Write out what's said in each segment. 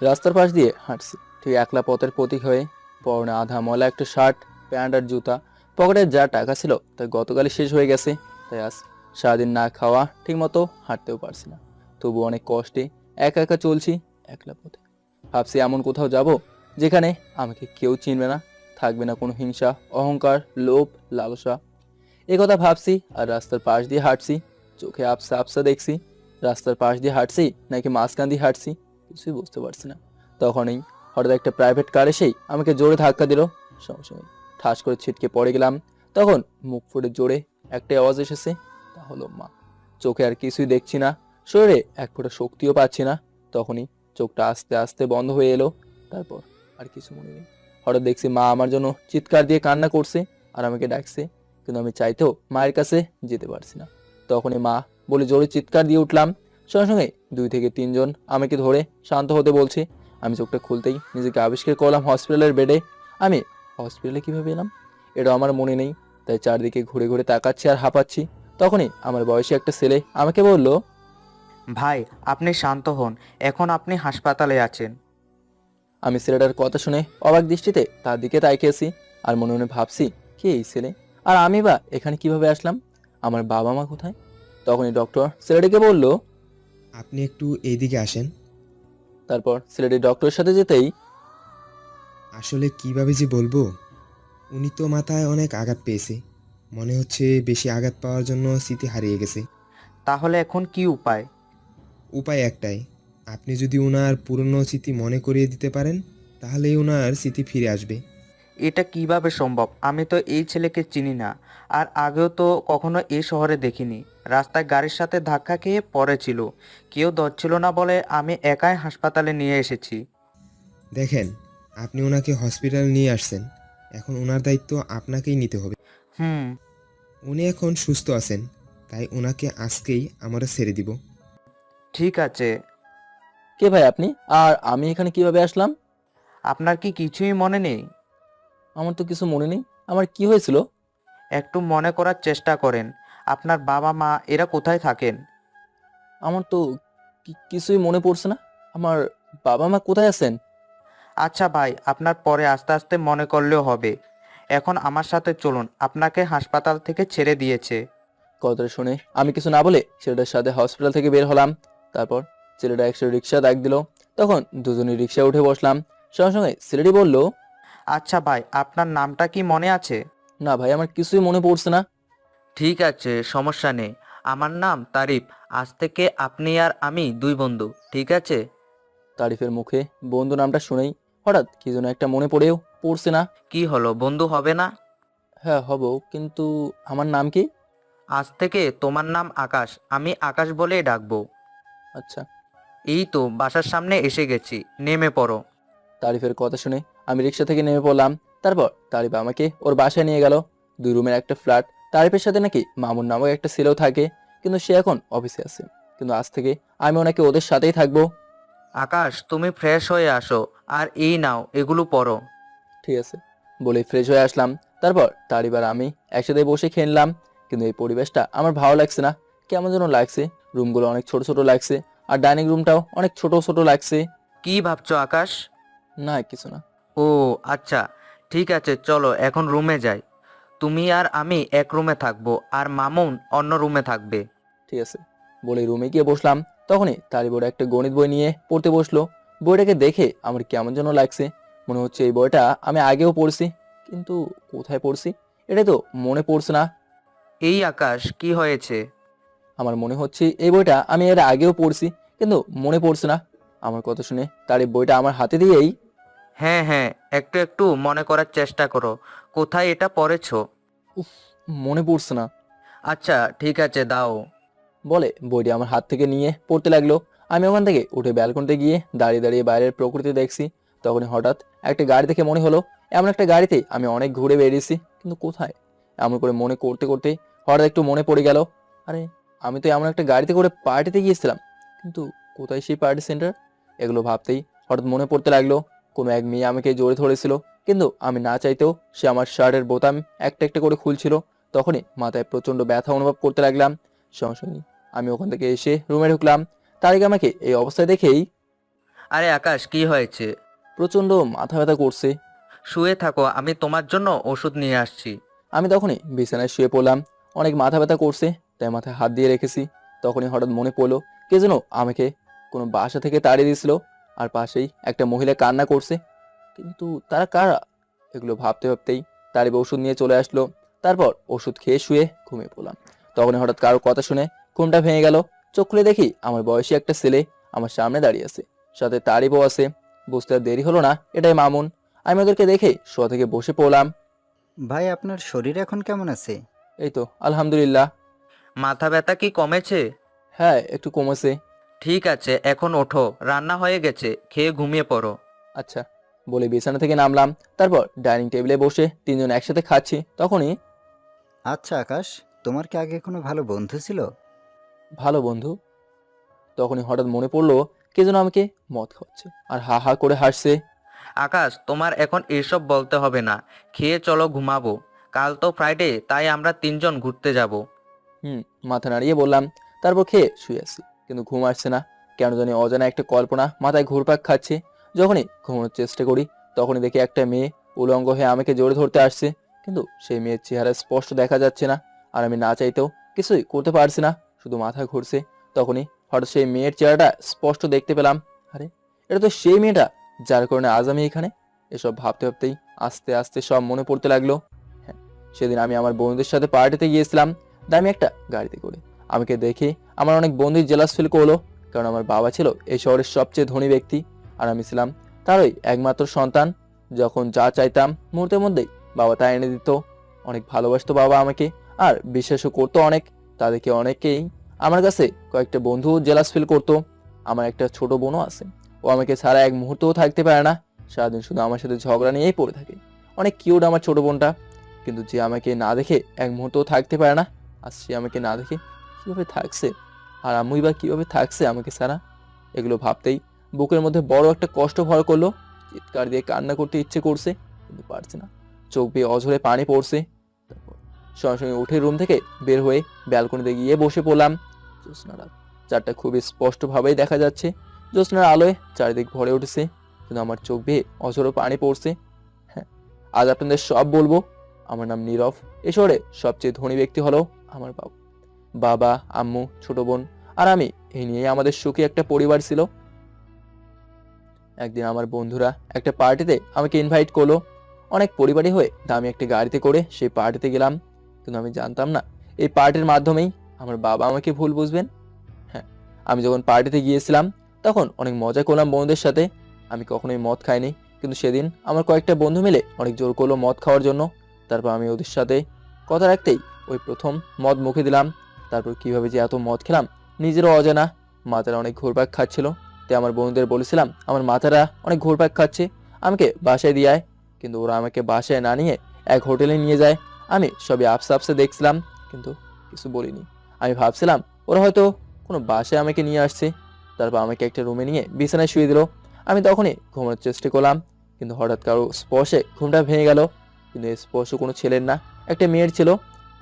রাস্তার পাশ দিয়ে হাঁটছি, ঠিক একলা পথের প্রতীক হয়ে। পরনে আধা ময়লা একটা শার্ট, প্যান্ট আর জুতা। পকেটে যা টাকা ছিল তা গতকালই শেষ হয়ে গেছে। তাই আজ সারাদিন না খাওয়া, ঠিক মতো হাঁটতেও পারছি না। তবু অনেক কষ্টে একা একা চলছি একলা পথে। ভাবছি এমন কোথাও যাব যেখানে আমাকে কেউ চিনবে না, থাকবে না কোনো হিংসা, অহংকার, লোভ, লালসা। এ কথা ভাবছি আর রাস্তার পাশ দিয়ে হাঁটছি। চোখে আবসা আবসা দেখছি। রাস্তার পাশ দিয়ে হাঁটছি নাকি মাঝখান দিয়ে হাঁটছি কিছুই বুঝতে পারছি না। তখনই হঠাৎ একটা প্রাইভেট কার এসেই আমাকে জোরে ধাক্কা দিল। সঙ্গে সঙ্গে ঠাস করে ছিটকে পড়ে গেলাম। তখন মুখ ফুটে জোরে একটা আওয়াজ এসেছে, তা হলো মা। চোখে আর কিছুই দেখছি না, শরীরে এক ফোঁটা শক্তিও পাচ্ছি না। তখনই চোখটা আস্তে আস্তে বন্ধ হয়ে এলো। তারপর আর কিছু মনে নেই। হঠাৎ দেখছি মা আমার জন্য চিৎকার দিয়ে কান্না করছে আর আমাকে ডাকছে, কিন্তু আমি চাইতেও মায়ের কাছে যেতে পারছি না। তখনই মা বলে জোরে চিৎকার দিয়ে উঠলাম। সঙ্গে সঙ্গে 2 থেকে 3 জন আমাকে ধরে শান্ত হতে বলছে। আমি চোখটা খুলতেই নিজেকে আবিষ্কার করলাম হসপিটালের বেডে। আমি হসপিটালে কিভাবে এলাম এটা আমার মনে নেই। তাই চারদিকে ঘুরে ঘুরে তাকাচ্ছি আর হাঁপাচ্ছি। তখনই আমার বয়সী একটা ছেলে আমাকে বলল, ভাই, আপনি শান্ত হন। এখন আপনি হাসপাতালে আছেন। আমি ছেলেটার কথা শুনে অবাক দৃষ্টিতে তার দিকে তাকিয়েছি আর মনে মনে ভাবছি, কে এই ছেলে? আর আমি বা এখানে কিভাবে আসলাম? আমার বাবা মা কোথায়? তখনই ডক্টর ছেলেটিকে বলল। আপনি একটু এইদিকে আসেন। তারপর ছেলেটি ডক্টরের সাথে যেতেই, আসলে কিভাবে যে বলবো, উনি তো মাথায় অনেক আঘাত পেয়েছে। মনে হচ্ছে বেশি আঘাত পাওয়ার জন্য স্মৃতি হারিয়ে গেছে। তাহলে এখন কি উপায়? উপায় একটাই, আপনি যদি ওনার পুরনো স্মৃতি মনে করিয়ে দিতে পারেন, তাহলেই ওনার স্মৃতি ফিরে আসবে। এটা কিভাবে সম্ভব? আমি তো এই ছেলেকে চিনি না। আর আগেও তো কখনো এই শহরে দেখিনি। রাস্তায় গাড়ির সাথে ধাক্কা খেয়ে পড়েছিল। কেউ ধরছিল না বলে আমি একাই হাসপাতালে নিয়ে এসেছি। দেখেন, আপনি ওনাকে হসপিটাল নিয়ে আসছেন, এখন ওনার দায়িত্ব আপনাকেই নিতে হবে। হুম। উনি এখন সুস্থ আছেন, তাই ওনাকে আজকেই আমরা ছেড়ে দিব। ঠিক আছে। কে ভাই আপনি? আর আমি এখানে কিভাবে আসলাম? আপনার কি কিছুই মনে নেই? আমার তো কিছু মনে নেই। আমার কি হয়েছিল? একটু মনে করার চেষ্টা করেন। আপনার বাবা মা এরা কোথায় থাকেন? আমার তো কিছুই মনে পড়ছে না। আমার বাবা মা কোথায় আছেন? আচ্ছা ভাই, আপনার পরে আস্তে আস্তে মনে করলেও হবে। এখন আমার সাথে চলুন, আপনাকে হাসপাতাল থেকে ছেড়ে দিয়েছে। কথাটা শুনে আমি কিছু না বলে ছেলেটার সাথে হসপিটাল থেকে বের হলাম। তারপর ছেলেটা একটা রিক্সা ডাক দিল। তখন দুজনে রিক্সায় উঠে বসলাম। সঙ্গে সঙ্গে ছেলেটি বলল, আচ্ছা ভাই, আপনার নামটা কি মনে আছে? না ভাই, আমার কিছুই মনে পড়ছে না। ঠিক আছে, সমস্যা নেই। আমার নাম তারিফ। আজ থেকে আপনি আর আমি দুই বন্ধু, ঠিক আছে? তারিফের মুখে বন্ধু নামটা শুনেই হঠাৎ কি যেন একটা মনে পড়েও পড়ছে না। কি হলো, বন্ধু হবে না? হ্যাঁ হব, কিন্তু আমার নাম কি? আজ থেকে তোমার নাম আকাশ, আমি আকাশ বলেই ডাকবো। আচ্ছা। এই তো বাসার সামনে এসে গেছি, নেমে পড়ো। তারিফের কথা শুনে আমি রিক্সা থেকে নেমে পড়লাম। তারপর তারিফ আমাকে ওর বাসায় নিয়ে গেল। 2 রুমের একটা ফ্ল্যাট। তারিফের সাথে নাকি মামুন নামক একটা ছেলেও থাকে, কিন্তু সে এখন অফিসে আছে। কিন্তু আজ থেকে আমি ওনাকে ওদের সাথেই থাকবো। আকাশ, তুমি ফ্রেশ হয়ে আসো। আর এই নাও, এগুলো পড়ো। ঠিক আছে বলে ফ্রেশ হয়ে আসলাম। তারপর তারিফ আর আমি একসাথে বসে খেয়ে নিলাম। কিন্তু এই পরিবেশটা আমার ভালো লাগছে না, কেমন যেন লাগছে। রুমগুলো অনেক ছোট ছোট লাগছে, আর ডাইনিং রুমটাও অনেক ছোট ছোট লাগছে। কি ভাবছো আকাশ? না কিছু না। ও আচ্ছা, ঠিক আছে, চলো এখন রুমে যাই। তুমি আর আমি এক রুমে থাকবো, আর মামুন অন্য রুমে থাকবে। ঠিক আছে বলে রুমে গিয়ে বসলাম। তখনই তারিফ ওর একটা গণিত বই নিয়ে পড়তে বসলো। বইটাকে দেখে আমার কেমন যেন লাগছে। মনে হচ্ছে এই বইটা আমি আগেও পড়ছি, কিন্তু কোথায় পড়ছি এটাই তো মনে পড়ছে না। এই আকাশ, কি হয়েছে? আমার মনে হচ্ছে এই বইটা আমি এর আগেও পড়ছি, কিন্তু মনে পড়ছে না। আমার কথা শুনে তারিফ বইটা আমার হাতে দিয়েই, হ্যাঁ হ্যাঁ, একটু একটু মনে করার চেষ্টা করো। কোথায় এটা পড়েছো? উফ, মনে পড়ছে না আচ্ছা ঠিক আছে, দাও। বলে বইটি আমার হাত থেকে নিয়ে পড়তে লাগলো। আমি ওখান থেকে উঠে ব্যালকনিতে গিয়ে দাঁড়িয়ে দাঁড়িয়ে বাইরের প্রকৃতি দেখছি। তখনই হঠাৎ একটা গাড়ি দেখে মনে হলো এমন একটা গাড়িতে আমি অনেক ঘুরে বেরিয়েছি, কিন্তু কোথায়? এমন করে মনে করতে করতে হঠাৎ একটু মনে পড়ে গেল, আরে আমি তো এমন একটা গাড়িতে করে পার্টিতে গিয়েছিলাম, কিন্তু কোথায় সেই পার্টি সেন্টার? এগুলো ভাবতেই হঠাৎ মনে পড়তে লাগলো কোনো এক মেয়ে আমাকে জড়িয়ে ধরেছিল, কিন্তু আমি না চাইতেও সে আমার শার্টের বোতাম একটা একটা করে খুলছিল। তখনই মাথায় প্রচন্ড ব্যথা অনুভব করতে লাগলাম। সঙ্গে সঙ্গে আমি ওখান থেকে এসে রুমে ঢুকলাম। তারিক আমাকে এই অবস্থায় দেখেই আরে আকাশ, কি হয়েছে? প্রচণ্ড মাথা ব্যথা করছে। শুয়ে থাকো, আমি তোমার জন্য ওষুধ নিয়ে আসছি। আমি তখনই বিছানায় শুয়ে পড়লাম। অনেক মাথা ব্যথা করছে, তাই মাথায় হাত দিয়ে রেখেছি। তখনই হঠাৎ মনে পড়লো কে যেন আমাকে কোনো বাসা থেকে তাড়িয়ে দিয়েছিল, আর পাশেই একটা মহিলা কান্না করছে। কিন্তু তারা কারা? এগুলো ভাবতে ভাবতেই তারিব ওষুধ নিয়ে চলে আসলো। তারপর ওষুধ খেয়ে শুয়ে ঘুমিয়ে পড়লাম। তখনই হঠাৎ কারো কথা শুনে ঘুমটা ভেঙে গেল। চোখ খুলে দেখি আমার বয়সী একটা ছেলে আমার সামনে দাঁড়িয়ে আছে, সাথে তারিবও আছে। বুঝতে আর দেরি হলো না, এটাই মামুন। আমি ওদেরকে দেখে শোয়া থেকে বসে পড়লাম। ভাই, আপনার শরীর এখন কেমন আছে? এই তো আলহামদুলিল্লাহ। মাথা ব্যথা কি কমেছে? হ্যাঁ, একটু কমেছে। ঠিক আছে, এখন ওঠো, রান্না হয়ে গেছে, খেয়ে ঘুমিয়ে পড়ো। আচ্ছা, বলে বিছানা থেকে নামলাম। তারপর ডাইনিং টেবিলে বসে তিনজন একসাথে খাচ্ছি। তখনই আচ্ছা আকাশ, তোমার কি আগে কোনো ভালো বন্ধু ছিল? ভালো বন্ধু? তখনই হঠাৎ মনে পড়লো কে যেন আমাকে মদ খাওয়াচ্ছে আর হা হা করে হাসছে। আকাশ, তোমার এখন এসব বলতে হবে না, খেয়ে চলো ঘুমাবো। কাল তো ফ্রাইডে, তাই আমরা 3জন ঘুরতে যাব। মাথা নাড়িয়ে বললাম। তারপর খেয়ে শুয়ে আসছি, কিন্তু ঘুম আসছে না। কেন জানি অজানা একটা কল্পনা মাথায় ঘুরপাক খাচ্ছে। যখনই ঘুমানোর চেষ্টা করি, তখনই দেখি একটা মেয়ে উলঙ্গ হয়ে আমাকে জোরে ধরতে আসছে। কিন্তু সেই মেয়ের চেহারা স্পষ্ট দেখা যাচ্ছে না, আর আমি না চাইতেও কিছুই করতে পারছি না, শুধু মাথা ঘুরছে। তখনই হঠাৎ সেই মেয়ের চেহারাটা স্পষ্ট দেখতে পেলাম। আরে, এটা তো সেই মেয়েটা যার কারণে আজ আমি এখানে। এসব ভাবতে ভাবতেই আস্তে আস্তে সব মনে পড়তে লাগলো। হ্যাঁ, সেদিন আমি আমার বন্ধুদের সাথে পার্টিতে গিয়েছিলাম, দামি একটা গাড়িতে করে। আমাকে দেখে আমার অনেক বন্ধুই জেলাস ফিল করলো, কারণ আমার বাবা ছিল এই শহরের সবচেয়ে ধনী ব্যক্তি, আর আমি ছিলাম তারই একমাত্র সন্তান। যখন যা চাইতাম মুহূর্তের মধ্যেই বাবা তা এনে দিত। অনেক ভালোবাসতো বাবা আমাকে, আর বিশ্বাসও করতো অনেক। তাদেরকে অনেকেই আমার কাছে কয়েকটা বন্ধু জেলাস ফিল করতো। আমার একটা ছোট বোনও আছে, ও আমাকে ছাড়া এক মুহূর্তও থাকতে পারে না। সারাদিন শুধু আমার সাথে ঝগড়া নিয়েই পড়ে থাকে। অনেক কিউট আমার ছোট বোনটা, কিন্তু যে আমাকে না দেখে এক মুহূর্তও থাকতে পারে না, আর সে আমাকে না দেখে কিভাবে থাকছে, আর আম্মুই বা কিভাবে থাকছে আমাকে ছাড়া। এগুলো ভাবতেই বুকের মধ্যে বড় একটা কষ্ট ভর করলো। চিৎকার দিয়ে কান্না করতে ইচ্ছে করছে, কিন্তু পারছে না। চোখ বেয়ে অঝরে পানি পড়ছে। তারপর সঙ্গে সঙ্গে উঠে রুম থেকে বের হয়ে ব্যালকনিতে গিয়ে বসে পড়লাম। জ্যোৎস্না রাত, চারটা খুবই স্পষ্টভাবেই দেখা যাচ্ছে। জ্যোৎস্নার আলোয় চারিদিক ভরে উঠেছে, কিন্তু আমার চোখ বেয়ে অঝরে পানি পড়ছে। হ্যাঁ, আজ আপনাদের সব বলবো। আমার নাম নীরব। এ শহরে সবচেয়ে ধনী ব্যক্তি হলো আমার বাবা। বাবা, আম্মু, ছোট বোন আর আমি, এই নিয়ে আমাদের সুখী একটা পরিবার ছিল। একদিন আমার বন্ধুরা একটা পার্টিতে আমাকে ইনভাইট করলো। অনেক পরিবারই হয়ে দামি একটা গাড়িতে করে সেই পার্টিতে গেলাম, কিন্তু আমি জানতাম না এই পার্টির মাধ্যমেই আমার বাবা আমাকে ভুল বুঝবেন। হ্যাঁ, আমি যখন পার্টিতে গিয়েছিলাম তখন অনেক মজা করলাম বন্ধুদের সাথে। আমি কখনোই মদ খাইনি, কিন্তু সেদিন আমার কয়েকটা বন্ধু মিলে অনেক জোর করলো মদ খাওয়ার জন্য। তারপর আমি ওদের সাথে কথা রাখতেই ওই প্রথম মদ মুখে দিলাম। তারপর কিভাবে যে এত মদ খেলাম নিজেরও অজানা। মাথাটা অনেক ঘুরপাক খাচ্ছিল, তাই আমার বন্ধুদের বলেছিলাম আমার মাথাটা অনেক ঘুরপাক খাচ্ছে, আমাকে বাসায় দিয়ে আয়। কিন্তু ওরা আমাকে বাসায় না নিয়ে এক হোটেলে নিয়ে যায়। আমি সবই আপসে আপসে দেখছিলাম, কিন্তু কিছু বলিনি। আমি ভাবছিলাম ওরা হয়তো কোনো বাসায় আমাকে নিয়ে আসছে। তারপর আমাকে একটা রুমে নিয়ে বিছানায় শুয়ে দিল। আমি তখনই ঘুমানোর চেষ্টা করলাম, কিন্তু হঠাৎ কারো স্পর্শে ঘুমটা ভেঙে গেল। কিন্তু এই স্পর্শ কোনো ছেলের না, একটা মেয়ের ছিল।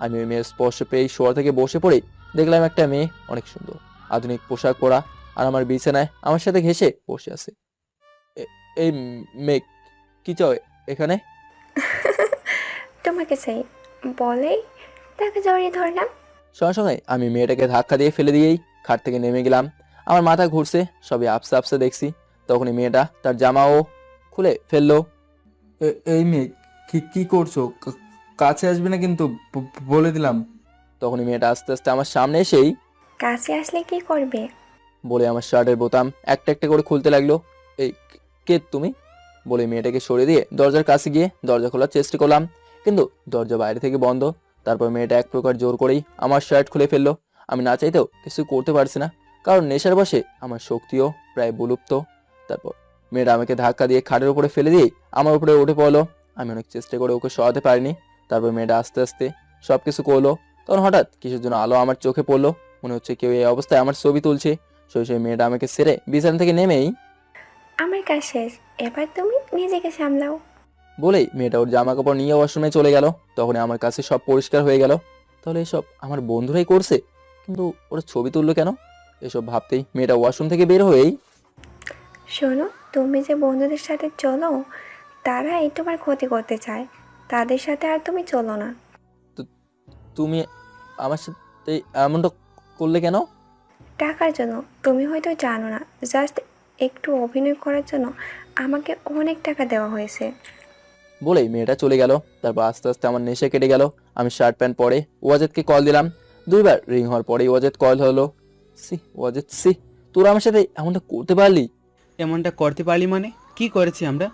আমি ওই মেয়ের স্পর্শ পেয়েই শোয়া থেকে বসে পড়েই দেখলাম একটা মেয়ে, অনেক সুন্দর, আধুনিক পোশাক পরা, আর আমার বিছানায় আমার সাথে ঘেঁষে বসে আছে। এই মেয়ে, কি চাও এখানে? তোমাকে চাই বলেই তাকে জড়িয়ে ধরলাম। সঙ্গে সঙ্গে আমি মেয়েটাকে ধাক্কা দিয়ে ফেলে দিয়েই খাট থেকে নেমে গেলাম। আমার মাথা ঘুরছে, সবই আপসে আপসে দেখছি। তখনই মেয়েটা তার জামাও খুলে ফেললো। এই মেয়ে, কি কি করছো? কাছে আসবে না কিন্তু, বলে দিলাম। তখনই মেয়েটা আস্তে আস্তে আমার সামনে এসেই কাছে আসলে কি করবে? বলে আমার শার্টের বোতাম একটা একটা করে খুলতে লাগলো। এই, কে তুমি? বলে মেয়েটাকে সরিয়ে দিয়ে দরজার কাছে গিয়ে দরজা খোলার চেষ্টা করলাম, কিন্তু দরজা বাইরে থেকে বন্ধ। তারপর মেয়েটা এক প্রকার জোর করেই আমার শার্ট খুলে ফেললো। আমি না চাইতেও কিছু করতে পারছি না, কারণ নেশার বশে আমার শক্তিও প্রায় বিলুপ্ত। তারপর মেয়েটা আমাকে ধাক্কা দিয়ে খাটের উপরে ফেলে দিয়ে আমার উপরে উঠে পড়লো। আমি অনেক চেষ্টা করে ওকে সরাতে পারিনি। তারপর মেয়েটা আস্তে আস্তে সবকিছু করলো। তখন হঠাৎ কিসের জন্য আলো আমার চোখে পড়লো, মনে হচ্ছে কেউ এই অবস্থায় আমার ছবি তুলছে। সেই মেয়েটা আমাকে ছেড়ে বিছানা থেকে নেমেই আমার কাজ শেষ, এবার তুমি নিজেকে সামলাও। বলেই মেয়েটা ওর জামা কাপড় নিয়ে ওয়াশরুমে চলে গেল। তখন আমার কাছে সব পরিষ্কার হয়ে গেল। তাহলে এসব আমার বন্ধুরাই করছে, কিন্তু ওরা ছবি তুললো কেন? এসব ভাবতেই মেয়েটা ওয়াশরুম থেকে বের হয়েই, শোনো, তুমি যে বন্ধুদের সাথে চলো, তারাই তোমার ক্ষতি করতে চায়। তাদের সাথে আর তুমি চলো না। তুমি আমার সাথে এমনটা করলে কেন? টাকার জন্য। তুমি হয়তো জানো না, জাস্ট একটু অভিনয় করার জন্য আমাকে অনেক টাকা দেওয়া হয়েছে। বলেই মেয়েটা চলে গেল। তারপর আস্তে আস্তে আমার নেশা কেটে গেল। আমি শার্ট প্যান্ট পরে ওয়াজেদকে কল দিলাম। 2বার রিং হওয়ার পরেই ওয়াজেদ কল হলো। সি ওয়াজেদ, সি তোরা আমার সাথে এমনটা করতে পারলি? এমনটা করতে পারলি মানে? কি করেছি আমরা?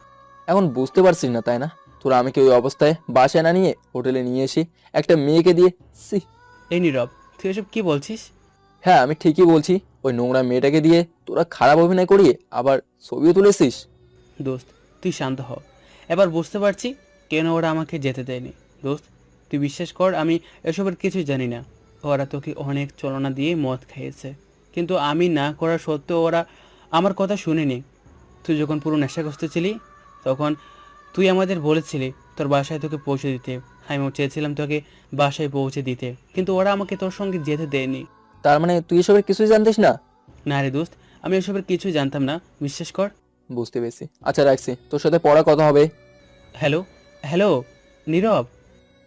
এখন বুঝতে পারছিস না তাই না? তোরা আমাকে ওই অবস্থায় বাসায় না নিয়ে হোটেলে নিয়ে এসে একটা মেয়েকে দিয়ে, সি। এই নীরব, তুই এসব কি বলছিস? হ্যাঁ, আমি ঠিকই বলছি। ওই নোংরা মেয়েটাকে দিয়ে তোরা খারাপ অভিনয় করিয়ে আবার ছবিও তুলেছিস। দোস্ত, তুই শান্ত হ। এবার বুঝতে পারছি কেন ওরা আমাকে যেতে দেয়নি। দোস্ত, তুই বিশ্বাস কর, আমি এসবের কিছুই জানি না। ওরা তোকে অনেক ছলনা দিয়ে মদ খাইয়েছে, কিন্তু আমি না করা সত্ত্বেও ওরা আমার কথা শুনেনি। তুই যখন পুরো নেশাগ্রস্ত ছিলি, তখন তুই আমাদের বলেছিলি তোর বাসায় তোকে পৌঁছে দিতে। আমিও চেয়েছিলাম তোকে বাসায় পৌঁছে দিতে, কিন্তু ওরা আমাকে তোর সঙ্গে যেতে দেয়নি। তার মানে তুই এসবের কিছুই জানতিস না? না রে দোস্ত, আমি এসবের কিছুই জানতাম না, বিশ্বাস কর। বুঝতে পেরেছি। আচ্ছা রাখছি, তোর সাথে পড়া কথা হবে। হ্যালো, হ্যালো নীরব।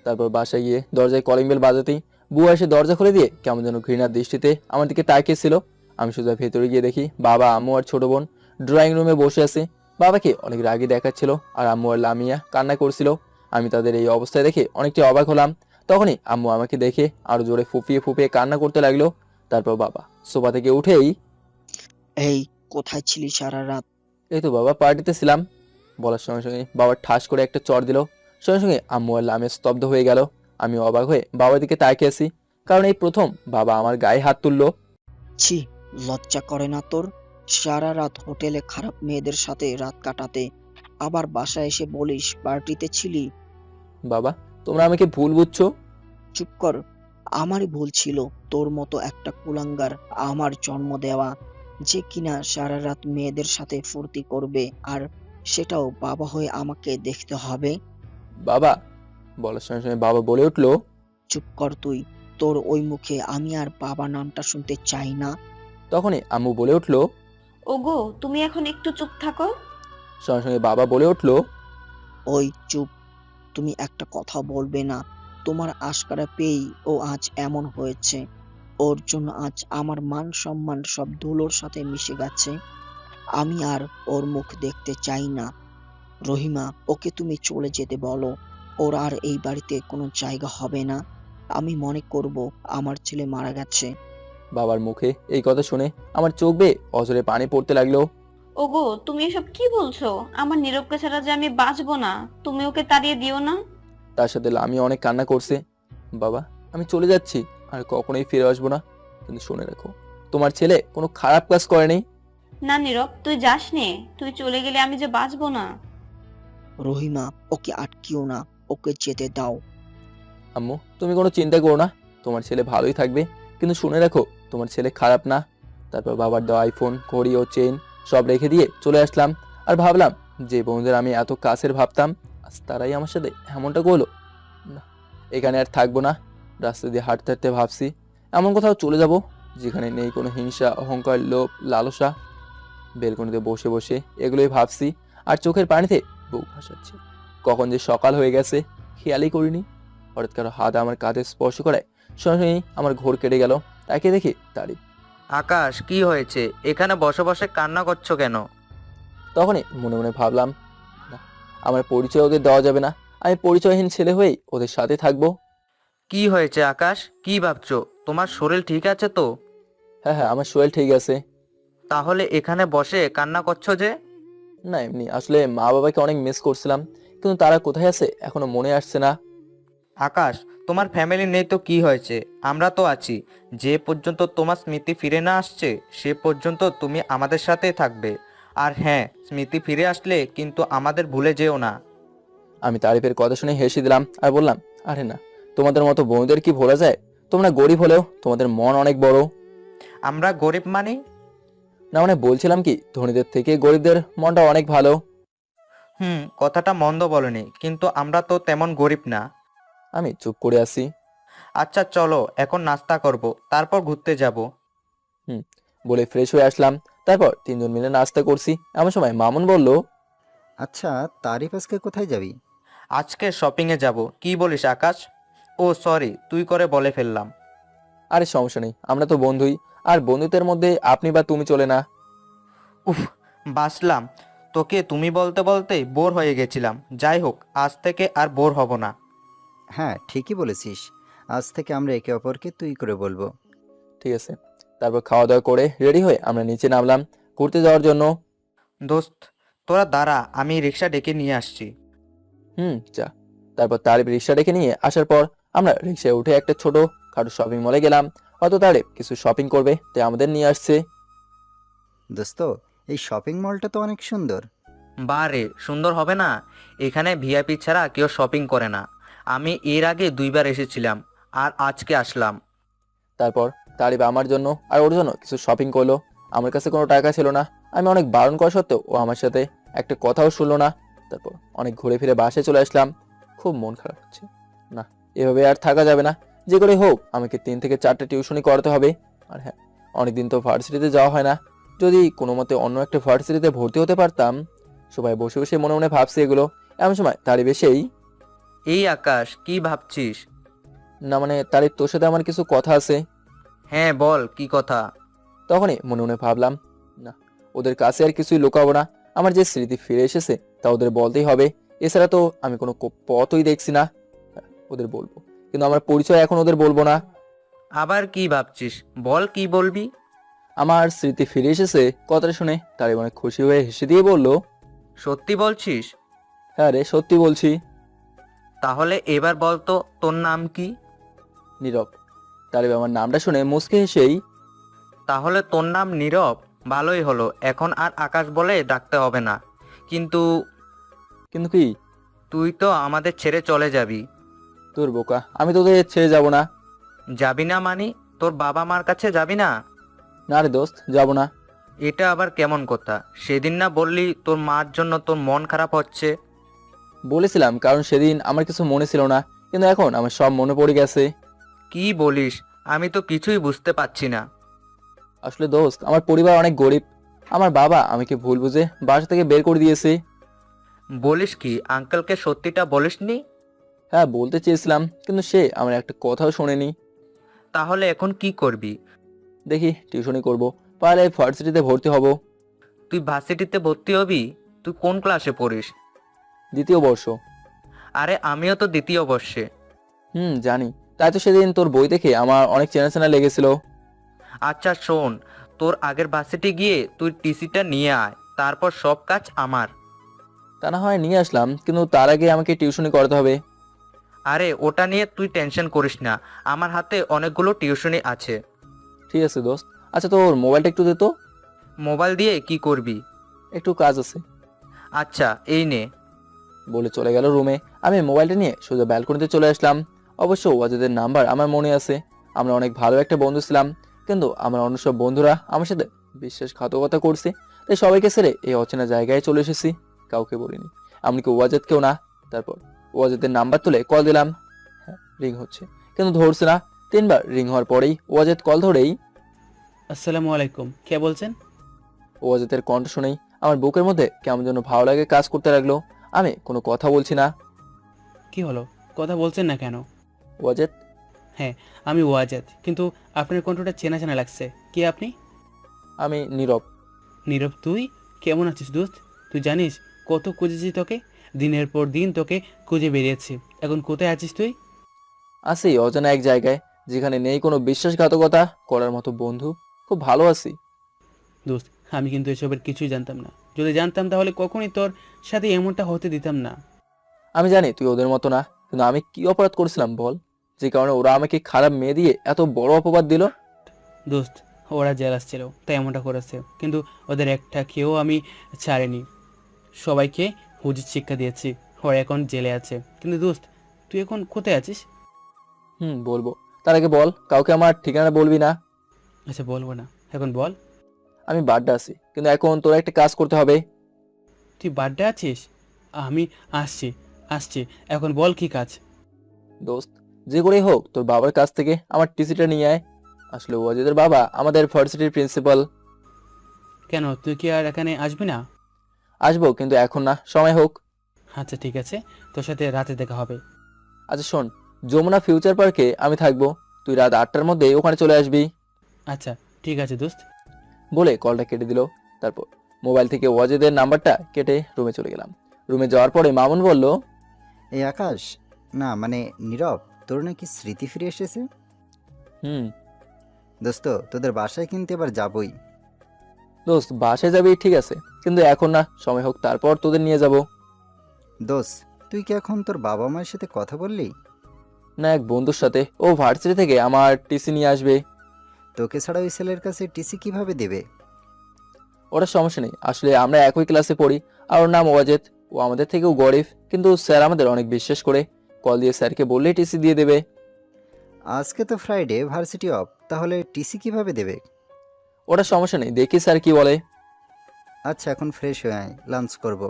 তারপর বাসায় গিয়ে দরজায় কলিং বেল বাজাতেই বুয়া এসে দরজা খুলে দিয়ে কেমন যেন ঘৃণার দৃষ্টিতে আমার দিকে তাকিয়েছিল। আমি সোজা ভেতরে গিয়ে দেখি বাবা, আম্মু আর ছোট বোন ড্রয়িং রুমে বসে আছে। বাবাকে অনেক রাগী দেখাচ্ছিল আর আম্মু আর লামিয়া কান্না করছিল। আমি তাদের এই অবস্থায় দেখে অনেকটা অবাক হলাম। তখনই আম্মু আমাকে দেখে আরো জোরে ফুপিয়ে ফুপিয়ে কান্না করতে লাগলো। তারপর বাবা সোফা থেকে উঠেই, এই, কোথায় ছিলি সারা রাত? এই তো বাবা পার্টিতে ছিলাম। বলার সঙ্গে সঙ্গে বাবা ঠাস করে একটা চড় দিল। সঙ্গে সঙ্গে আম্মু আর লামে স্তব্ধ হয়ে গেল। আমি অবাক হয়ে বাবার দিকে তাকিয়ে আছি, কারণ এই প্রথম বাবা আমার গায়ে হাত তুললো। ছি, লজ্জা করে না তোর? সারা রাত হোটেলে খারাপ মেয়েদের সাথে রাত কাটাতে, আবার বাসায় এসে বলিস পার্টিতে ছিলি। বাবা, তোমরা আমাকে ভুল বুঝছো। চুপ কর। আমারই ভুল ছিল তোর মতো একটা কুলাঙ্গার আমার জন্ম দেওয়া, যে কিনা সারা রাত মেয়েদের সাথে ফুর্তি করবে, আর সেটাও বাবা হয়ে আমাকে দেখতে হবে। বাবা, বলার সঙ্গে সঙ্গে বাবা বলে উঠলো। চুপ কর তুই। তোর ওই মুখে আমি আর বাবা নামটা শুনতে চাই না। তখনই আম্মু বলে উঠলো। ওগো, তুমি এখন একটু চুপ থাকো। সঙ্গে সঙ্গে বাবা বলে উঠলো। ওই চুপ। তুমি একটা কথা বলবে না? তোমার আশকারা পেয়েই ও আজ এমন হয়েছে। ওর জন্য আজ আমার মান সম্মান সব ধুলোর সাথে মিশে গেছে। আমি আর ওর মুখ দেখতে চাই না। রহিমা, ওকে তুমি চলে যেতে বলো। ওর আর এই বাড়িতে কোনো জায়গা হবে না। আমি মনে করব আমার ছেলে মারা গেছে। বাবার মুখে এই কথা শুনে আমার চোখ বেয়ে অঝরে পানি পড়তে লাগলো। ওগো, তুমি এসব কি বলছো? আমার নীরবকে ছাড়া যে আমি বাঁচবো না, তুমি ওকে তাড়িয়ে দিও না। তার সাথে লামিয়া অনেক কান্না করছে। বাবা, আমি চলে যাচ্ছি, আর কখনোই ফিরে আসবো না। কিন্তু শুনে রাখো, তোমার ছেলে কোনো খারাপ কাজ করেনি। না নীরব, তুই যাস নে। তুই চলে গেলে আমি যে বাঁচবো না। রহিমা, ওকে আটকিও না, ওকে যেতে দাও। আম্মু, তুমি কোনো চিন্তা করো না, তোমার ছেলে ভালোই থাকবে। কিন্তু শুনে রাখো, তোমার ছেলে খারাপ না। তারপর বাবার দেওয়া আইফোন, ঘড়ি ও চেইন সব রেখে দিয়ে চলে আসলাম। আর ভাবলাম, যে বন্ধুদের আমি এত কাছের ভাবতাম, আজ তারাই আমার সাথে এমনটা করলো। না, এখানে আর থাকবো না। রাস্তা দিয়ে হাঁটতে হাঁটতে ভাবছি এমন কোথাও চলে যাব যেখানে নেই কোনো হিংসা, অহংকার, লোভ, লালসা। বেলকনিতে বসে বসে এগুলোই ভাবছি, আর চোখের পানিতে বুক ভাসাচ্ছি। কখন যে সকাল হয়ে গেছে খেয়ালই করিনি। হঠাৎ কারো হাত আমার কাঁধে স্পর্শ করায় সঙ্গে সঙ্গেই আমার ঘোর কেটে গেল। তাকে দেখি তারই। আকাশ, কি হয়েছে? এখানে বসে বসে কান্না করছো কেন? তখনই মনে মনে ভাবলাম, না, আমার পরিচয় ওদের দেওয়া যাবে না। আমি পরিচয়হীন ছেলে হয়েই ওদের সাথে থাকবো। কি হয়েছে আকাশ? কি ভাবছো? তোমার শরীর ঠিক আছে তো? হ্যাঁ হ্যাঁ, আমার শরীর ঠিক আছে। তাহলে এখানে বসে কান্না করছো যে? না এমনি, আসলে মা বাবাকে অনেক মিস করছিলাম, কিন্তু তারা কোথায় আছে এখনো মনে আসছে না। আকাশ, তোমার ফ্যামিলি নেই তো কি হয়েছে? আমরা তো আছি। যে পর্যন্ত তোমার স্মৃতি ফিরে না আসছে সে পর্যন্ত তুমি আমাদের সাথেই থাকবে। আর হ্যাঁ, স্মৃতি ফিরে আসলে কিন্তু আমাদের ভুলে যেও না। আমি তারিফের কথা শুনে হেসে দিলাম আর বললাম, আরে না, তোমাদের মতো বোনদের কি ভোলা যায়? তোমরা গরিব হলেও তোমাদের মন অনেক বড়। আমরা গরিব মানে? না মানে বলছিলাম কি, ধনীদের থেকে গরিবদের মনটা অনেক ভালো। কথাটা মন্দ বলনি, কিন্তু আমরা তো তেমন গরিব না। আমি চুপ করে আছি। আচ্ছা চলো এখন নাস্তা করব, তারপর ঘুরতে যাব। হুম বলে ফ্রেশ হয়ে আসলাম। তারপর তিনজন মিলে নাস্তা করছি। এমন সময় মামুন বলল, আচ্ছা, তারিফ আজকে কোথায় যাবি? আজকে শপিংয়ে যাব, কি বলিস আকাশ? ও সরি, তুই করে বলে ফেললাম। আরে সমস্যা নেই, আমরা তো বন্ধুই। আর বন্ধুত্বের মধ্যে আপনি বা তুমি চলে না। উফ, বাসলাম। তোকে তুমি বলতে বলতেই বোর হয়ে গেছিলাম। যাই হোক, আজ থেকে আর বোর হব না। হ্যাঁ, ঠিকই বলেছিস। আজ থেকে আমরা একে অপরকে তুই করে বলবো। ঠিক আছে। তারপর খাওয়া দাওয়া করে রেডি হয়ে আমরা নিচে নামলাম ঘুরতে যাওয়ার জন্য। দোস্ত, তোরা দাঁড়া, আমি রিক্সা ডেকে নিয়ে আসছি। যা। তারপর তারিফ রিক্সা ডেকে নিয়ে আসার পর আমরা রিক্সায় উঠে একটা ছোট খাটো শপিং মলে গেলাম। হয়তো তারিফ কিছু শপিং করবে, তাই আমাদের নিয়ে আসছে। দোস্ত, এই শপিং মলটা তো অনেক সুন্দর। বারে সুন্দর হবে না? এখানে ভিআইপি ছাড়া কেউ শপিং করে না। আমি এর আগে 2বার এসেছিলাম, আর আজকে আসলাম। তারপর তারিফ আমার জন্য আর ওর জন্য কিছু শপিং করলো। আমার কাছে কোনো টাকা ছিল না। আমি অনেক বারণ করা সত্ত্বেও ও আমার সাথে একটা কথাও শুনলো না। তারপর অনেক ঘুরে ফিরে বাসায় চলে আসলাম। খুব মন খারাপ হচ্ছে। না, এভাবে আর থাকা যাবে না। যে করে হোক আমাকে 3 থেকে 4টা টিউশনি করাতে হবে। আর হ্যাঁ, অনেকদিন তো ভার্সিটিতে যাওয়া হয় না। যদি কোনো মতে অন্য একটা ভার্সিটিতে ভর্তি হতে পারতাম। সবাই বসে বসে মনে মনে ভাবছে এগুলো। এমন সময় তারিফ এসেই, এই আকাশ, কি ভাবছিস? না মানে তারিফ, তোর সাথে আমার কিছু কথা আছে। হ্যাঁ বল, কি কথা? তখনই মনে মনে ভাবলাম, না, ওদের কাছে আর কিছুই লুকাবো না। আমার যে স্মৃতি ফিরে এসেছে তা ওদের বলতেই হবে। এছাড়া তো আমি কোনো পথই দেখছি না। হ্যাঁ, ওদের বলবো, কিন্তু আমার পরিচয় এখন ওদের বলবো না। আবার কি ভাবছিস? বল, কি বলবি? আমার স্মৃতি ফিরে এসেছে কথাটা শুনে তার অনেক খুশি হয়ে হেসে দিয়ে বলল, সত্যি বলছিস? হ্যাঁ রে, সত্যি বলছি। তাহলে এবার বল তো, তোর নাম কি? নীরব। তারিব আমার নামটা শুনে মুচকে হেসেই, তাহলে তোর নাম নীরব? ভালোই হলো, এখন আর আকাশ বলে ডাকতে হবে না। কিন্তু কিন্তু কি? তুই তো আমাদের ছেড়ে চলে যাবি। তোর বোকা, আমি তোদের ছেড়ে যাব না। যাবি না মানে? তোর বাবা মার কাছে যাবি না? না রে দোস্ত, যাব না। এটা আবার কেমন কথা? সেদিন না বললি তোর মার জন্য তোর মন খারাপ হচ্ছে? বলেছিলাম, কারণ সেদিন আমার কিছু মনে ছিল না, কিন্তু এখন আমার সব মনে পড়ে গেছে। কি বলিস? আমি তো কিছুই বুঝতে পারছি না। আসলে দোস্ত, আমার পরিবার অনেক গরিব। আমার বাবা আমাকে ভুল বুঝে বাসা থেকে বের করে দিয়েছে। বলিস কি? আঙ্কেলকে সত্যিটা বলিসনি? হ্যাঁ, বলতে চেয়েছিলাম, কিন্তু সে আমার একটা কথাও শোনেনি। তাহলে এখন কি করবি? দেখি টিউশনি করব, পারলে ভার্সিটিতে ভর্তি হব। তুই ভার্সিটিতে ভর্তি হবি? তুই কোন ক্লাসে পড়িস? 2য় বর্ষ। আরে আমিও তো 2য় বর্ষে। জানি। তাই তো সেদিন তোর বই দেখে আমার অনেক চেনা চেনা লেগেছিল। আচ্ছা শোন, তোর আগের ভার্সিটি গিয়ে তুই টিসিটা নিয়ে আয়, তারপর সব কাজ আমার। তা না হয় নিয়ে আসলাম, কিন্তু তার আগে আমাকে টিউশনি করাতে হবে। আরে ওটা নিয়ে তুই টেনশন করিস না, আমার হাতে অনেকগুলো টিউশনি আছে। ঠিক আছে দোস্ত। আচ্ছা, তোর মোবাইলটা একটু দে তো। মোবাইল দিয়ে কি করবি? একটু কাজ আছে। আচ্ছা এই নে। বলে চলে গেল রুমে। আমি মোবাইলটা নিয়ে সোজা ব্যালকনিতে চলে আসলাম। অবশ্য ওয়াজেদের নাম্বার আমার মনে আছে। আমরা অনেক ভালো একটা বন্ধু ছিলাম, কিন্তু আমার অন্য সব বন্ধুরা আমার সাথে বিশ্বাসঘাতকতা করছে। তাই সবাইকে ছেড়ে এই অচেনা জায়গায় চলে এসেছি। কাউকে বলিনি, এমনকি ওয়াজেদকেও না। তারপর ওয়াজেদের নাম্বার তুলে কল দিলাম। হ্যাঁ, রিং হচ্ছে, কিন্তু ধরছে না। 3বার রিং হওয়ার পরেই ওয়াজেদ কল ধরেই, আসসালামু আলাইকুম, কে বলছেন? ওয়াজেদের কণ্ঠ শুনেই আমার বুকের মধ্যে কেমন যেন ভালো লাগে কাজ করতে লাগলো। আমি কোনো কথা বলছি না। কি হলো, কথা বলছেন না কেন? ওয়াজেদ। হ্যাঁ, আমি ওয়াজেদ, কিন্তু আপনার কণ্ঠটা চেনা চেনা লাগছে। কে আপনি? আমি নীরব। নীরব, তুই কেমন আছিস দোস্ত? তুই জানিস কত খুঁজেছি তোকে, দিনের পর দিন তোকে খুঁজে বেরিয়েছি। এখন কোথায় আছিস তুই? আছি অজানা এক জায়গায়, যেখানে নেই কোনো বিশ্বাসঘাতকতা করার মতো বন্ধু। খুব ভালো আছি। দোস্ত, আমি কিন্তু এসবের কিছুই জানতাম না। যদি জানতাম তাহলে কখনই তোর সাথে এমনটা হতে দিতাম না। আমি জানি তুই ওদের মতো না, কিন্তু আমি কি অপরাধ করেছিলাম বল, যে কারণে ওরা আমাকে খারাপ মেয়ে দিয়ে এত বড় অপবাদ দিল? দোস্ত, ওরা জেলাস ছিল তাই এমনটা করেছে, কিন্তু ওদের একটা খেয়েও আমি ছাড়েনি। সবাইকে হুজুর শিক্ষা দিয়েছি। ওরা এখন জেলে আছে। কিন্তু দোস্ত, তুই এখন কোথায় আছিস? বলবো। তার আগে বল, কাউকে আমার ঠিকানা বলবি না। আচ্ছা বলবো না, এখন বল। আমি বাড্ডা আছি, কিন্তু এখন তোরা একটা কাজ করতে হবে। তুই বার্থডে আছিস? আমি আসছি আসছি, এখন বল কি কাজ? দোস্ত, যে করেই হোক তোর বাবার কাছ থেকে আমার টিসিটা নিয়ে আয়। আসলে ওয়াজিদের বাবা আমাদের ভার্সিটির প্রিন্সিপাল। কেন, তুই কি আর এখানে আসবি না? আসবো, কিন্তু এখন না, সময় হোক। আচ্ছা ঠিক আছে, তোর সাথে রাতে দেখা হবে। আচ্ছা শোন, যমুনা ফিউচার পার্কে আমি থাকবো, তুই রাত 8টার মধ্যে ওখানে চলে আসবি। আচ্ছা ঠিক আছে দোস্ত। বলে কলটা কেটে দিল। তারপর মোবাইল থেকে ওয়াজিদের নাম্বারটা কেটে রুমে চলে গেলাম। রুমে যাওয়ার পরে মামুন বলল, এই আকাশ, না মানে নীরব, তোর নাকি স্মৃতি ফিরে এসেছে। হুম দোস্ত, তোদের বাসায় কিন্তু এবার যাবই। দোস্ত, বাসায় যাবি ঠিক আছে, কিন্তু এখন না, সময় হোক তারপর তোদের নিয়ে যাব। দোস্ত, তুই কি এখন তোর বাবা মায়ের সাথে কথা বললি? না, এক বন্ধুর সাথে, ও ভার্সিটি থেকে আমার টিসি নিয়ে আসবে। তোকে ছাড়া ওই ছেলের কাছে টিসি কিভাবে দেবে? ওটা সমস্যা নেই, আসলে আমরা একই ক্লাসে পড়ি, আর ওর নাম ওয়াজেদ। ও আমাদের থেকেও গরিব, কিন্তু স্যার আমাদের অনেক বিশ্বাস করে, কল দিয়ে স্যারকে বললেই টিসি দিয়ে দেবে। আজকে তো ফ্রাইডে, ভার্সিটি অফ, তাহলে টিসি কিভাবে দেবে? ওটা সমস্যা নেই, দেখি স্যার কি বলে। আচ্ছা, এখন ফ্রেশ হয়ে আয়, লাঞ্চ করব।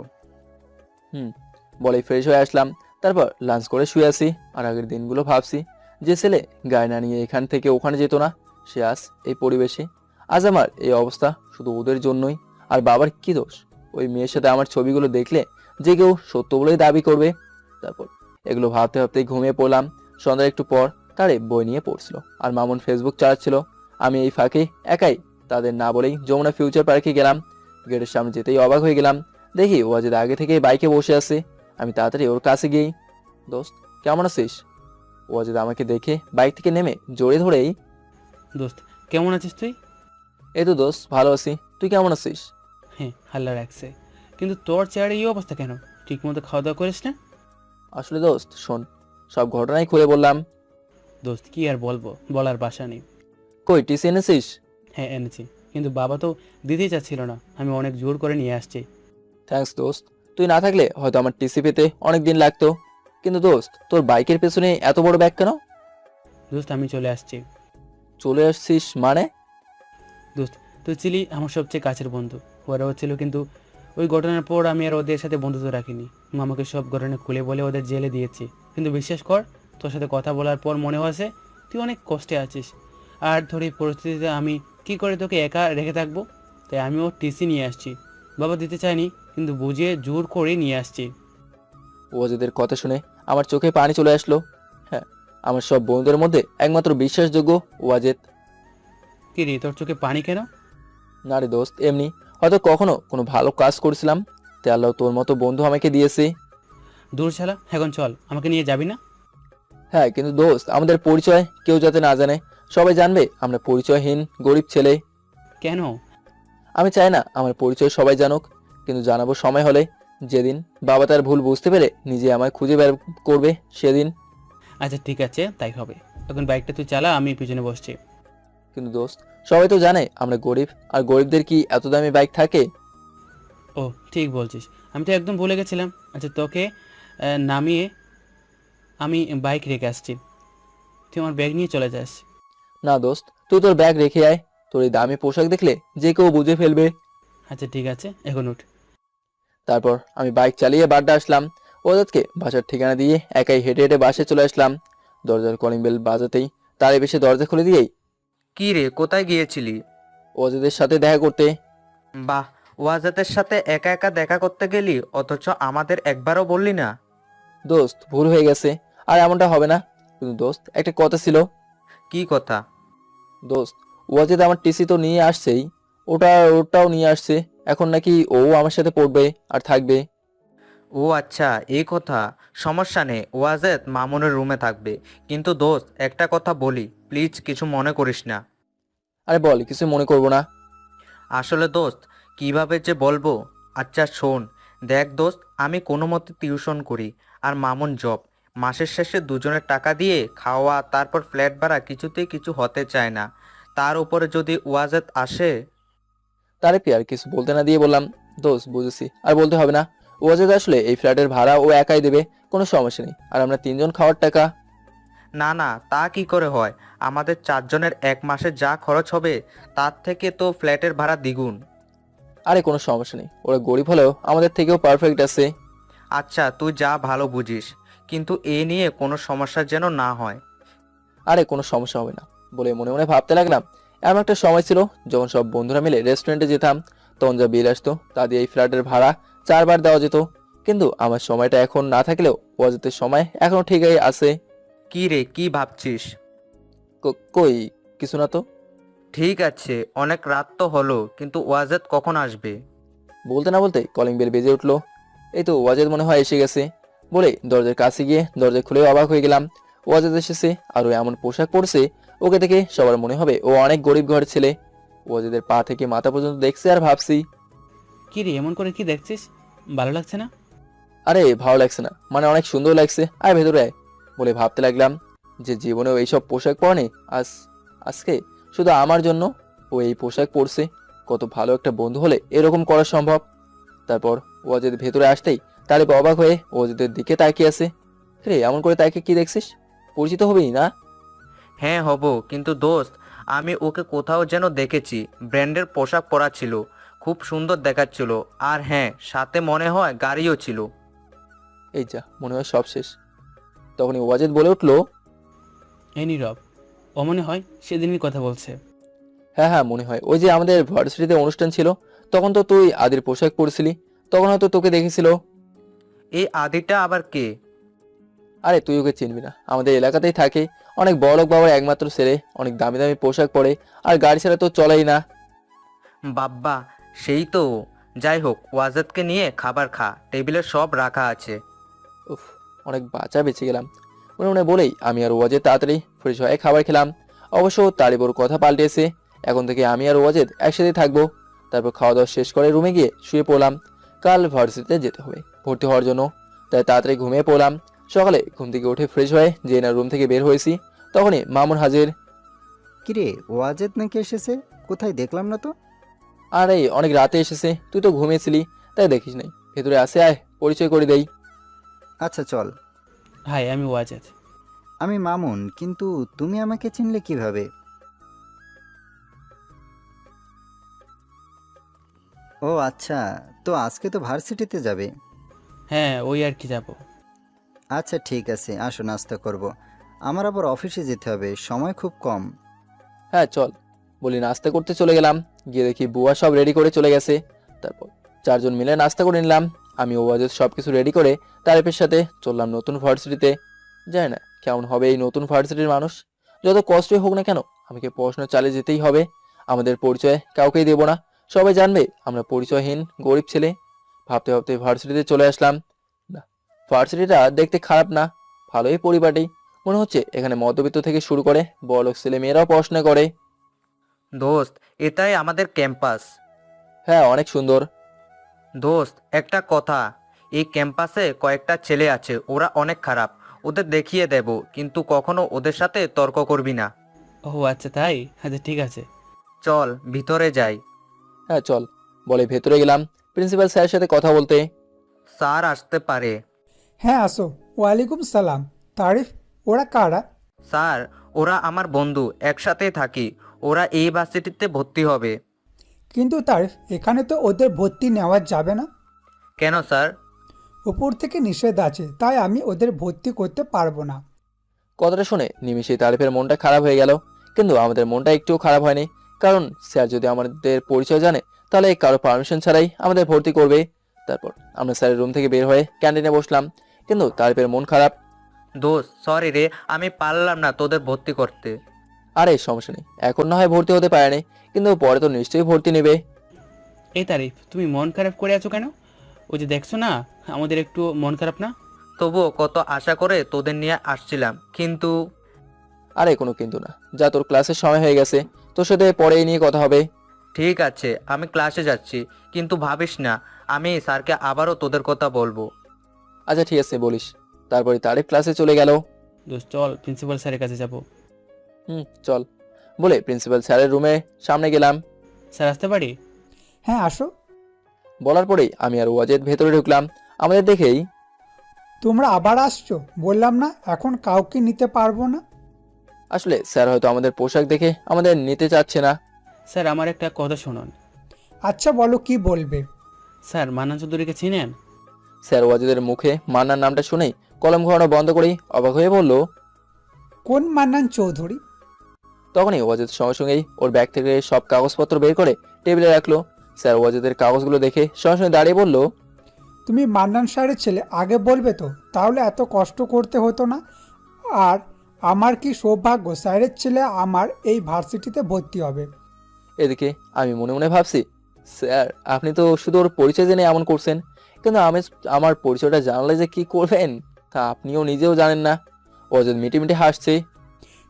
বলে ফ্রেশ হয়ে আসলাম। তারপর লাঞ্চ করে শুয়ে আসি, আর আগের দিনগুলো ভাবছি। যে ছেলে গায়ে না নিয়ে এখান থেকে ওখানে যেত না, সে আজ এই পরিবেশে। আজ আমার এই অবস্থা শুধু ওদের জন্যই। আর বাবার কি দোষ? ওই মেয়ের সাথে আমার ছবিগুলো দেখলে যে কেউ সত্য বলেই দাবি করবে। তারপর এগুলো ভাবতে ভাবতে ঘুমিয়ে পড়লাম। সন্ধ্যার একটু পর তারে বই নিয়ে পড়ছিল, আর মামুন ফেসবুক চালাচ্ছিল। আমি এই ফাঁকে একাই তাদের না বলেই যমুনা ফিউচার পার্কে গেলাম। গেটের সামনে যেতেই অবাক হয়ে গেলাম, দেখি ওয়াজেদ আগে থেকে বাইকে বসে আছে। আমি তাড়াতাড়ি ওর কাছে গিয়েই, দোস্ত কেমন আছিস? ওয়াজেদ আমাকে দেখে বাইক থেকে নেমে জড়িয়ে ধরেই, দোস্ত কেমন আছিস তুই? এই তো দোস্ত ভালো আছি, তুই কেমন আছিস? হ্যাঁ, হাল্লা রাখছে। কিন্তু তোর চেহারা এই অবস্থা কেন? ঠিক মতো খাওয়া দাওয়া করিস না? আসলে দোস্ত শোন, সব ঘটনাই খুলে বললাম। দোস্ত কি আর বলবো, বলার ভাষা নেই। কই টিসি এনেছিস? হ্যাঁ এনেছি, কিন্তু বাবা তো দিতেই চাচ্ছিল না, আমি অনেক জোর করে নিয়ে আসছি। থ্যাঙ্কস দোস্ত, তুই না থাকলে হয়তো আমার টিসি পেতে অনেক দিন লাগতো। কিন্তু দোস্ত, তোর বাইকের পেছনে এত বড় ব্যাগ কেন? দোস্ত আমি চলে আসছি। চলে আসছিস মানে? দোস্ত তুই ছিলি আমার সবচেয়ে কাছের বন্ধু, ওরাও ছিল, কিন্তু ওই ঘটনার পর আমি আর ওদের সাথে বন্ধুত্ব রাখিনি। মামাকে সব ঘটনা খুলে বলে ওদের জেলে দিয়েছি। কিন্তু বিশ্বাস কর, তোর সাথে কথা বলার পর মনে হয়েছে তুই অনেক কষ্টে আছিস। আর ধর এই পরিস্থিতিতে আমি কি করে তোকে একা রেখে থাকবো? তাই আমিও টিসি নিয়ে আসছি। বাবা দিতে চায়নি, কিন্তু বুঝিয়ে জোর করে নিয়ে আসছি। ওয়াজেদের কথা শুনে আমার চোখে পানি চলে আসলো। হ্যাঁ, আমার সব বন্ধুদের মধ্যে একমাত্র বিশ্বাসযোগ্য ওয়াজেদ। কি রে, তোর চোখে পানি কেন? না রে দোস্ত, এমনি হয়তো কখনো কোনো ভালো কাজ করেছিলাম, তাই আল্লাহ তোর মতো বন্ধু আমাকে দিয়েছে। দূর শালা, এখন চল, আমাকে নিয়ে যাবি না? হ্যাঁ, কিন্তু দোস্ত আমাদের পরিচয় কেউ যাতে না জানে, সবাই জানবে আমরা পরিচয়হীন গরিব ছেলে। কেন? আমি চাই না আমার পরিচয় সবাই জানুক, কিন্তু জানাবো সময় হলে, যেদিন বাবা তার ভুল বুঝতে পেরে নিজে আমায় খুঁজে বের করবে সেদিন। আচ্ছা ঠিক আছে, তাই হবে। এখন বাইকটা তুই চালা, আমি পিছনে বসছি। কিন্তু দোস্ত, সবাই তো জানে আমরা গরিব, আর গরিবদের কি এত দামি বাইক থাকে? ও ঠিক বলছিস, আমি তো একদম ভুলে গেছিলাম। আচ্ছা তোকে নামিয়ে আমি বাইক রেখে আসছি, তুই আমার ব্যাগ নিয়ে চলে যাস। না দোস্ত, তুই তোর ব্যাগ রেখে আয়, তোর এই দামি পোশাক দেখলে যে কেউ বুঝে ফেলবে। আচ্ছা ঠিক আছে, এখন উঠ। তারপর আমি বাইক চালিয়ে বাড্ডা আসলাম। ওদেরকে বাসার ঠিকানা দিয়ে একাই হেঁটে হেঁটে বাসে চলে আসলাম। দরজার কলিং বেল বাজাতেই তারে বেশি দরজা খুলে দিয়েই, কি রে, কোথায় গিয়েছিলি? ওদের সাথে দেখা করতে। বাহ, ওয়াজাতের সাথে একা একা দেখা করতে গেলি, অথচ আমাদের একবারও বললি না। দোস্ত ভুল হয়ে গেছে, আর এমনটা হবে না। কিন্তু দোস্ত একটা কথা ছিল। কি কথা? দোস্ত, ওয়াজেদ আমার টিসি তো নিয়ে আসছেই, ওটাও নিয়ে আসছে। এখন নাকি ও আমার সাথে পড়বে আর থাকবে। ও আচ্ছা, এই কথা। সমস্যা নেই, ওয়াজেদ মামুনের রুমে থাকবে। কিন্তু দোস্ত, একটা কথা বলি, প্লিজ কিছু মনে করিস না। আরে বল, কিছু মনে করবো না। আসলে দোস্ত, কিভাবে যে বলবো। আচ্ছা শোন, দেখ দোস্ত, আমি কোনো মতে টিউশন করি, আর মামুন জব। মাসের শেষে দুজনের টাকা দিয়ে খাওয়া, তারপর ফ্ল্যাট ভাড়া, কিছুতেই কিছু হতে চায় না। তার উপরে যদি ওয়াজেদ আসে। তারে আর কিছু বলতে না দিয়ে বললাম, দোস্ত বুঝেছি, আর বলতে হবে না। ওয়াজেদ আসলে এই ফ্ল্যাটের ভাড়া ও একাই দেবে, কোনো সমস্যা নেই। আর আমরা তিনজন খাওয়ার টাকা। না না, তা কি করে হয়? আমাদের চারজনের এক মাসে যা খরচ হবে, তার থেকে তো ফ্ল্যাটের ভাড়া দ্বিগুণ। আরে কোনো সমস্যা নেই, ওরা গরিব হলেও আমাদের থেকেও পারফেক্ট আছে। আচ্ছা তুই যা ভালো বুঝিস, কিন্তু এ নিয়ে কোনো সমস্যা যেন না হয়। আরে কোনো সমস্যা হবে না বলে মনে মনে ভাবতে লাগলাম। এমন একটা সময় ছিল যখন সব বন্ধুরা মিলে রেস্টুরেন্টে যেতাম, তখন যা বিল আসতো তা দিয়ে এই ফ্ল্যাটের ভাড়া 4 বার দেওয়া যেত। কিন্তু আমার সময়টা এখন না থাকলেও ওয়াজেদের সময় এখনো ঠিকই আছে। কি রে, কি ভাবছিস? কই কিছু না তো। ঠিক আছে, অনেক রাত তো হলো, কিন্তু ওয়াজেদ কখন আসবে? বলতে না বলতে কলিং বেল বেজে উঠলো। এই তো ওয়াজেদ মনে হয় এসে গেছে বলে দরজার কাছে গিয়ে দরজা খুলে অবাক হয়ে গেলাম। ওয়াজেদ এসেছে আর ও এমন পোশাক পরছে, ওকে দেখে সবার মনে হবে ও অনেক গরিব ঘরের ছেলে। ওয়াজেদের পা থেকে মাথা পর্যন্ত দেখছে আর ভাবছি, কি রে, এমন করে কি দেখছিস? ভালো লাগছে না? আরে ভালো লাগছে না মানে অনেক সুন্দর লাগছে, আয় ভেতরে আয় বলে ভাবতে লাগলাম যে জীবনেও এইসব পোশাক পরেনি। আজকে শুধু আমার জন্য ও এই পোশাক পরছে। কত ভালো একটা বন্ধু হলে এরকম করা সম্ভব। তারপর ওয়াজেদ ভেতরে আসতেই তারিফ অবাক হয়ে ওয়াজেদের দিকে তাকিয়ে আছে। রে এমন করে তাকে কি দেখছিস? পরিচিত হবেই না? হ্যাঁ হব, কিন্তু দোস্ত, আমি ওকে কোথাও যেন দেখেছি। ব্র্যান্ডের পোশাক পরা ছিল, খুব সুন্দর দেখাচ্ছিল। আর হ্যাঁ, সাথে মনে হয় গাড়িও ছিল। এই যা, মনে হয় সব শেষ। তখনই ওয়াজেদ বলে উঠলো, এই নীরব, ও মনে হয় সেদিনই কথা বলছে। হ্যাঁ হ্যাঁ মনে হয়, ওই যে আমাদের ভার্সিটিতে অনুষ্ঠান ছিল তখন তো তুই আদির পোশাক পরছিলি, তখন হয়তো তোকে দেখেছিল। এই আদিটা আবার কে? আরে তুই ওকে চিনবি না, আমাদের এলাকাতেই থাকে, অনেক বড়লোক বাবার একমাত্র ছেলে, অনেক দামি দামি পোশাক পরে, আর গাড়ি ছাড়া তো চলেই না। বাব্বা, সেই তো। যাই হোক, ওয়াজেদকে নিয়ে খাবার খা, টেবিলে সব রাখা আছে। উফ, অনেক বাঁচা বেঁচে গেলাম মনে মনে বলেই আমি আর ওয়াজেদ তাড়াতাড়ি ফ্রেশ হয়ে খাবার খেলাম। অবশ্য তারই বড় কথা পাল্টেছে, এখন থেকে আমি আর ওয়াজেদ একসাথে থাকবো। তারপর খাওয়া দাওয়া শেষ করে রুমে গিয়ে শুয়ে পড়লাম। কাল ভার্সিটিতে যেতে হবে ভর্তি হওয়ার জন্য, তাই তাড়াতাড়ি ঘুমিয়ে পড়লাম। সকালে ঘুম থেকে উঠে ফ্রেশ হয়ে যে না রুম থেকে বের হয়েছি, তখনই মামুন হাজির। কিরে, ওয়াজেদ নাকি এসেছে? কোথায় দেখলাম না তো। আর এই অনেক রাতে এসেছে, তুই তো ঘুমিয়েছিলি তাই দেখিস নাই। ভেতরে আসে, আয় পরিচয় করে দেই। আচ্ছা চল। হাই, আমি ওয়াজেদ। আমি মামুন, কিন্তু তুমি আমাকে চিনলে কিভাবে? ও আচ্ছা, তো আজকে তো ভার্সিটিতে যাবে। হ্যাঁ, ওই আর কি যাবো। আচ্ছা ঠিক আছে, আসো নাস্তা করব। আমার আবার অফিসে যেতে হবে, সময় খুব কম। হ্যাঁ চল বলি নাস্তা করতে চলে গেলাম। গিয়ে দেখি বুয়া সব রেডি করে চলে গেছে। তারপর 4জন মিলে নাস্তা করে নিলাম। আমি ওয়াজেদ সব কিছু রেডি করে তারিফের সাথে চললাম নতুন ভার্সিটিতে। জানি না কেমন হবে এই নতুন ভার্সিটির মানুষ, যত কষ্টই হোক না কেন আমাকে পড়াশোনা চালিয়ে যেতেই হবে। আমাদের পরিচয় কাউকেই দেব না, সবাই জানবে আমরা পরিচয়হীন গরিব ছেলে। ভাবতে ভাবতে ভার্সিটিতে চলে আসলাম। না, ভার্সিটিটা দেখতে খারাপ না, ভালোই পরিপাটি। মনে হচ্ছে এখানে মধ্যবিত্ত থেকে শুরু করে বড়লোক ছেলে মেয়েরাও পড়াশোনা করে। দোস্ত, এটাই আমাদের ক্যাম্পাস। হ্যাঁ অনেক সুন্দর। দোস্ত, একটা কথা, এই ক্যাম্পাসে কয়েকটা ছেলে আছে, ওরা অনেক খারাপ। ওদের দেখিয়ে দেব, কিন্তু কখনো ওদের সাথে তর্ক করবি না। ও আচ্ছা তাই, আচ্ছা ঠিক আছে। চল ভিতরে যাই। হ্যাঁ চল বলে ভেতরে গেলাম প্রিন্সিপাল স্যারের সাথে কথা বলতে। স্যার আসতে পারে। হ্যাঁ আসো। ওয়ালাইকুম সালাম। তারিফ, ওরা কারা? স্যার, ওরা আমার বন্ধু, একসাথেই থাকি। ওরা এই ভার্সিটিতে ভর্তি হবে। কিন্তু তারিফ, এখানে তো ওদের ভর্তি নেওয়া যাবে না। কেন স্যার? উপর থেকে নিষেধ আছে, তাই আমি ওদের ভর্তি করতে পারবো না। কথাটা শুনে নিমিষেই তারিফের মনটা খারাপ হয়ে গেল। কিন্তু আমাদের মনটা একটুও খারাপ হয়নি, কারণ স্যার যদি আমাদের পরিচয় জানে তাহলে কারো পারমিশন ছাড়াই আমাদের ভর্তি করবে। তারপর আমরা স্যারের রুম থেকে বের হয়ে ক্যান্টিনে বসলাম, কিন্তু তারিফের মন খারাপ। দোস্ত সরি রে, আমি পারলাম না তোদের ভর্তি করতে। আরে সমস্যা নেই, এখন না হয় ভর্তি হতে পারেনি, কিন্তু পরে তো নিশ্চয়ই ভর্তি নেবে। এই তারিফ, তুমি মন খারাপ করে আছো কেন? ওই যে দেখছো না, আমাদের একটু মন খারাপ না? তবুও কত আশা করে তোদের নিয়ে আসছিলাম, কিন্তু আরে কোনো কিন্তু না, যা তোর ক্লাসের সময় হয়ে গেছে, তোর সাথে পরে এই নিয়ে কথা হবে। ঠিক আছে, আমি ক্লাসে যাচ্ছি, কিন্তু ভাবিস না আমি স্যারকে আবারও তোদের কথা বলবো। আচ্ছা ঠিক আছে বলিস। তারপরে তারিফ ক্লাসে চলে গেল। দোস্ত চল প্রিন্সিপাল স্যারের কাছে যাব। চল বলে প্রিন্সিপাল স্যারের রুমে সামনে গেলাম। স্যার আসতে পারি? হ্যাঁ আসো। বলার পরেই আমি আর ওয়াজেদ ভেতরে ঢুকলাম। আমাদের দেখেই, তোমরা আবার আসছো? বললাম না এখন কাউকে নিতে পারবো না। আসলে স্যার হয়তো আমাদের পোশাক দেখে আমাদের নিতে চাচ্ছে না। স্যার, আমার একটা কথা শুনুন। আচ্ছা বলো, কি বলবে? স্যার, মান্নান চৌধুরীকে চিনেন? স্যার ওয়াজেদের মুখে মান্নার নামটা শুনেই কলম ঘোরানো বন্ধ করেই অবাক হয়ে বলল, কোন মান্নান চৌধুরী? তখনই ওয়াজেদ সঙ্গে সঙ্গেই ওর ব্যাগ থেকে সব কাগজপত্র বের করে টেবিলে রাখলো। স্যার ওয়াজেদের কাগজগুলো দেখে সঙ্গে সঙ্গে দাঁড়িয়ে বলল, তুমি মান্নান স্যারের ছেলে, আগে বলবে তো, তাহলে এত কষ্ট করতে হতো না। আর আমার কি সৌভাগ্য, স্যারের ছেলে আমার এই ভার্সিটিতে ভর্তি হবে। এদিকে আমি মনে মনে ভাবছি, স্যার আপনি তো শুধু ওর পরিচয় জেনে এমন করছেন, কিন্তু আমার পরিচয়টা জানলে যে কি করবেন তা আপনিও নিজেও জানেন না। ওয়াজেদ মিটিমিটি হাসছে।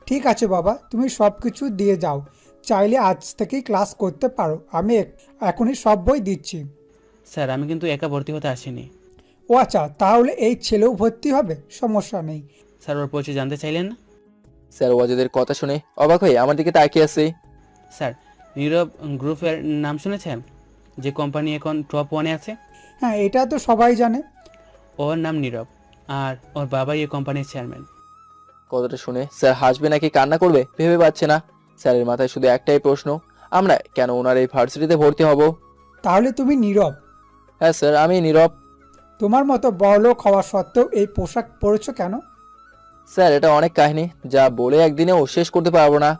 ঠিক আছে বাবা, তুমি সব কিছু দিয়ে যাও, চাইলে আজ থেকেই ক্লাস করতে পারো, আমি এখনই সব বই দিচ্ছি। স্যার আমি কিন্তু একা ভর্তি হতে আসিনি। ও আচ্ছা, তাহলে এই ছেলেও ভর্তি হবে, সমস্যা নেই। স্যার ওর পরিচয় জানতে চাইলেন না? স্যার ওয়াজেদের কথা শুনে অবাক হয়ে আমার দিকে তাকিয়ে আছে। স্যার নীরব গ্রুপের নাম শুনেছেন? যে কোম্পানি এখন টপ 1-এ আছে। হ্যাঁ, এটা তো সবাই জানে। ওর নাম নীরব, আর ওর বাবাই এই কোম্পানির চেয়ারম্যান। কথাটা শুনে স্যার হাসবে নাকি কান্না করবে ভেবে পাচ্ছে না। স্যারের মাথায় শুধু একটাই প্রশ্ন, আমরা কেন ওনার এই ভার্সিটিতে ভর্তি হব? তাহলে তুমি নীরব? হ্যাঁ স্যার, আমি নীরব। তোমার মতো বড়লোক হওয়া সত্ত্বেও এই পোশাক পরেছো কেন? স্যার এটা অনেক কাহিনী, যা বলে একদিনেও শেষ করতে পারবো না।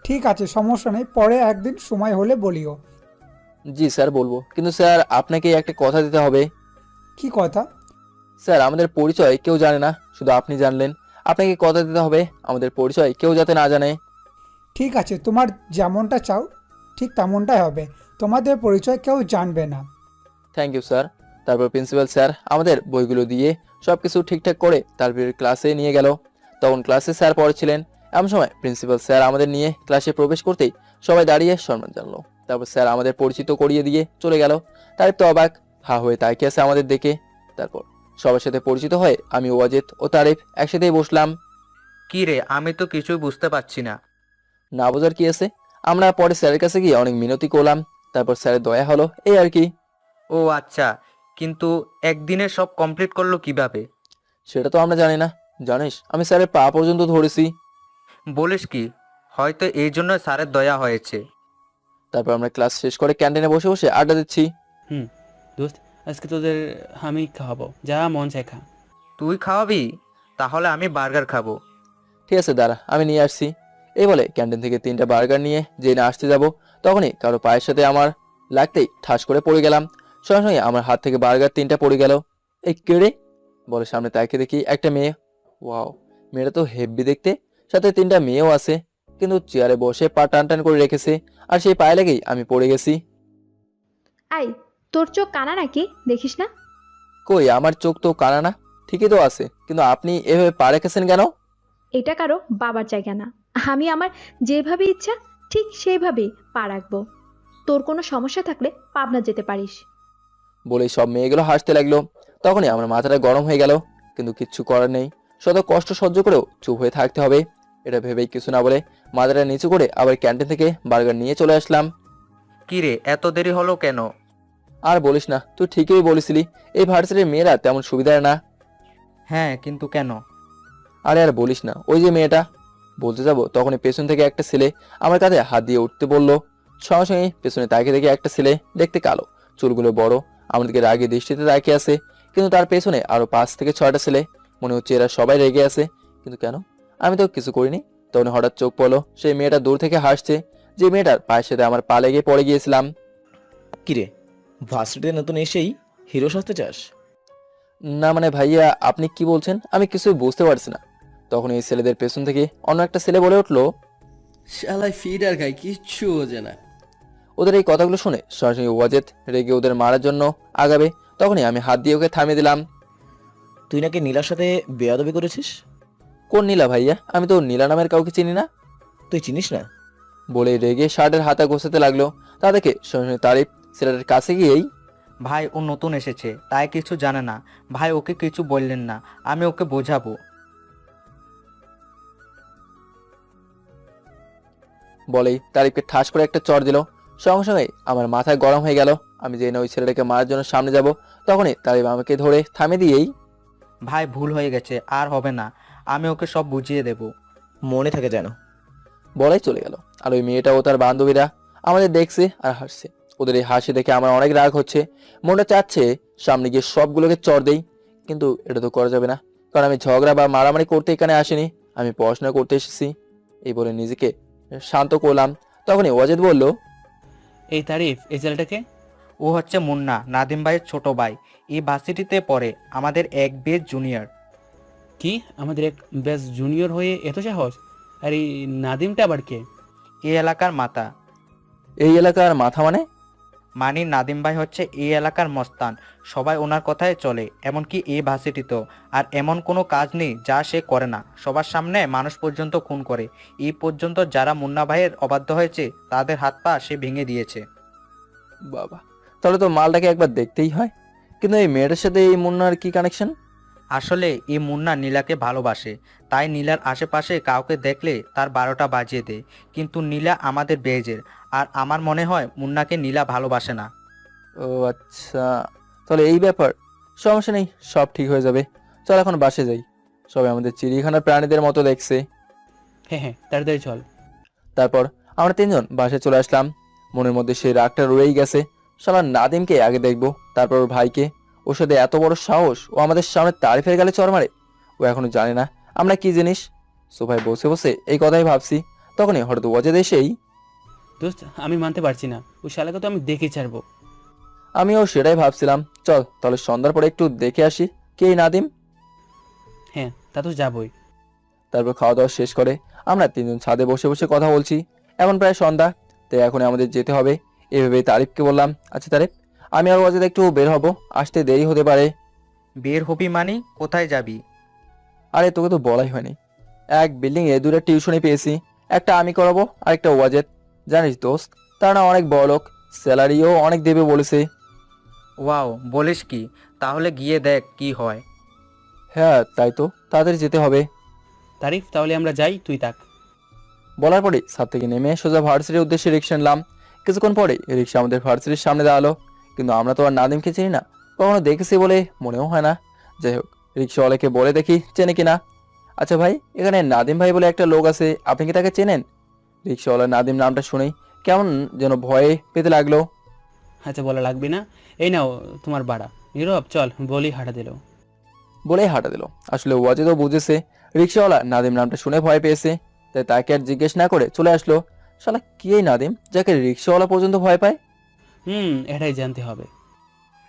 ঠিক আছে, সমস্যা নেই, পরে একদিন সময় হলে বলিও। জি স্যার বলবো, কিন্তু স্যার আপনাকে একটা কথা দিতে হবে। কি কথা? স্যার আমাদের পরিচয় কেউ জানে না, শুধু আপনি জানলেন। আপনাকে কথা দিতে হবে আমাদের পরিচয় কেউ যাতে না জানে। ঠিক আছে, তোমার যেমনটা চাও ঠিক তেমনটাই হবে, তোমাদের পরিচয় কেউ জানবে না। Thank you sir. তারপর প্রিন্সিপাল স্যার আমাদের বইগুলো দিয়ে সবকিছু ঠিকঠাক করে তারপর ক্লাসে নিয়ে গেল। তখন ক্লাসে স্যার পড়ছিলেন। এমন সময় প্রিন্সিপাল স্যার আমাদের নিয়ে ক্লাসে প্রবেশ করতেই সবাই দাঁড়িয়ে সম্মান জানলো। তারপর স্যার আমাদের পরিচিত করিয়ে দিয়ে চলে গেল। তারিফ তো অবাক হা হয়ে তাকিয়ে আছে আমাদের দেখে। তারপর সবার সাথে পরিচিত হয়ে আমি ওয়াজেদ ও তারিফ একসাথেই বসলাম। কি রে, আমি তো কিছুই বুঝতে পারছি না। না বোঝার কি আছে, আমরা পরে স্যারের কাছে গিয়ে অনেক মিনতি করলাম, তারপর স্যারের দয়া হলো, এই আর কি। ও আচ্ছা, কিন্তু একদিনে সব কমপ্লিট করলো কিভাবে? সেটা তো আমরা জানি না। জানিস আমি স্যারের পা পর্যন্ত ধরেছি। বলিস কি? হয়তো এই জন্য স্যারের দয়া হয়েছে। তারপর আমরা ক্লাস শেষ করে ক্যান্টিনে বসে বসে আড্ডা দিচ্ছি। দোস্ত আজকে তোদের আমি খাওয়াবো, যা মন চায় খা। তুই খাওয়াবি? তাহলে আমি বার্গার খাবো। ঠিক আছে দাঁড়া, আমি নিয়ে আসছি। এই বলে ক্যান্টিন থেকে 3টা বার্গার নিয়ে যে না আসতে যাব, তখনই কারো পায়ের সাথে আমার লাগতেই ঠাস করে পড়ে গেলাম। সঙ্গে সঙ্গে আমার হাত থেকে বার্গার 3টা পড়ে গেল। এই কেড়ে বলে সামনে তাকিয়ে দেখি একটা মেয়ে। ওয়াও, মেয়েটা তো হেব্বি দেখতে, সাথে 3টা মেয়েও আছে, কিন্তু চেয়ারে বসে পা টান টান করে রেখেছে, আর সেই পায়ে লেগেই আমি পড়ে গেছি। আই, তোর চোখ কানা নাকি, দেখিস না? কই আমার চোখ তো কানা না, ঠিকই তো আছে, কিন্তু আপনি এভাবে পা রেখেছেন কেন? এটা কারো বাবার জায়গা না, আমি আমার যেভাবে ইচ্ছা ঠিক সেইভাবেই পা রাখবো। তোর কোনো সমস্যা থাকলে পাবনা যেতে পারিস। বলেই সব মেয়েগুলো হাসতে লাগলো। তখনই আমার মাথাটা গরম হয়ে গেল, কিন্তু কিচ্ছু করার নেই, শত কষ্ট সহ্য করেও চুপ হয়ে থাকতে হবে। এটা ভেবেই কিছু না বলে মাথাটা নিচু করে আবার ক্যান্টিন থেকে বার্গার নিয়ে চলে আসলাম। কি রে, এত দেরি হলো কেন? আর বলিস না, তুই ঠিকই বলেছিলি, এই ভার্সিটির মেয়েরা তেমন সুবিধার না। হ্যাঁ, কিন্তু কেন? আরে আর বলিস না, ওই যে মেয়েটা। বলতে যাব তখনই পেছন থেকে একটা ছেলে আমার কাঁধে হাত দিয়ে উঠতে বললো। সঙ্গে সঙ্গে পেছনে তাকিয়ে দেখে একটা ছেলে, দেখতে কালো, চুলগুলো বড়, আমার দিকে রাগে দৃষ্টিতে তাকিয়ে আছে। কিন্তু তার পেছনে আরো 5 থেকে 6টা ছেলে, মনে হচ্ছে এরা সবাই রেগে আছে। কিন্তু কেন? আমি তো কিছু করিনি। তখন হঠাৎ চোখ পড়লো সেই মেয়েটা দূর থেকে হাসছে, যে মেয়েটার পায়ের সাথে আমার পা লেগে পড়ে গিয়েছিলাম। কিরে, ভার্সিটিতে নতুন এসেই হিরো সাজতে চাস? না মানে ভাইয়া, আপনি কি বলছেন আমি কিছুই বুঝতে পারছি না। তখন এই ছেলেদের পেছন থেকে অন্য একটা ছেলে বলে উঠলো, শালায় ফিডার খাই, কিচ্ছু বোঝে না। ওদের এই কথাগুলো শুনে সরাসরি ওয়াজেদ রেগে ওদের মারার জন্য আগাবে। তখনই আমি হাত দিয়ে ওকে থামিয়ে দিলাম। তুই নাকি নীলার সাথে বেয়াদবি করেছিস? কোন নীলা ভাইয়া? আমি তো নীলা নামের কাউকে চিনি না। তুই চিনিস না? বলে রেগে শার্টের হাতা ঘষাতে লাগলো। তা দেখে সরাসরি তারিফ ছেলেটার কাছে গিয়েই, ভাই ও নতুন এসেছে, তাই কিছু জানে না। ভাই ওকে কিছু বললেন না, আমি ওকে বোঝাবো। বলেই তারিফকে ঠাস করে একটা চড় দিল। সঙ্গে সঙ্গে আমার মাথায় গরম হয়ে গেল। আমি যে না ওই ছেলেটাকে মারার জন্য সামনে যাব, তখনই তারিফ আমাকে ধরে থামিয়ে দিয়েই, ভাই ভুল হয়ে গেছে, আর হবে না, আমি ওকে সব বুঝিয়ে দেব। মনে থাকে যেন। বলাই চলে গেল। আর ওই মেয়েটা ও তার বান্ধবীরা আমাদের দেখছে আর হাসছে। ওদের এই হাসি দেখে আমার অনেক রাগ হচ্ছে। মনটা চাচ্ছে সামনে গিয়ে সবগুলোকে চড় দেই, কিন্তু এটা তো করা যাবে না, কারণ আমি ঝগড়া বা মারামারি করতে এখানে আসিনি। আমি পড়াশোনা করতে এসেছি। এই বলে নিজেকে শান্ত করলাম। তখনই ওয়াজেদ বলল, এই তারিফ, এই ছেলেটাকে? ও হচ্ছে মুন্না, নাদিম ভাইয়ের ছোট ভাই। এই ভার্সিটিতে পড়ে, আমাদের এক বেজ জুনিয়র। কি, আমাদের এক বেস্ট জুনিয়র হয়ে এত সাহস? আর এই নাদিমটা আবার কে? এই এলাকার মাথা। এই এলাকার মাথা মানে? মানি নাদিম ভাই হচ্ছে এই এলাকার মস্তান, সবাই ওনার কথায় চলে, এমনকি এই ভার্সিটিতেও। আর এমন কোনো কাজ নেই যা সে করে না, সবার সামনে মানুষ পর্যন্ত খুন করে। এই পর্যন্ত যারা মুন্না ভাইয়ের অবাধ্য হয়েছে তাদের হাত পা সে ভেঙে দিয়েছে। বাবা, তাহলে তো মালটাকে একবার দেখতেই হয়। কিন্তু এই মেয়েটার সাথে এই মুন্নার কি কানেকশন? আসলে এই মুন্না নীলাকে ভালোবাসে, তাই নীলার আশেপাশে কাউকে দেখলে তার 12টা বাজিয়ে দেয়। কিন্তু নীলা আমাদের বেজের, আর আমার মনে হয় মুন্নাকে নীলা ভালোবাসে না। ও আচ্ছা, তাহলে এই ব্যাপার। সমস্যা নেই, সব ঠিক হয়ে যাবে। চল এখন বাসে যাই। সবাই আমাদের চিড়িয়াখানার প্রাণীদের মতো দেখছে। হ্যাঁ হ্যাঁ, তাড়াতাড়ি চল। তারপর আমরা তিনজন বাসে চলে আসলাম। মনের মধ্যে সেই রাগটা রয়েই গেছে। শালা নাদিমকে আগে দেখবো, তারপর ওর ভাইকে। ওর সাথে এত বড় সাহস, ও আমাদের সামনে তারিফের গালে চড় মারে। ও এখনো জানে না আমরা কি জিনিস। সোফায় বসে বসে এই কথাই ভাবছি। তখনই হঠাৎ ওয়াজেদ এসেই, দোস্ত, আমি মানতে পারছি না, ওই শালাকে তো আমি দেখে ছাড়বো। আমিও সেটাই ভাবছিলাম। চল তাহলে সন্ধ্যার পরে একটু দেখে আসি কে এই নাদিম। হ্যাঁ, তা তো যাবই। তারপর খাওয়া দাওয়া শেষ করে আমরা তিনজন ছাদে বসে বসে কথা বলছি। এখন প্রায় সন্ধ্যা, তাই এখন আমাদের যেতে হবে। এভাবে তারিফকে বললাম, আচ্ছা তারিফ, আমি আর ওয়াজেদ একটু বের হব, আসতে দেরি হতে পারে। বের হবি মানে কোথায় যাবি? আরে তোকে তো বলাই হয়নি, এক বিল্ডিং এ দুটো টিউশনি পেয়েছি। একটা আমি করাবো আর একটা ওয়াজেদ। জানিস দোস্ত, তারা না অনেক বড় লোক, স্যালারিও অনেক দেবে বলেছে। ওয়াও, বলিস কি? তাহলে গিয়ে দেখ কি হয়। হ্যাঁ তাই তো, তাদের যেতে হবে। তারিফ, তাহলে আমরা যাই, তুই থাক। বলার পরে ছাদ থেকে নেমে সোজা ভার্সিটির উদ্দেশ্যে রিক্সা নিলাম। কিছুক্ষণ পরে রিক্সা আমাদের ভার্সিটির সামনে দাঁড়ালো। কিন্তু আমরা তো আর নাদিমকে চিনি না, কখনো দেখেছি বলে মনেও হয় না। যাই হোক, রিক্সাওয়ালাকে বলে দেখি চেনে কিনা। আচ্ছা ভাই, এখানে নাদিম ভাই বলে একটা লোক আছে, আপনি কি তাকে চেনেন? রিক্সাওয়ালা নাদিম নামটা শুনেই কেমন যেন ভয়ে পেতে লাগলো। আচ্ছা, বলা লাগবে না, এই নাও তোমার ভাড়া। নীরব, চল, বলি হাঁটা দিল। বলেই হাঁটা দিল। আসলে ওয়াজেদও বুঝেছে রিক্সাওয়ালা নাদিম নামটা শুনে ভয় পেয়েছে, তাই তাকে আর জিজ্ঞেস না করে চলে আসলো। শালা কি এই নাদিম, যাকে রিক্সাওয়ালা পর্যন্ত ভয় পায়? এটাই জানতে হবে।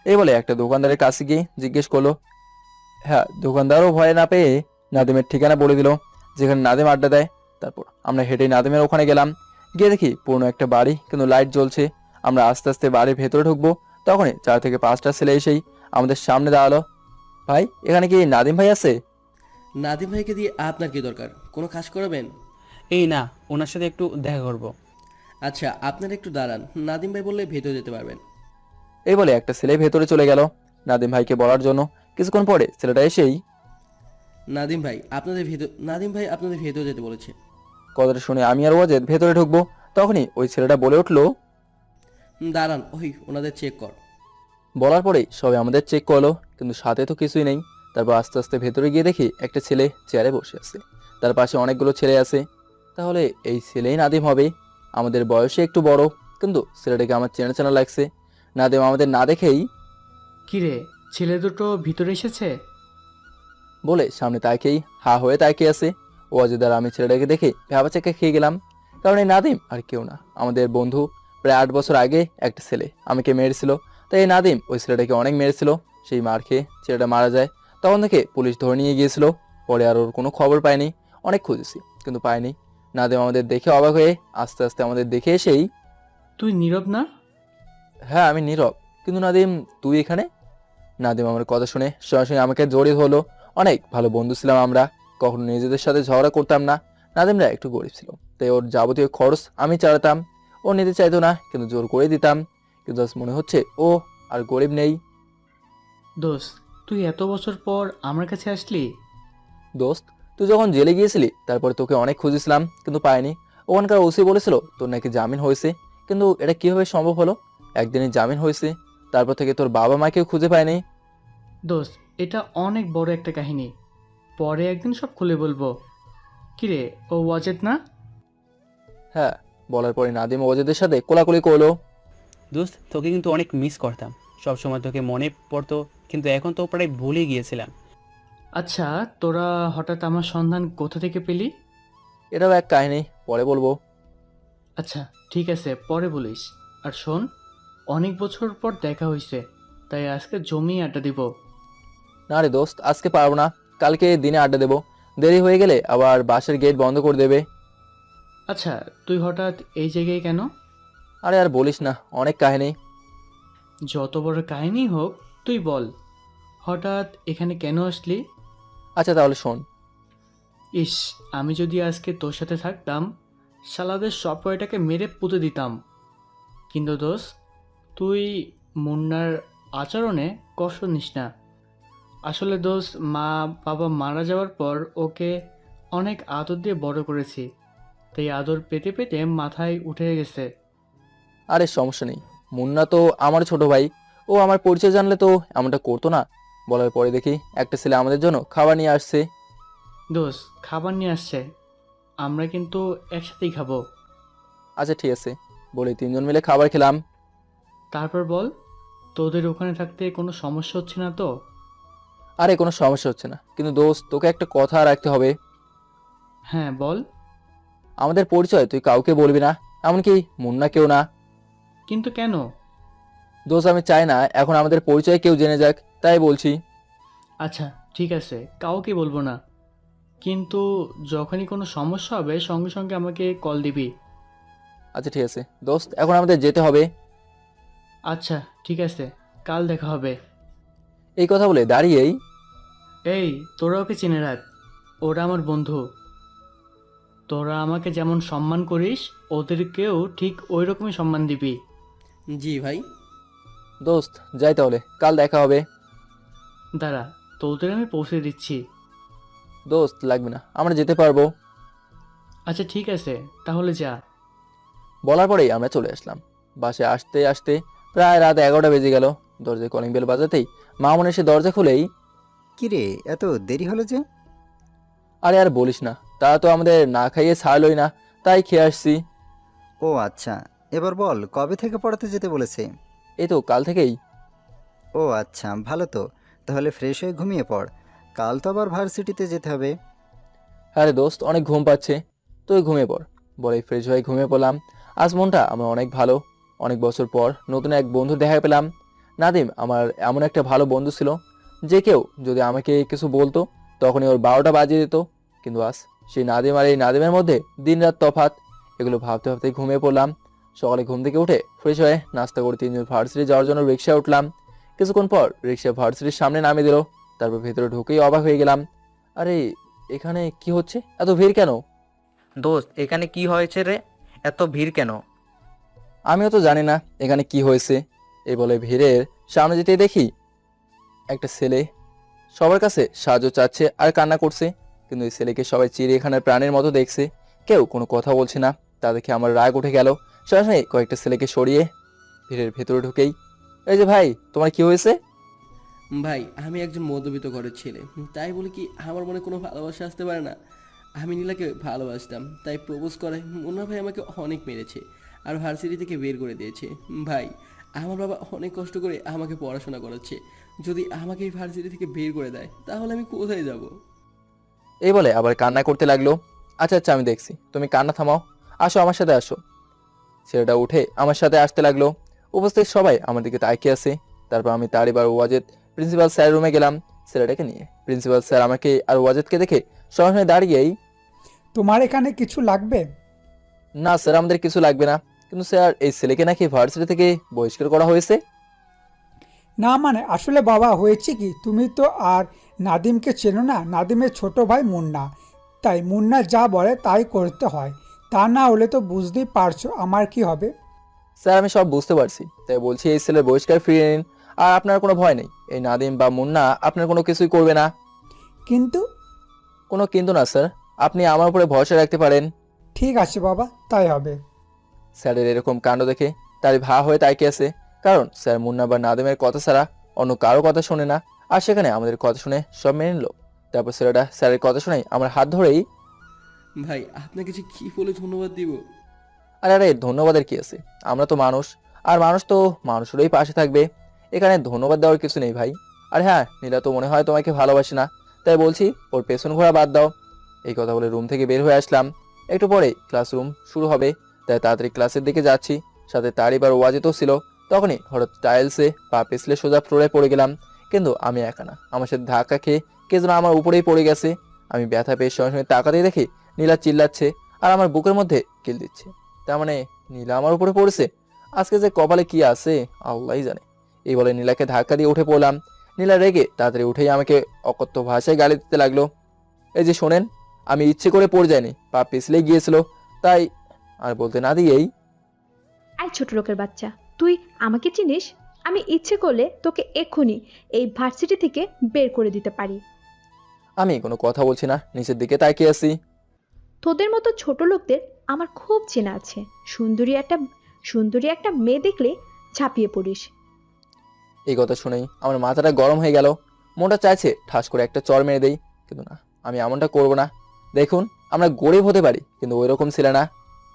এই বলে একটা দোকানদারের কাছে গিয়ে জিজ্ঞেস করলো। হ্যাঁ, দোকানদারও ভয় না পেয়ে নাদিমের ঠিকানা বলে দিল, যেখানে নাদিম আড্ডা দেয়। তারপর আমরা হেঁটে নাদিমের ওখানে গেলাম। গিয়ে দেখি পুরনো একটা বাড়ি, কিন্তু লাইট জ্বলছে। আমরা আস্তে আস্তে বাড়ির ভেতরে ঢুকবো, তখনই 4 থেকে 5টা ছেলে এসেই আমাদের সামনে দাঁড়ালো। ভাই, এখানে কি নাদিম ভাই আছে? নাদিম ভাইকে দিয়ে আপনার কি দরকার? কোনো কাজ করাবেন? এই না, ওনার সাথে একটু দেখা করব। আচ্ছা, আপনারা একটু দাঁড়ান, নাদিম ভাই বললে ভেতরে যেতে পারবেন। এই বলে একটা ছেলে ভেতরে চলে গেল নাদিম ভাইকে বলার জন্য। কিছুক্ষণ পরে ছেলেটা এসেই, নাদিম ভাই আপনাদের ভেতরে যেতে বলেছে। কথাটা শুনে আমি আর ওয়াজেদ ভেতরে ঢুকবো, তখনই ওই ছেলেটা বলে উঠলো। দাঁড়ান, ওনাদের চেক কর। বলার পরেই সবাই আমাদের চেক করলো, কিন্তু সাথে তো কিছুই নেই। তারপর আস্তে আস্তে ভেতরে গিয়ে দেখি একটা ছেলে চেয়ারে বসে আছে, তার পাশে অনেকগুলো ছেলে আছে। তাহলে এই ছেলেই নাদিম হবে। আমাদের বয়সে একটু বড়, কিন্তু ছেলেটাকে আমার চেনা চেনা লাগছে। নাদিম আমাদের না দেখেই, কিরে, ছেলে দুটো ভিতরে এসেছে? বলে সামনে তাকেই হা হয়ে তাকিয়ে আছে। ওয়াজেদ আর আমি ছেলেটাকে দেখে ভ্যাবাচাকা খেয়ে গেলাম, কারণ এই নাদিম আর কেউ না, আমাদের বন্ধু। প্রায় 8 বছর আগে একটা ছেলে আমাকে মেরেছিল, তাই এই নাদিম ওই ছেলেটাকে অনেক মেরেছিল। সেই মার খেয়ে ছেলেটা মারা যায়। তখন থেকে পুলিশ ধরে নিয়ে গিয়েছিল। পরে আর ওর কোনো খবর পায়নি, অনেক খুঁজেছি কিন্তু পাইনি। নাদিম আমাদের দেখে অবাক হয়ে আস্তে আস্তে আমাদের দেখে এসেই, তুই নীরব না? হ্যাঁ আমি নীরব, কিন্তু নাদিম তুই এখানে? নাদিম আমার কথা শুনে সরাসরি আমাকে জড়িয়ে ধরলো। অনেক ভালো বন্ধু ছিলাম আমরা, কখনো নিজেদের সাথে ঝগড়া করতাম না। নাদিমরা একটু গরিব ছিল, তাই ওর যাবতীয় খরচ আমি চালাতাম। ও নিতে চাইতো না, কিন্তু জোর করে দিতাম। কিন্তু আজ মনে হচ্ছে ও আর গরিব নেই। দোস্ত, তুই এত বছর পর আমার কাছে আসলি? দোস্ত, তুই যখন জেলে গিয়েছিলি তারপরে তোকে অনেক খুঁজেছিলাম, কিন্তু পাইনি। ওখানকার ওসি বলেছিল তোর নাকি জামিন হয়েছে, কিন্তু এটা কিভাবে সম্ভব হলো? একদিনই জামিন হয়েছে, তারপর থেকে তোর বাবা মাকেও খুঁজে পায়নি। দোস্ত, এটা অনেক বড় একটা কাহিনী, পরে একদিন সব খুলে বলবো। কিরে, ও ওয়াজেদ না? হ্যাঁ, বলার পরে নাদিম ওয়াজেদের সাথে কোলাকুলি করলো। দোস্ত, তোকে কিন্তু অনেক মিস করতাম, সব সময় তোকে মনে পড়তো, কিন্তু এখন তো প্রায় ভুলে গিয়েছিলাম। আচ্ছা, তোরা হঠাৎ আমার সন্ধান কোথা থেকে পেলি? এটাও এক কাহিনী, পরে বলবো। আচ্ছা, ঠিক আছে, পরে বলিস। আর শোন, অনেক বছর পর দেখা হয়েছে, তাই আজকে জমিয়ে আড্ডা দিব। না রে দোস্ত, আজকে পারবো না, কালকে দিনে আড্ডা দেবো। দেরি হয়ে গেলে আবার বাসের গেট বন্ধ করে দেবে। আচ্ছা, তুই হঠাৎ এই জায়গায় কেন? আরে আর বলিস না, অনেক কাহিনী। যত বড় কাহিনী হোক, তুই বল, হঠাৎ এখানে কেন আসলি? আচ্ছা তাহলে শোন। ইস, আমি যদি আজকে তোর সাথে থাকতাম, শালাদের সব কয়টাকে মেরে পুঁতে দিতাম। কিন্তু দোস্ত, তুই মুন্নার আচরণে কষ্ট নিস না। আসলে দোস্ত, মা বাবা মারা যাওয়ার পর ওকে অনেক আদর দিয়ে বড় করেছি, তাই আদর পেতে পেতে মাথায় উঠে গেছে। আরে সমস্যা নেই, মুন্না তো আমার ছোট ভাই, ও আমার পরিচয় জানলে তো এমনটা করতো না। বলার পরে দেখি একটা ছেলে আমাদের জন্য খাবার নিয়ে আসছে। দোস্ত, খাবার নিয়ে আসছে, আমরা কিন্তু একসাথেই খাবো। আচ্ছা ঠিক আছে, বলে তিনজন মিলে খাবার খেলাম। তারপর বল, তোদের ওখানে থাকতে কোনো সমস্যা হচ্ছে না তো? আরে কোনো সমস্যা হচ্ছে না, কিন্তু দোস্ত তোকে একটা কথা রাখতে হবে। হ্যাঁ বল। আমাদের পরিচয় তুই কাউকে বলবি না, এমনকি মুন্নাকেও না। কিন্তু কেন? দোস্ত আমি চাই না এখন আমাদের পরিচয় কেউ জেনে যাক, তাই বলছি। আচ্ছা ঠিক আছে, কাউকে বলবো না, কিন্তু যখনই কোনো সমস্যা হবে সঙ্গে সঙ্গে আমাকে কল দিবি। আচ্ছা ঠিক আছে দোস্ত, এখন আমাদের যেতে হবে। আচ্ছা ঠিক আছে, কাল দেখা হবে। এই কথা বলে দাঁড়িয়েই, এই, তোরা ওকে চিনে রাখ, ওরা আমার বন্ধু। তোরা আমাকে যেমন সম্মান করিস, ওদেরকেও ঠিক ওই রকমই সম্মান দিবি। জি ভাই। দোস্ত যাই তাহলে, কাল দেখা হবে। দাঁড়া, তোদের আমি পৌঁছে দিচ্ছি। দোস্ত লাগবে না, আমরা যেতে পারবো। আচ্ছা ঠিক আছে, তাহলে যা। বলার পরেই আমরা চলে আসলাম। বাসে আসতে আসতে প্রায় রাত 11টা বেজে গেল। দরজায় কলিং বেল বাজাতেই মামুন এসে দরজা খুলেই, কিরে, এত দেরি হলো যে? আরে আর বলিস না, তা তো আমাদের না খাইয়ে ছাড়লই না, তাই খেয়ে আসছি। ও আচ্ছা, এবার বল কবে থেকে পড়াতে যেতে বলেছে? এই তো কাল থেকেই। ও আচ্ছা, ভালো তো। তাহলে ফ্রেশ হয়ে ঘুমিয়ে পড়, কাল তো আবার ভার্সিটিতে যেতে হবে। আরে দোস্ত অনেক ঘুম পাচ্ছে, তুই ঘুমিয়ে পড়। বলে ফ্রেশ হয়ে ঘুমিয়ে পড়লাম। আজ মনটা আমার অনেক ভালো। অনেক বছর পর নতুন এক বন্ধু দেখা পেলাম। নাদিম আমার এমন একটা ভালো বন্ধু ছিল, যে কেউ যদি আমাকে কিছু বলতো তখনই ওর 12টা বাজিয়ে দিত। কিন্তু আজ সেই নাদিম আর এই নাদিমের মধ্যে দিন রাত তফাৎ। এগুলো ভাবতে ভাবতে ঘুমিয়ে পড়লাম। সকালে ঘুম থেকে উঠে ফ্রেশ হয়ে নাস্তা করে তিনজন ভার্সিটি যাওয়ার জন্য রিক্সায় উঠলাম। কিছুক্ষণ পর রিক্সা ভার্সিটির সামনে নামিয়ে দিল। তারপর ভেতরে ঢুকেই অবাক হয়ে গেলাম। আরে এখানে কি হচ্ছে, এত ভিড় কেন? দোস্ত, এখানে কি হয়েছে রে? এত ভিড় কেন? আমিও তো জানি না এখানে কি হয়েছে। এই বলে ভিড়ের সামনে যেতে দেখি একটা ছেলে সবার কাছে সাহায্য চাচ্ছে আর কান্না করছে। কিন্তু এই ছেলেকে সবাই চিড়িয়াখানার প্রাণের মতো দেখছে, কেউ কোনো কথা বলছে না। তা দেখে আমার রাগ উঠে গেল। সরাসরি কয়েকটা ছেলেকে সরিয়ে ভিড়ের ভেতরে ঢুকেই, এই যে ভাই, তোমার কি হয়েছে? ভাই, আমি একজন মধ্যবিত্ত ঘরের ছেলে, তাই বলে কি আমার মনে কোনো ভালোবাসা আসতে পারে না? আমি নীলাকে ভালোবাসতাম, তাই প্রপোজ করায় মুন্না ভাই আমাকে অনেক মেরেছে আর ভার্সিটি থেকে বের করে দিয়েছে। ভাই, আমার বাবা অনেক কষ্ট করে আমাকে পড়াশোনা করাচ্ছে, যদি আমাকে এই ভার্সিটি থেকে বের করে দেয় তাহলে আমি কোথায় যাব? এই বলে আবার কান্না করতে লাগলো। আচ্ছা আচ্ছা আমি দেখছি, তুমি কান্না থামাও, আসো আমার সাথে আসো। ছেলেটা উঠে আমার সাথে আসতে লাগলো। উপস্থিত সবাই আমার দিকে তাকিয়ে আছে। তারপর আমি তার এবার ওয়াজেদ প্রিন্সিপাল স্যার রুমে গেলাম ছেলেটাকে নিয়ে। প্রিন্সিপাল স্যার আমাকে আর ওয়াজেদকে দেখে সরাসরি দাঁড়িয়েই, তোমার এখানে কিছু লাগবে? না স্যার আমাদের কিছু লাগবে না, কিন্তু স্যার এই ছেলেকে নাকি ভার্সিটি থেকে বহিষ্কার করা হয়েছে। না মানে আসলে বাবা, হয়েছে কি, তুমি তো আর নাদিমকে চেনো না। নাদিমের ছোট ভাই মুন্না, তাই মুন্না যা বলে তাই করতে হয়। তা না হলে তো বুঝতেই পারছো আমার কি হবে। স্যার আমি সব বুঝতে পারছি, তাই বলছি এই ছেলের বহিষ্কার ফিরিয়ে নিন। আর আপনার কোনো ভয় নেই, এই নাদিম বা মুন্না আপনার কোনো কিছুই করবে না। কিন্তু? কোনো কিন্তু না স্যার, আপনি আমার উপরে ভরসা রাখতে পারেন। ঠিক আছে বাবা, তাই হবে। স্যারের এরকম কাণ্ড দেখে তারই ভা হয়ে তাকিয়ে আছে, কারণ স্যার মুন্না বা নাদিমের কথা ছাড়া অন্য কারো কথা শোনে না। আর সেখানে আমাদের কথা শুনে সব মেনে নিল। তারপর ছেলেটা স্যারের কথা শুনেই আমার হাত ধরেই, ভাই, আপনাকে যে কি বলে ধন্যবাদ দিব? আরে আরে ধন্যবাদের কি আছে, আমরা তো মানুষ, আর মানুষ তো মানুষেরই পাশে থাকবে, এখানে ধন্যবাদ দেওয়ার কিছু নেই ভাই। আর হ্যাঁ, নীলা তো মনে হয় তোমাকে ভালোবাসে না, তাই তাই বলছি ওর পেছন ঘোরা বাদ দাও। এই কথা বলে রুম থেকে বের হয়ে আসলাম। একটু পরেই ক্লাসরুম শুরু হবে, তাই তাড়াতাড়ি ক্লাসের দিকে যাচ্ছি। সাথে তার এবার ওয়াজিদও ছিল। তখনই হঠাৎ টাইলসে পা পিছলে সোজা ফ্লোরে পড়ে গেলাম। কিন্তু আমি একা না, আমার সাথে ধাক্কা খেয়ে কে যেন আমার উপরেই পড়ে গেছে। আমি ব্যথা পেয়ে সঙ্গে সঙ্গে তাকাতেই দেখি নীলা চিল্লাচ্ছে আর আমার বুকের মধ্যে কিল দিচ্ছে। তার মানে নীলা আমার উপরে পড়েছে। আজকে যে কপালে কি আছে আল্লাহই জানে। এই বলে নীলাকে ধাক্কা দিয়ে উঠে পড়লাম। নীলা রেগে তাড়াতাড়ি উঠেই আমাকে অকথ্য ভাষায় গালি দিতে লাগলো। এই যে শোনেন, আমি ইচ্ছে করে পড়ে যাইনি, পা পিছলে গিয়েছিল তাই। আর বলতে না দিয়েই, এই ছোট লোকের বাচ্চা, তুই আমাকে চিনিস? আমি ইচ্ছে করলে তোকে এক্ষুনি এই ভার্সিটি থেকে বের করে দিতে পারি। আমি কোনো কথা বলছি না, নিচের দিকে তাকিয়ে আছি। তোদের মতো ছোট লোকদের আমার খুব চেনা আছে। সুন্দরী একটা মেয়ে দেখলে ঝাঁপিয়ে পড়িস। এই কথা শুনেই আমার মাথাটা গরম হয়ে গেল। মনটা চাইছে ঠাস করে একটা চড় মেরে দেই, কিন্তু না, আমি এমনটা করব না। দেখুন, আমরা গরিব হতে পারি কিন্তু ওই রকম ছিল না।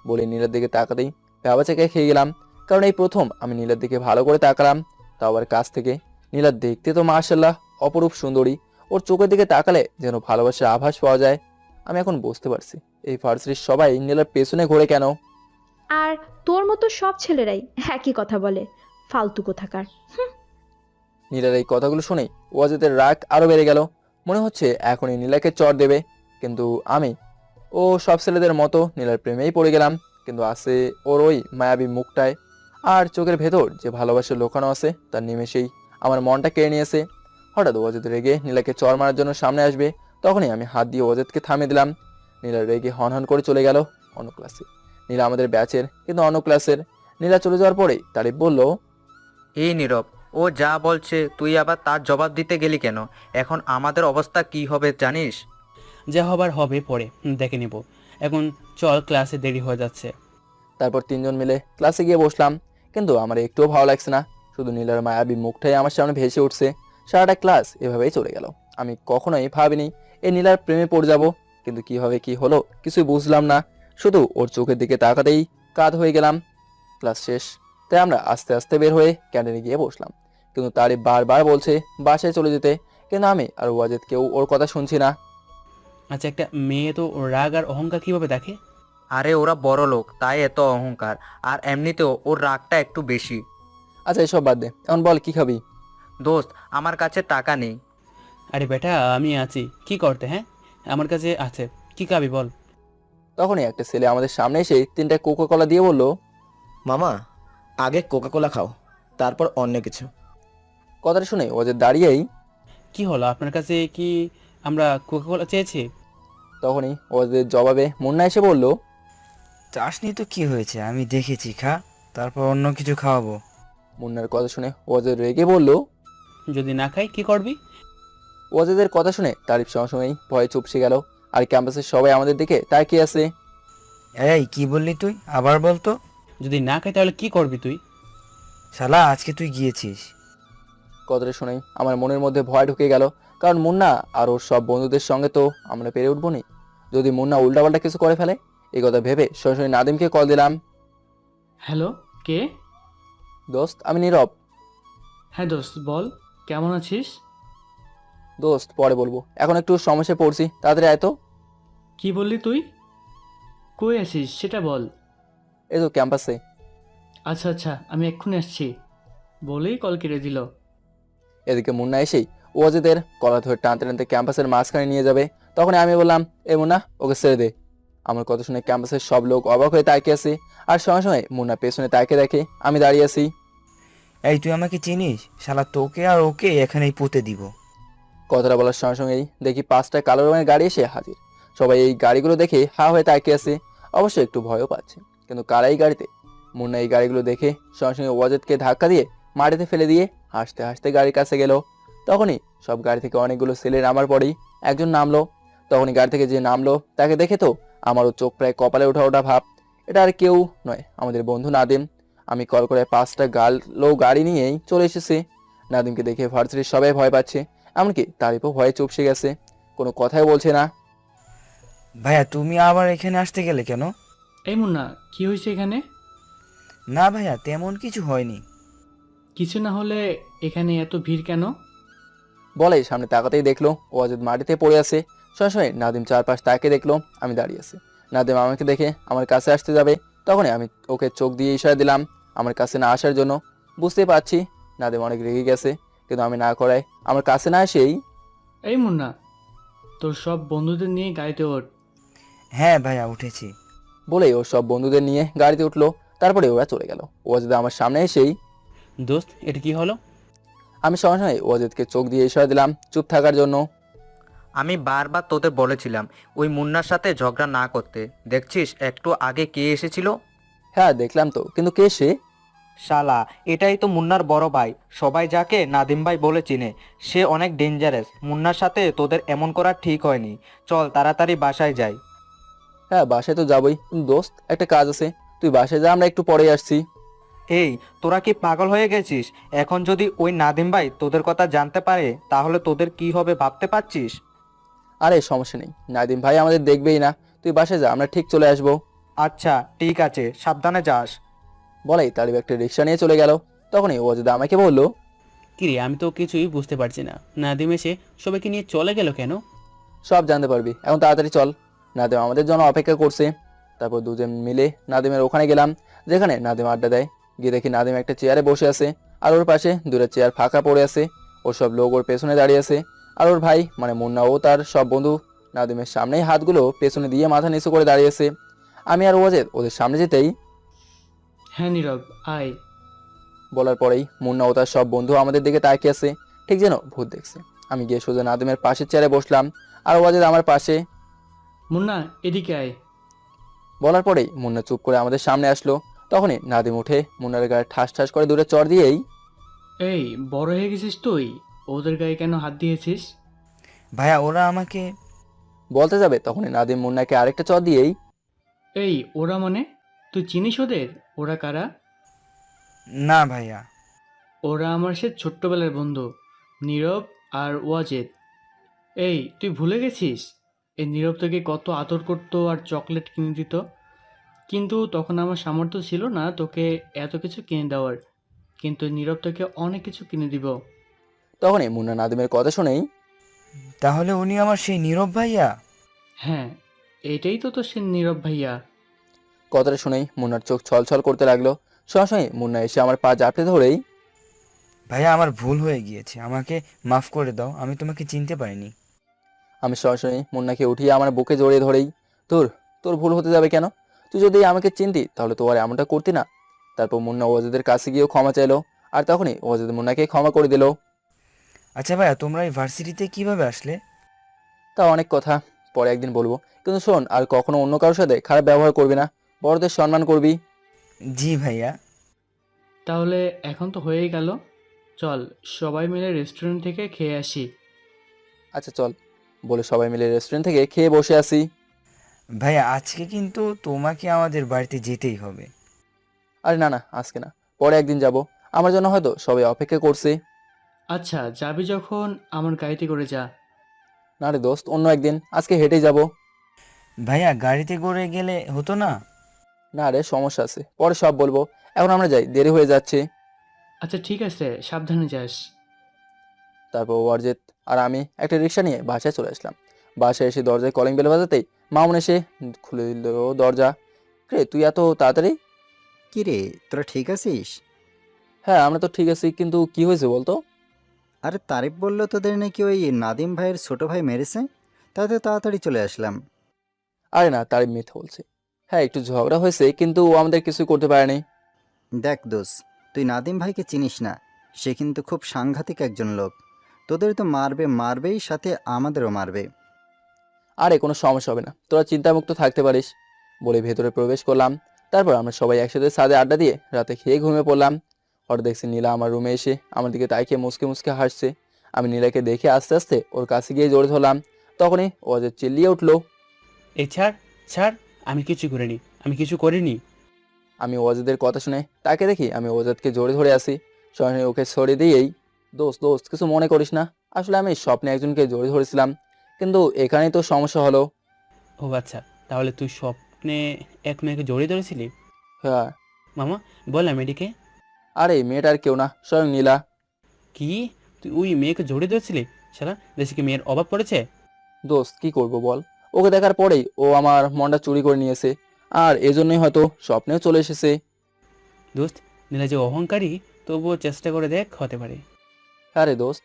বলে নীলার দিকে তাকাতেই ভেবাচাকে খেয়ে গেলাম, কারণ এই প্রথম আমি নীলার দিকে ভালো করে তাকালাম, তাও আবার কাছ থেকে। নীলা দেখতে তো মাশাআল্লাহ অপরূপ সুন্দরী। ওর চোখের দিকে তাকালে যেন ভালোবাসার আভাস পাওয়া যায়। আমি এখন বুঝতে পারছি এই ভার্সিটির সবাই নীলার পেছনে ঘোরে কেন। আর তোর মতো সব ছেলেরাই একই কথা বলে, ফালতু কোথাকার। নীলার এই কথাগুলো শুনেই ওয়াজিদের রাগ আরো বেড়ে গেল। মনে হচ্ছে এখনই নীলাকে চড় দেবে। কিন্তু আমি ও সব ছেলেদের মতো নীলার প্রেমেই পড়ে গেলাম। কিন্তু আছে ওর ওই মায়াবী মুখটায়, আর চোখের ভেতর যে ভালোবাসা লুকানো আছে তার নিমেষেই আমার মনটা কেড়ে নিয়েছে। হঠাৎ ওয়াজিদ রেগে নীলাকে চড় মারার জন্য সামনে আসবে, তখনই আমি হাত দিয়ে ওয়াজিদকে থামিয়ে দিলাম। নীলা রেগে হনহন করে চলে গেল অন্য ক্লাসে। নীলা আমাদের ব্যাচের কিন্তু অন্য ক্লাসের। নীলা চলে যাওয়ার পরেই তারিফ বলল, এই নীরব, ও যা বলছে তুই আবার তার জবাব দিতে গেলি কেন? এখন আমাদের অবস্থা কি হবে জানিস? যা হবার হবে পরে দেখে নিব। এখন চল, ক্লাসে দেরি হয়ে যাচ্ছে। তারপর তিনজন মিলে ক্লাসে গিয়ে বসলাম। কিন্তু আমার একটুও ভালো লাগছে না, শুধু নীলার মায়াবী মুখটাই আমার সামনে ভেসে উঠছে। সারাটা ক্লাস এভাবেই চলে গেল। আমি কখনোই ভাবিনি এই নীলার প্রেমে পড়ে যাব, কিন্তু কিভাবে কি হলো কিছুই বুঝলাম না। শুধু ওর চোখের দিকে তাকাতেই কাঁদ হয়ে গেলাম। ক্লাস শেষ, তাই আমরা আস্তে আস্তে বের হয়ে ক্যান্টিনে গিয়ে বসলাম। কিন্তু তারই বারবার বলছে বাসায় চলে যেতে, কিন্তু আমি আর ওয়াজেদ কেউ ওর কথা শুনছি না। আচ্ছা, একটা মেয়ে তো ওর রাগ আর অহংকার কিভাবে দেখে? আরে ওরা বড় লোক, তাই এত অহংকার। আর এমনিতেও ওর রাগটা একটু বেশি। আচ্ছা এসব বাদ দে, এখন বল কি খাবি? দোস্ত, আমার কাছে টাকা নেই। আরে বেটা, আমি আছি, কি করতে? হ্যাঁ, আমার কাছে আছে, কি খাবি বল। তখনই একটা ছেলে আমাদের সামনে এসে 3টা কোকা কোলা দিয়ে বলল, মামা, আগে কোকা কোলা খাও, তারপর অন্য কিছু। কথাটা শুনে ওদের দাঁড়িয়েই, কি হলো, আপনার কাছে কি আমরা কোকা কোলা চেয়েছি? তখনই ওদের জবাবে মুন্না এসে বলল, চাসনি তো কি হয়েছে, আমি দেখেছি, খা, তারপর অন্য কিছু খাওয়াবো। মুন্নার কথা শুনে ওদের রেগে বলল, যদি না খাই কি করবি? ওদের কথা শুনে তারিফ সঙ্গে সঙ্গেই ভয়ে চুপসে গেল। আর ক্যাম্পাসের সবাই আমাদের দিকে তাকিয়ে আছে। এই কি বললি তুই, আবার বলতো? যদি না খাই তাহলে কি করবি তুই? শালা, আজকে তুই গিয়েছিস। কথাটা শুনেই আমার মনের মধ্যে ভয় ঢুকে গেল, কারণ মুন্না আর ওর সব বন্ধুদের সঙ্গে তো আমরা পেরে উঠবো নি। যদি মুন্না উল্টাপাল্টা কিছু করে ফেলে, এই কথা ভেবে সরাসরি নাদিমকে কল দিলাম। হ্যালো, কে? দোস্ত, আমি নীরব। হ্যাঁ দোস্ত, বল, কেমন আছিস? দোস্ত পরে বলবো, এখন একটু সমস্যায় পড়ছি, তাড়াতাড়ি আয় তো। কি বললি তুই? কই আছিস সেটা বল। এই তো ক্যাম্পাসে। আচ্ছা আচ্ছা, আমি এক্ষুনি আসছি বলেই কল কেটে দিল। এদিকে মুন্না এসেই ওয়াজিদের কলা ধরে টানতে টানতে ক্যাম্পাসের মাঝখানে নিয়ে যাবে। তখন আমি বললাম, এ মুন্না, ওকে ছেড়ে দে। আমার কথা শুনে ক্যাম্পাসের সব লোক অবাক হয়ে তাকিয়ে আছে। আর সঙ্গে সঙ্গে মুন্না পেছনে তাকিয়ে দেখে আমি দাঁড়িয়ে আছি। এই তুই আমাকে চিনিস? শালা, তোকে আর ওকে এখানেই পুঁতে দিব। কথাটা বলার সঙ্গে সঙ্গেই দেখি 5টা কালো রঙের গাড়ি এসে হাজির। সবাই এই গাড়িগুলো দেখে হা হয়ে তাকিয়ে আছে, অবশ্যই একটু ভয়ও পাচ্ছে। কিন্তু কারা এই গাড়িতে? মুন্না এই গাড়িগুলো দেখে সঙ্গে সঙ্গে ওয়াজিদকে ধাক্কা দিয়ে মাটিতে ফেলে দিয়ে হাসতে হাসতে গাড়ির কাছে গেল। তখনই সব গাড়ি থেকে অনেকগুলো ছেলে নামার পরেই একজন নামলো। তখনই গাড়ি থেকে যে নামলো তাকে দেখে তো আমারও চোখ প্রায় কপালে ওঠা ওঠা ভাব। এটা আর কেউ নয়, আমাদের বন্ধু নাদিম। আমি কল করে 5টা গাড়ি নিয়েই চলে এসেছি। নাদিমকে দেখে ভার্সিটির সবাই ভয় পাচ্ছে, এমনকি তারিফও ভয়ে চুপসে গেছে, কোনো কথাই বলছে না। ভাইয়া, তুমি আবার এখানে আসতে গেলে কেন? এই মুন্না, কি হয়েছে এখানে? না ভাইয়া, তেমন কিছু হয়নি। কিছু না হলে এখানে এত ভিড় কেন? বলে সামনে তাকাতেই দেখলো ওয়াজেদ মাটিতে পড়ে আছে। সরাসরি নাদিম চারপাশ তাকিয়ে দেখলো আমি দাঁড়িয়ে আছি। নাদিম আমাকে দেখে আমার কাছে আসতে যাবে, তখনই আমি ওকে চোখ দিয়ে ইশারা দিলাম আমার কাছে না আসার জন্য। বুঝতেই পারছি নাদিম অনেক রেগে গেছে, কিন্তু আমি না করায় আমার কাছে না এসেই এই মুন্না, তোর সব বন্ধুদের নিয়ে গাড়িতে ওঠ। হ্যাঁ ভাইয়া উঠেছি। বলেই ও সব বন্ধুদের নিয়ে গাড়িতে উঠলো। তারপরে ওরা চলে গেল। ওয়াজেদ আমার সামনে এসেই দোস্ত এটা কি হলো? আমি সরাসরি ওয়াজেদকে চোখ দিয়ে ইশারা দিলাম চুপ থাকার জন্য। আমি বারবার তোদের বলেছিলাম ওই মুন্নার সাথে ঝগড়া না করতে। দেখছিস একটু আগে কে এসেছিল? হ্যাঁ দেখলাম তো, কিন্তু কে সে? শালা, এটাই তো মুন্নার বড় ভাই। সবাই যাকে নাদিম ভাই বলে চিনে। সে অনেক ডেঞ্জারাস। মুন্নার সাথে তোদের এমন করা ঠিক হয়নি। চল তাড়াতাড়ি বাসায় যাই। হ্যাঁ বাসায় তো যাবোই, কিন্তু দোস্ত একটা কাজ আছে, তুই বাসায় যা, আমরা একটু পরেই আসছি। এই, তোরা কি পাগল হয়ে গেছিস? এখন যদি ওই নাদিম ভাই তোদের কথা জানতে পারে তাহলে তোদের কি হবে ভাবতে পারছিস? আরে সমস্যা নেই, নাদিম ভাই আমাদের দেখবেই না, তুই বাসায় যা, আমরা ঠিক চলে আসবো। আচ্ছা ঠিক আছে, সাবধানে যাস। বলেই তালিব একটা রিক্সা নিয়ে চলে গেল। তখনই ওয়াজেদ আমাকে বলল, কিরে আমি তো কিছুই বুঝতে পারছি না, নাদিম এসে সবাইকে নিয়ে চলে গেল কেন? সব জানতে পারবি, এখন তাড়াতাড়ি চল, নাদিম আমাদের জন্য অপেক্ষা করছে। তারপর দুজন মিলে নাদিমের ওখানে গেলাম, যেখানে নাদিম আড্ডা দেয়। গিয়ে দেখি নাদিম একটা চেয়ারে বসে আছে, আর ওর পাশে দুটো চেয়ার ফাঁকা পড়ে আছে। ওর সব লোক ওর পেছনে দাঁড়িয়ে আছে, আর ওর ভাই মানে মুন্না ও তার সব বন্ধু নাদিমের সামনেই হাতগুলো পেছনে দিয়ে মাথা নিচু করে দাঁড়িয়েছে। আমি আর ওয়াজেদ ওদের সামনে যেতেই হ্যাঁ নীরব, আয়। বলার পরেই মুন্না ও তার সব বন্ধু আমাদের দিকে তাকিয়ে আছে, ঠিক যেন ভূত দেখছে। আমি গিয়ে সোজা নাদিমের পাশের চেয়ারে বসলাম, আর ওয়াজেদ আমার পাশে। মুন্না এদিকে আয়। বলার পরেই মুন্না চুপ করে আমাদের সামনে আসলো। তখনই নাদিম উঠে মুন্নার গায়ে ঠাস ঠাস করে দূরে চড় দিয়েই, এই বড় হয়ে গেছিস তুই, ওদের গায়ে কেন হাত দিয়েছিস? ভাইয়া ওরা আমাকে বলতে যাবে তখনই নাদিম মুন্নাকে আরেকটা চড় দিয়েই, এই ওরা মানে তুই চিনিস ওদের? ওরা কারা? না ভাইয়া। ওরা আমার সে ছোট্টবেলার বন্ধু, নীরব আর ওয়াজেদ। এই তুই ভুলে গেছিস? এই নীরব তোকে কত আদর করতো আর চকলেট কিনে দিত, কিন্তু তখন আমার সামর্থ্য ছিল না তোকে এত কিছু কিনে দেওয়ার, কিন্তু নীরব তোকে অনেক কিছু কিনে দিব। তখনই মুন্না নাদিমের কথা শুনেই, তাহলে উনি আমার সেই নীরব ভাইয়া? হ্যাঁ, এটাই তো সে নীরব ভাইয়া। কথাটা শুনেই মুন্নার চোখ ছলছল করতে লাগলো। সরাসরি মুন্না এসে আমার পা জাপটে ধরেই, ভাইয়া আমার ভুল হয়ে গিয়েছে, আমাকে মাফ করে দাও, আমি তোমাকে চিনতে পারিনি। আমি সরাসরি মুন্নাকে উঠিয়ে আমার বুকে জড়িয়ে ধরেই, তোর তোর ভুল হতে যাবে কেন? তুই যদি আমাকে চিনতি তাহলে তো আর এমনটা করতি না। তারপর মুন্না ওয়াজেদের কাছে গিয়েও ক্ষমা চাইলো, আর তখনই ওয়াজেদ মুন্নাকে ক্ষমা করে দিল। আচ্ছা ভাইয়া তোমরা এই ভার্সিটিতে কিভাবে আসলে? তা অনেক কথা, পরে একদিন বলবো, কিন্তু শোন আর কখনো অন্য কারোর সাথে খারাপ ব্যবহার করবি না, বড়দের সম্মান করবি। জি ভাইয়া। তাহলে এখন তো হয়েই গেল, চল সবাই মিলে রেস্টুরেন্ট থেকে খেয়ে আসি। আচ্ছা চল, বলে সবাই মিলে রেস্টুরেন্ট থেকে খেয়ে বসে আসি। ভাইয়া আজকে কিন্তু তোমাকে আমাদের বাড়িতে যেতেই হবে। আরে না না, আজকে না, পরে একদিন যাব, আমার জন্য হয়তো সবাই অপেক্ষা করছে। আচ্ছা যাবি যখন আমার গাড়িতে করে যা। না রে দোস্ত, অন্য একদিন, আজকে হেঁটেই যাব। ভাইয়া গাড়িতে করে গেলে হতো না? না রে, সমস্যা আছে, পরে সব বলবো, এখন আমরা যাই, দেরি হয়ে যাচ্ছে। আচ্ছা ঠিক আছে, সাবধানে যাস। তারপর ওয়ারজেত আর আমি একটা রিক্সা নিয়ে বাসায় চলে আসলাম। বাসায় এসে দরজায় কলিং বেল বাজাতেই মামুন এসে খুলে দিল দরজা। রে তুই এত তাড়াতাড়ি? কি রে, তোরা ঠিক আছিস? হ্যাঁ আমরা তো ঠিক আছি, কিন্তু কি হয়েছে বলতো? আরে তারিফ বললো তোদের নাকি ওই নাদিম ভাইয়ের ছোট ভাই মেরেছে, তাতে তাড়াতাড়ি চলে আসলাম। আরে না, তারিফ মিথ্যা বলছে। হ্যাঁ একটু ঝগড়া হয়েছে, কিন্তু ও আমাদের কিছু করতে পারেনি। দেখ দোষ, তুই নাদিম ভাইকে চিনিস না, সে কিন্তু খুব সাংঘাতিক একজন লোক। তোদের তো মারবেই, সাথে আমাদেরও মারবে। আরে কোনো সমস্যা হবে না, তোরা চিন্তামুক্ত থাকতে পারিস, বলে ভেতরে প্রবেশ করলাম। তারপর আমরা সবাই একসাথে ছাদে আড্ডা দিয়ে রাতে খেয়ে ঘুমিয়ে পড়লাম। হঠাৎ দেখছি নীলা আমার রুমে এসে আমার দিকে তাকিয়ে মুসকে মুসকে হাসছে। আমি নীলাকে দেখে আস্তে আস্তে ওর কাছে গিয়ে জোরে ধরলাম। তখনই ও যে চিল্লিয়ে উঠলো, এই ছাড় ছাড়, আমি কিছু করিনি, আমি কিছু করিনি। আমি ওয়াজেদের কথা শুনে তাকে দেখি আমি ওয়াজেদকে জোরে ধরে আসি। সঙ্গে ওকে সরিয়ে দিয়েই, দোস্ত দোস্ত কিছু মনে করিস না, আসলে আমি স্বপ্নে একজনকে জোরে ধরেছিলাম, কিন্তু এখানেই তো সমস্যা হলো। ও আচ্ছা, তাহলে তুই স্বপ্নে এক মেয়েকে জড়িয়ে ধরেছিলি? হ্যাঁ। মামা বললাম এদিকে। আরে মেয়েটা আর কেউ না, স্বয়ং নীলা। কি, তুই ওই মেয়েকে জড়িয়ে ধরেছিলি? শালা দেশে কি মেয়ের অভাব পড়েছে? দোস্ত কি করব বল, ওকে দেখার পরেই ও আমার মনটা চুরি করে নিয়েছে, আর এজন্যই হয়তো স্বপ্নেও চলে এসেছে। দোস্ত, নীলা যে অহংকারী, তবুও চেষ্টা করে দেখ, হতে পারে। হ্যাঁ রে দোস্ত।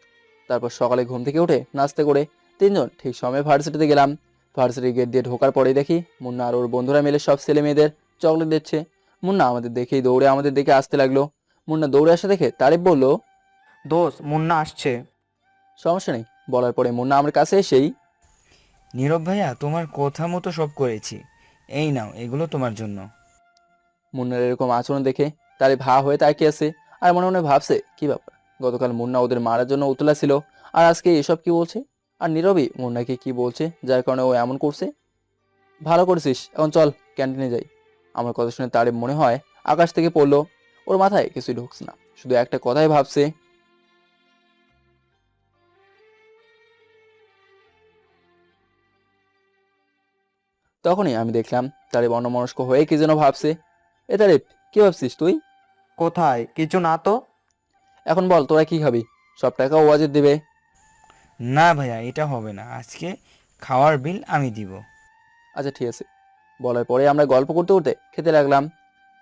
তারপর সকালে ঘুম থেকে উঠে নাস্তা করে তিনজন ঠিক সময় ভার্সিটিতে গেলাম। ভার্সিটির গেট দিয়ে ঢোকার পরেই দেখি মুন্না আর ওর বন্ধুরা মিলে সব ছেলে মেয়েদের চকলেট দিচ্ছে। মুন্না আমাদের দেখেই দৌড়ে আমাদের দিকে আসতে লাগলো। মুন্না দৌড়ে আসা দেখে তারিফ বলল, দোষ, মুন্না আসছে। সমস্যা নেই। বলার পরে মুন্না আমার কাছে এসেই, নীরব ভাইয়া, তোমার কথা মতো সব করেছি, এই নাও এগুলো তোমার জন্য। মুন্নার এরকম আচরণ দেখে তারিফ হা হয়ে তাকিয়ে আছে, আর মনে মনে ভাবছে কি ব্যাপার, গতকাল মুন্না ওদের মারার জন্য উতলা ছিল, আর আজকে এসব কি বলছে। আর নীরবই মুন্নাকে কি বলছে যার কারণে ও এমন করছে। ভালো করেছিস, এখন চল ক্যান্টিনে যাই। আমার কথা শুনে তারিফ মনে হয় আকাশ থেকে পড়লো। ওর মাথায় কিছুই ঢুকছে না, শুধু একটা কথাই ভাবছে। তখনই আমি দেখলাম তারিফ অন্যমনস্ক হয়ে কি যেন ভাবছে। এ তারিফ, কি ভাবছিস তুই? কোথায়? কিছু না তো। এখন বল তোরা কি খাবি? সব টাকা ওয়াজিদ দিবে। না ভাইয়া, এটা হবে না, আজকে খাওয়ার বিল আমি দিব। আচ্ছা ঠিক আছে। বলার পরে আমরা গল্প করতে করতে খেতে লাগলাম।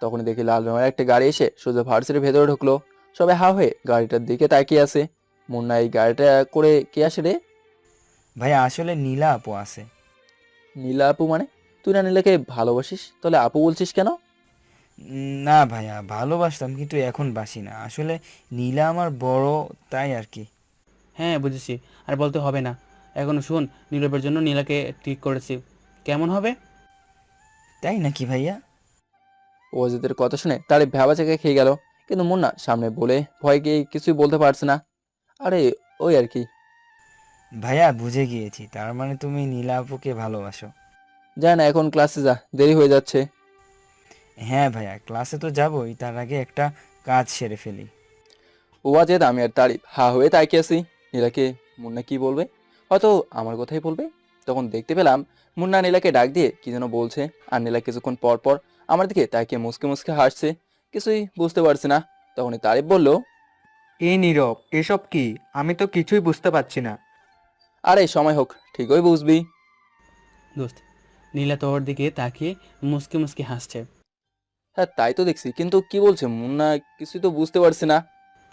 তখনই দেখি লাল রঙের একটা গাড়ি এসে সোজা ভার্সিটির ভেতরে ঢুকলো। সবাই হা হয়ে গাড়িটার দিকে তাকিয়ে আছে। মুন্না, এই গাড়িটা করে কে আসে রে? ভাইয়া আসলে নীলা আপু আছে। নীলা আপু মানে? তুই না নীলাকে ভালোবাসিস, তাহলে আপু বলছিস কেন? না ভাইয়া, ভালোবাসতাম কিন্তু এখন বাসি না, আসলে নীলা আমার বড়, তাই আর কি। হ্যাঁ বুঝেছি, আর বলতে হবে না। এখন শুন, নীরবের জন্য নীলাকে ঠিক করেছি, কেমন হবে? তাই নাকি ভাইয়া? ওয়াজিদের কথা শুনে তারিফ ভ্যাবা চেকে খেয়ে গেল, কিন্তু মুন্না সামনে বলে ভয় গিয়ে কিছুই বলতে পারছে না। আরে ওই আর কি। ভাইয়া বুঝে গিয়েছি, তার মানে তুমি নীলা আপুকে ভালোবাসো। যা না, এখন ক্লাসে যা, দেরি হয়ে যাচ্ছে। হ্যাঁ ভাইয়া, ক্লাসে তো যাবই, তার আগে একটা কাজ সেরে ফেলি। ওয়াজেদ, আমি আর তারিফ হা হয়ে তাকিয়ে আছি। নীলাকে মুন্না কি বলবে, হয়তো আমার কথাই বলবে। তখন দেখতে পেলাম মুন্না নীলাকে ডাক দিয়ে কি যেন বলছে, আর নীলা কিছুক্ষণ পর পর আমার দিকে তাকিয়ে মুসকে মুসকে হাসছে। কিছুই বুঝতে পারছি না। তখনই তারিফ বলল, এই নীরব, এসব কি? আমি তো কিছুই বুঝতে পারছি না। আরে সময় হোক, ঠিকই বুঝবি। দোস্ত, নীলা তোর দিকে তাকিয়ে মুসকে মুসকে হাসছে। হ্যাঁ তাই তো দেখছি, কিন্তু কি বলছে মুন্না কিছুই তো বুঝতে পারছি না।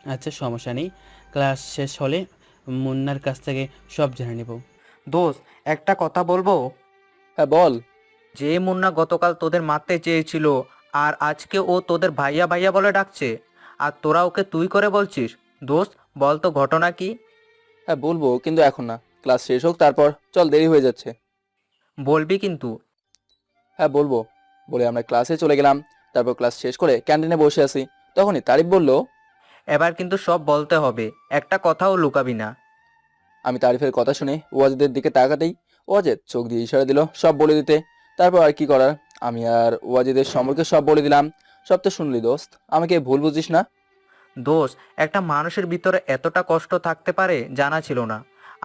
আচ্ছা সমস্যা নেই, ক্লাস শেষ হলে মুন্নার কাছ থেকে সব জেনে নেব। দোষ, একটা কথা বলবো? হ্যাঁ বল। যে মুন্না গতকাল তোদের মারতে চেয়েছিল, আর আজকে ও তোদের ভাইয়া ভাইয়া বলে ডাকছে, আর তোরা ওকে তুই করে বলছিস। দোস্ত, বল তো ঘটনা কি? হ্যাঁ বলবো, কিন্তু এখন না, ক্লাস শেষ হোক তারপর চল, দেরি হয়ে যাচ্ছে। বলবি কিন্তু। হ্যাঁ বলবো। বলে আমরা ক্লাসে চলে গেলাম। তারপর ক্লাস শেষ করে ক্যান্টিনে বসে আছি। তখনই তারিফ বলল, এবার কিন্তু সব বলতে হবে, একটা কথাও লুকাবি না। আমি তারিফের কথা শুনে ওয়াজেদের দিকে তাকাতেই ওয়াজেদ চোখ দিয়ে ইশারা দিল সব বলে দিতে। তারপর আর কি করার, আমি আর ওয়াজেদের সম্পর্কে সব বলে দিলাম। সব তো শুনলি দোস্ত, আমাকে ভুল বুঝিস না। দোষ, একটা মানুষের ভিতরে এতটা কষ্ট থাকতে পারে জানা ছিল না,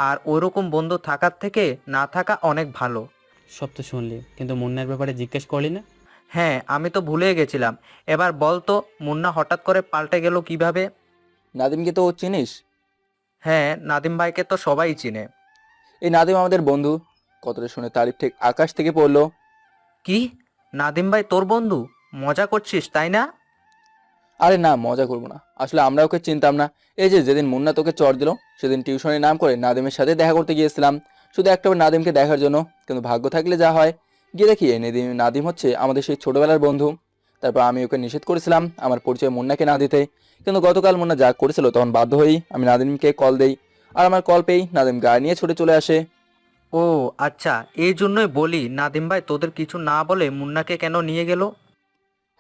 আর ওইরকম বন্ধু থাকার থেকে না থাকা অনেক ভালো। সব তো শুনলি, কিন্তু মুন্নার ব্যাপারে জিজ্ঞেস করলি না। হ্যাঁ, আমি তো ভুলে গেছিলাম। এবার বল তো, মুন্না হঠাৎ করে পাল্টে গেল কিভাবে? নাদিমকে তো চিনিস? হ্যাঁ, নাদিম ভাইকে তো সবাই চিনে। এই নাদিম আমাদের বন্ধু। কথাটা শুনে তারিফ ঠিক আকাশ থেকে পড়লো। কি? নাদিম ভাই তোর বন্ধু? মজা করছিস তাই না? আরে না, মজা করবো না, আসলে আমরা ওকে চিনতাম না। এই যে যেদিন মুন্না তোকে চড় দিল, সেদিন টিউশনের নাম করে নাদিমের সাথে দেখা করতে গিয়েছিলাম, শুধু একটাবার নাদিমকে দেখার জন্য। কিন্তু ভাগ্য থাকলে যা হয়, গিয়ে দেখি এই নাদিম হচ্ছে আমাদের সেই ছোটবেলার বন্ধু। তারপর আমি ওকে নিষেধ করেছিলাম আমার পরিচয় মুন্নাকে না দিতে, কিন্তু গতকাল মুন্না যা করেছিল তখন বাধ্য হয়েই আমি নাদিমকে কল দেই। আর আমার কল পেয়েই নাদিম গাড়ি নিয়ে ছুটে চলে আসে। ও আচ্ছা, এই জন্যই বলি নাদিম ভাই তোদের কিছু না বলে মুন্নাকে কেন নিয়ে গেল।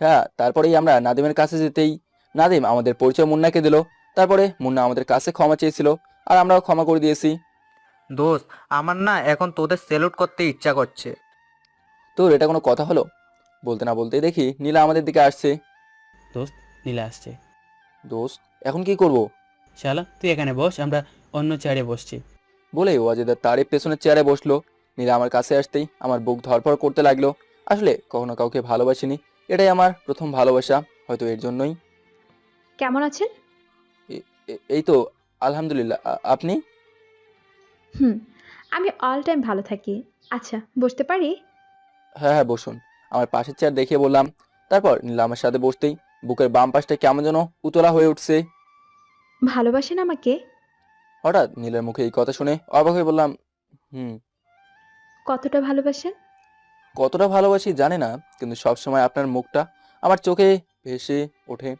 হ্যাঁ, তারপরেই আমরা নাদিমের কাছে যেতেই নাদিম আমাদের পরিচয় মুন্নাকে দিল। তারপরে মুন্না আমাদের কাছে ক্ষমা চেয়েছিল, আর আমরাও ক্ষমা করে দিয়েছি। দোস্ত, আমার না এখন তোদের স্যালুট করতে ইচ্ছা করছে। তোর এটা কোনো কথা হলো? বলতে না বলতেই দেখি নীলা আমাদের দিকে আসছে। দোস্ত, নীলা আসছে। দোস্ত, এখন কি করব? শালা তুই এখানে বস, আমরা অন্য চেয়ারে বসছি। বলেই ওয়াজেদার তারিফ পেছনের চেয়ারে বসলো। নীলা আমার কাছে আসতেই আমার বুক ধড়ফড় করতে লাগলো। আসলে কখনো কাউকে ভালোবাসিনি, এটাই আমার প্রথম ভালোবাসা, হয়তো এর জন্যই। কেমন আছেন? এই তো আলহামদুলিল্লাহ। আপনি? হুম, আমি অল টাইম ভালো থাকি। আচ্ছা, বসতে পারি? হ্যাঁ হ্যাঁ বসুন। আমার পাশের চেয়ার দেখিয়ে বললাম। তারপর নীলা আমার সাথে বসতেই বুকের বাম পাশটা কেমন যেন উতলা হয়ে উঠছে। ভালোবাসেন আমাকে? হঠাৎ নীলার মুখে এই কথা শুনে অবাক হয়ে বললাম, হুম। কতটা ভালোবাসেন? কতটা ভালোবাসি জানি না, কিন্তু সবসময় আপনার মুখটা আমার চোখে ভেসে ওঠে।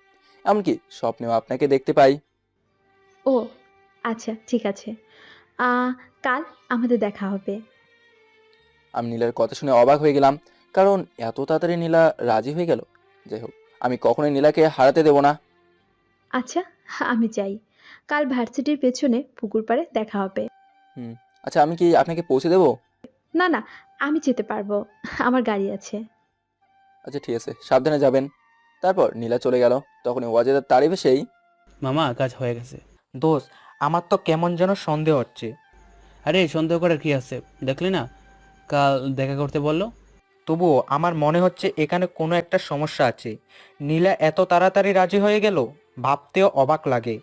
এমনকি স্বপ্নেও আপনাকে দেখতে পাই। ও আচ্ছা, ঠিক আছে। কাল আমাদের দেখা হবে। আমি নীলার কথা শুনে অবাক হয়ে গেলাম, কারণ এত তাড়াতাড়ি নীলা রাজি হয়ে গেল। যাই হোক, আমি কখনোই নীলাকে হারাতে দেব না। আচ্ছা, আমি যাই। কাল ভার্সিটির পেছনে পুকুর পাড়ে দেখা হবে। হুম। আচ্ছা, আমি কি আপনাকে পৌঁছে দেবো? না, না, আমি যেতে পারবো। আমার গাড়ি আছে। আচ্ছা ঠিক আছে, সাবধানে যাবেন। তারপর নীলা চলে গেল। তখনই ওয়াজেদার তারিফ এসেই, মামা কাজ হয়ে গেছে। দোস্ত, আমার তো কেমন যেন সন্দেহ হচ্ছে। আরে সন্দেহ করার কি আছে, দেখলি না কাল দেখা করতে বললো। তবুও আমার মনে হচ্ছে এখানে কোনো একটা সমস্যা আছে। নীলা এত তাড়াতাড়ি রাজি হয়ে গেল, ভাবতেও অবাক লাগে।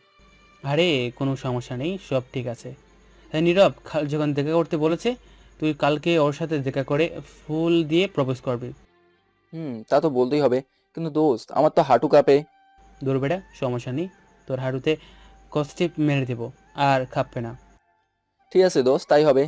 আরে কোনো সমস্যা নেই, সব ঠিক আছে। হ্যাঁ নীরব, কাল যখন দেখা করতে বলেছে তুই কালকে ওর সাথে দেখা করে ফুল দিয়ে প্রপোজ করবি। তা তো বলতেই হবে, কিন্তু দোস্ত আমার তো হাঁটু কাঁপে। দূর বেটা, সমস্যা নেই, তোর হাঁটুতে কস্টিপ মেরে দেব, আর কাঁপবে না। ঠিক আছে দোস্ত, তাই হবে।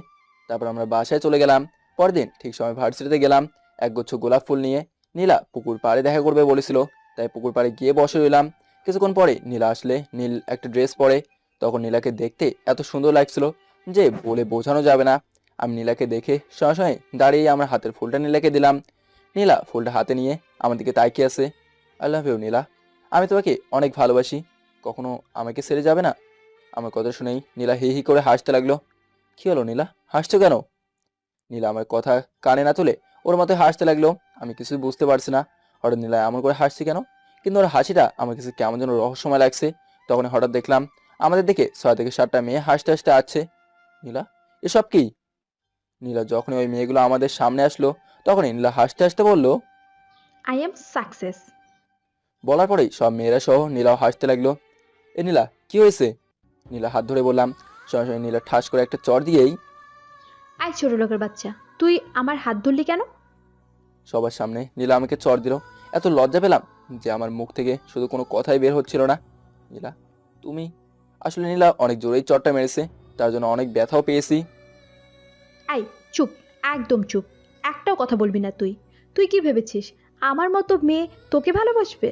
তারপর আমরা বাসায় চলে গেলাম। পরের দিন ঠিক সময় ভার্সিটিতে গেলাম একগুচ্ছ গোলাপ ফুল নিয়ে। নীলা পুকুর পাড়ে দেখা করবে বলেছিল, তাই পুকুর পাড়ে গিয়ে বসে রইলাম। কিছুক্ষণ পরে নীলা আসলে নীল একটা ড্রেস পরে। তখন নীলাকে দেখতে এত সুন্দর লাগছিল যে বলে বোঝানো যাবে না। আমি নীলাকে দেখে সঙ্গে সঙ্গে দাঁড়িয়ে আমার হাতের ফুলটা নীলাকে দিলাম। নীলা ফুলটা হাতে নিয়ে আমার দিকে তাকিয়ে আছে। আই লাভ ইউ নীলা, আমি তোমাকে অনেক ভালোবাসি, কখনো আমাকে ছেড়ে যাবে না? আমার কথা শুনেই নীলা হি হি করে হাসতে লাগলো। কি হলো নীলা, হাসছো কেন? নীলা আমার কথা কানে না তুলে ওর মতো হাসতে লাগলো। আমি কিছু বুঝতে পারছি না হঠাৎ নীলা এমন করে হাসছে কেন, কিন্তু ওর হাসিটা আমার কাছে কেমন যেন রহস্যময় লাগছে। তখন হঠাৎ দেখলাম আমাদের দিকে 6 থেকে 7টা মেয়ে হাসতে হাসতে আসছে। নীলা, এসব কি? নীলা যখনই ওই মেয়েগুলো আমাদের সামনে আসলো, তখনই নীলা হাসতে হাসতে বলল। I am success. বলার পরেই সব মেয়েরা সহ নীলাও হাসতে লাগলো। এ নীলা, কি হয়েছে? নীলা হাত ধরে বললাম। সঙ্গে সঙ্গে নীলা ঠাস করে একটা চড় দিয়েই, আই ছোট লোকের বাচ্চা, তুই আমার হাত ধরলি কেন? সবার সামনে নীলা আমাকে চড় দিল। এত লজ্জা পেলাম যে আমার মুখ থেকে শুধু কোনো কথাই বের হচ্ছিল না। নীলা, তুমি? আসলে নীলা অনেক জোরেই চড়টা মেরেছে, তার জন্য অনেক ব্যথাও পেয়েছি। আই চুপ, একদম চুপ। একটাও কথা বলবি না তুই। তুই কি ভেবেছিস আমার মতো মেয়ে তোকে ভালোবাসবে?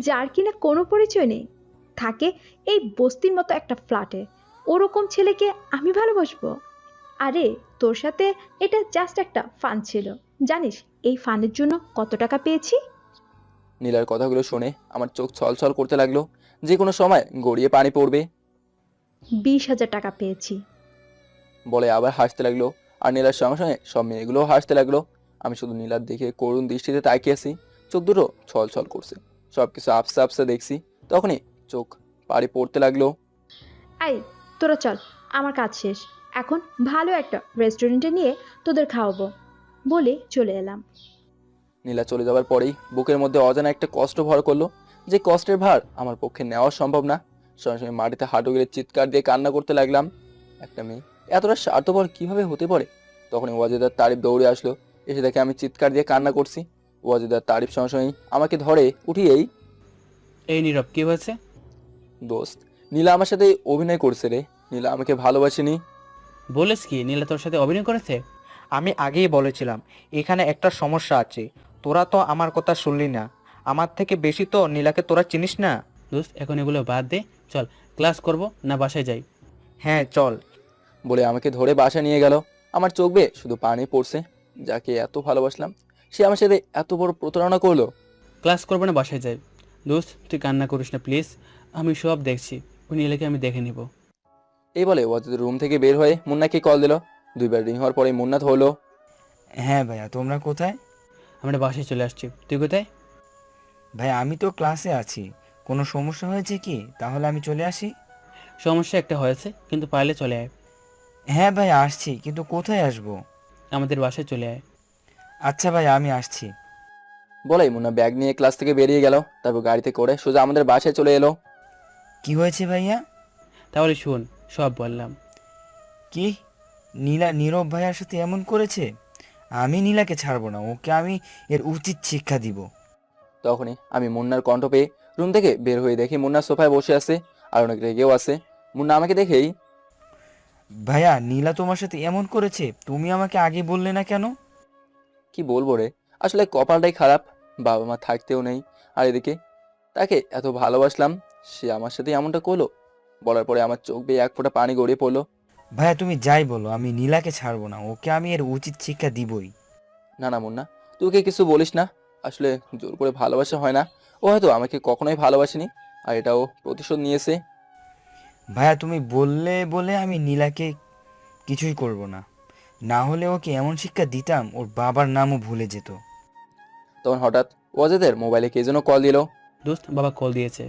যার কিনা কোনো পরিচয় নেই, থাকে এই বস্তির মতো একটা ফ্ল্যাটে, ওরকম ছেলেকে আমি ভালোবাসবো? আরে তোর সাথে এটা জাস্ট একটা ফান ছিল। জানিস এই ফানের জন্য কত টাকা পেয়েছি? নীলার কথাগুলো শুনে আমার চোখ ছলছল করতে লাগলো, যে কোনো সময় গড়িয়ে পানি পড়বে। 20,000 টাকা পেয়েছি। বলে আবার হাসতে লাগলো। আর নীলার সঙ্গে সঙ্গে সব মেয়েগুলোও হাসতে লাগলো। আমি শুধু নীলার দিকে করুণ দৃষ্টিতে তাকিয়ে আছি। চোখ দুটো ছলছল করছে, সবকিছু আপসা আপসা দেখছি। তখনই চোখ পাড়ি পড়তে লাগলো। আই তোরা চল, আমার কাজ শেষ। এখন ভালো একটা রেস্টুরেন্টে নিয়ে তোদের খাওয়াবো বলে চলে এলাম। নীলা চলে যাওয়ার পরেই বুকের মধ্যে অজানা একটা কষ্ট ভর করলো, যে কষ্টের ভার আমার পক্ষে নেওয়া সম্ভব না। সঙ্গে সঙ্গে মাটিতে হাঁটু গেলে চিৎকার দিয়ে কান্না করতে লাগলাম। একটা মেয়ে এতটা স্বার্থপর কিভাবে হতে পারে? তখনই ওয়াজেদার তারিফ দৌড়ে আসলো। এসে দেখে আমি চিৎকার দিয়ে কান্না করছি। ওয়াজেদার তারিফ সঙ্গে সঙ্গেই আমাকে ধরে উঠিয়েই, এই নীরব, কি হয়েছে? দোস্ত, নীলা আমার সাথে অভিনয় করছে রে। নীলা আমাকে ভালোবাসেনি। বলিস কি, নীলা তোর সাথে অভিনয় করেছে? আমি আগেই বলেছিলাম এখানে একটা সমস্যা আছে। তোরা তো আমার কথা শুনলি না। আমার থেকে বেশি তো নীলাকে তোরা চিনিস না। দোস্ত, এখন এগুলো বাদ দে, চল ক্লাস করব না বাসায় যাই? হ্যাঁ চল। বলে আমাকে ধরে বাসায় নিয়ে গেল। আমার চোখ বেয়ে শুধু পানি পড়ছে। যাকে এত ভালোবাসলাম, সে আমার সাথে এত বড় প্রতারণা করলো। ক্লাস করবো না বাসায় যাই? দোস্ত তুই কান্না করিস না প্লিজ, আমি সব দেখছি, ওই নীলাকে আমি দেখে নিব। এই বলে ওয়াজেদ রুম থেকে বের হয়ে মুন্নাকে কল দিল। 2বার রিং হওয়ার পরে মুন্না ধরলো। হ্যাঁ ভাইয়া, তোমরা কোথায়? আমরা বাসায় চলে আসছি, তুই কোথায়? ভাই আমি তো ক্লাসে আছি। কোনো সমস্যা হয়েছে কি? তাহলে আমি চলে আসি। সমস্যা একটা হয়েছে, কিন্তু পারলে চলে আয়। হ্যাঁ ভাই আসছি, কিন্তু কোথায় আসবো? আমাদের বাসায় চলে আয়। আচ্ছা ভাই, আমি আসছি। বলেই মুন্না ব্যাগ নিয়ে ক্লাস থেকে বেরিয়ে গেল। তারপর গাড়িতে করে সোজা আমাদের বাসায় চলে এলো। কি হয়েছে ভাইয়া? তাহলে শোন, সব বললাম। কি, নীলা নীরব ভাইয়ার সাথে এমন করেছে? আমি নীলাকে ছাড়বো না, ওকে আমি এর উচিত শিক্ষা দিব। তখনই আমি মুন্নার কণ্ঠ পেয়ে রুম থেকে বের হয়ে দেখি মুন্না সোফায় বসে আছে আর অনেক রেগেও আছে। মুন্না আমাকে দেখেই, ভাইয়া নীলা তোমার সাথে এমন করেছে, তুমি আমাকে আগে বললে না কেন? কি বলবো রে, আসলে কপালটাই খারাপ, বাবা মা থাকতেও নেই, আর এদিকে তাকে এত ভালোবাসলাম, সে আমার সাথে এমনটা করলো। বলার পরে আমার চোখ বেয়ে এক ফোঁটা পানি গড়িয়ে পড়লো। ভাইয়া তুমি যাই বলো, আমি নীলাকে ছাড়বো না, ওকে আমি এর উচিত শিক্ষা দিবই। না না মুন্না, তুই ওকে কিছু বলিস না, আসলে জোর করে ভালোবাসা হয় না, ও হয়তো আমাকে কখনোই ভালোবাসেনি, আর এটাও প্রতিশোধ নিয়েছে। ভাইয়া তুমি বললে বলে আমি নীলাকে কিছুই করব না, না হলে ওকে এমন শিক্ষা দিতাম ওর বাবার নামও ভুলে যেত। তখন হঠাৎ ওয়াজেদের মোবাইলে কে যেন কল দিল। দোস্ত, বাবা কল দিয়েছে।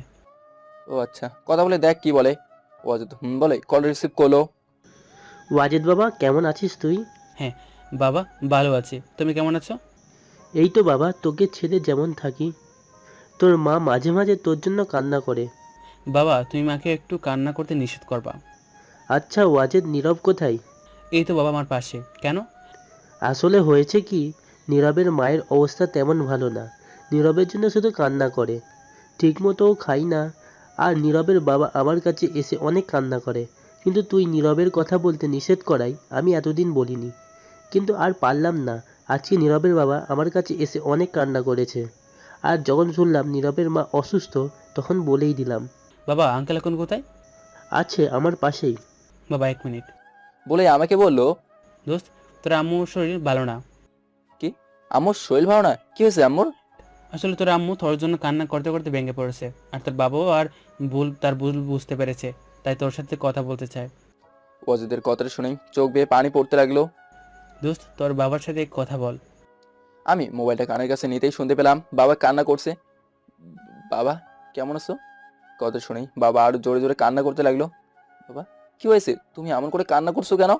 ও আচ্ছা, কথা বলে দেখ কি বলে। ওয়াজেদ বলে কল রিসিভ করলো। ওয়াজেদ বাবা, কেমন আছিস তুই? হ্যাঁ বাবা, ভালো আছি, তুমি কেমন আছো? এই তো বাবা, তোকে ছেড়ে যেমন থাকি। তোর মা মাঝে মাঝে তোর জন্য কান্না করে। বাবা, তুমি মাকে একটু কান্না করতে নিষেধ করবা। আচ্ছা ওয়াজেদ, নীরব কোথায়? এই তো বাবা আমার পাশে। কেন? আসলে হয়েছে কি, নীরবের মায়ের অবস্থা তেমন ভালো না, নীরবের জন্য শুধু কান্না করে, ঠিকমতো খাই না। আর নীরবের বাবা আমার কাছে এসে অনেক কান্না করে, কিন্তু তুই নীরবের কথা বলতে নিষেধ করাই আমি এতদিন বলিনি, কিন্তু আর পারলাম না। আজকে নীরবের বাবা আমার কাছে এসে অনেক কান্না করেছে, আর যখন শুনলাম নীরবের মা অসুস্থ তখন বলেই দিলাম। বাবা, আঙ্কেল এখন কোথায়? আছে আমার পাশেই। বাবা 1 মিনিট। বলে আমাকে বললো, দোস্ত, তোর আম্মুর শরীর ভালো না। কি? আম্মুর শরীর ভালো না? কি হয়েছে আম্মুর? আসলে তোর আম্মু তোর জন্য কান্না করতে করতে ভেঙে পড়েছে, আর তোর বাবাও আর তার ভুল বুঝতে পেরেছে, তাই তোর সাথে কথা বলতে চায়। ওয়াজেদের কথাটা শুনে চোখ বেয়ে পানি পড়তে লাগলো। দোস্ত, তোর বাবার সাথে কথা বল। আমি মোবাইলটা কানের কাছে নিতেই শুনতে পেলাম বাবা কান্না করছে। বাবা কেমন আছো? কথা শুনেই বাবা আরো জোরে জোরে কান্না করতে লাগলো। বাবা কি হয়েছে, তুমি এমন করে কান্না করছো কেন?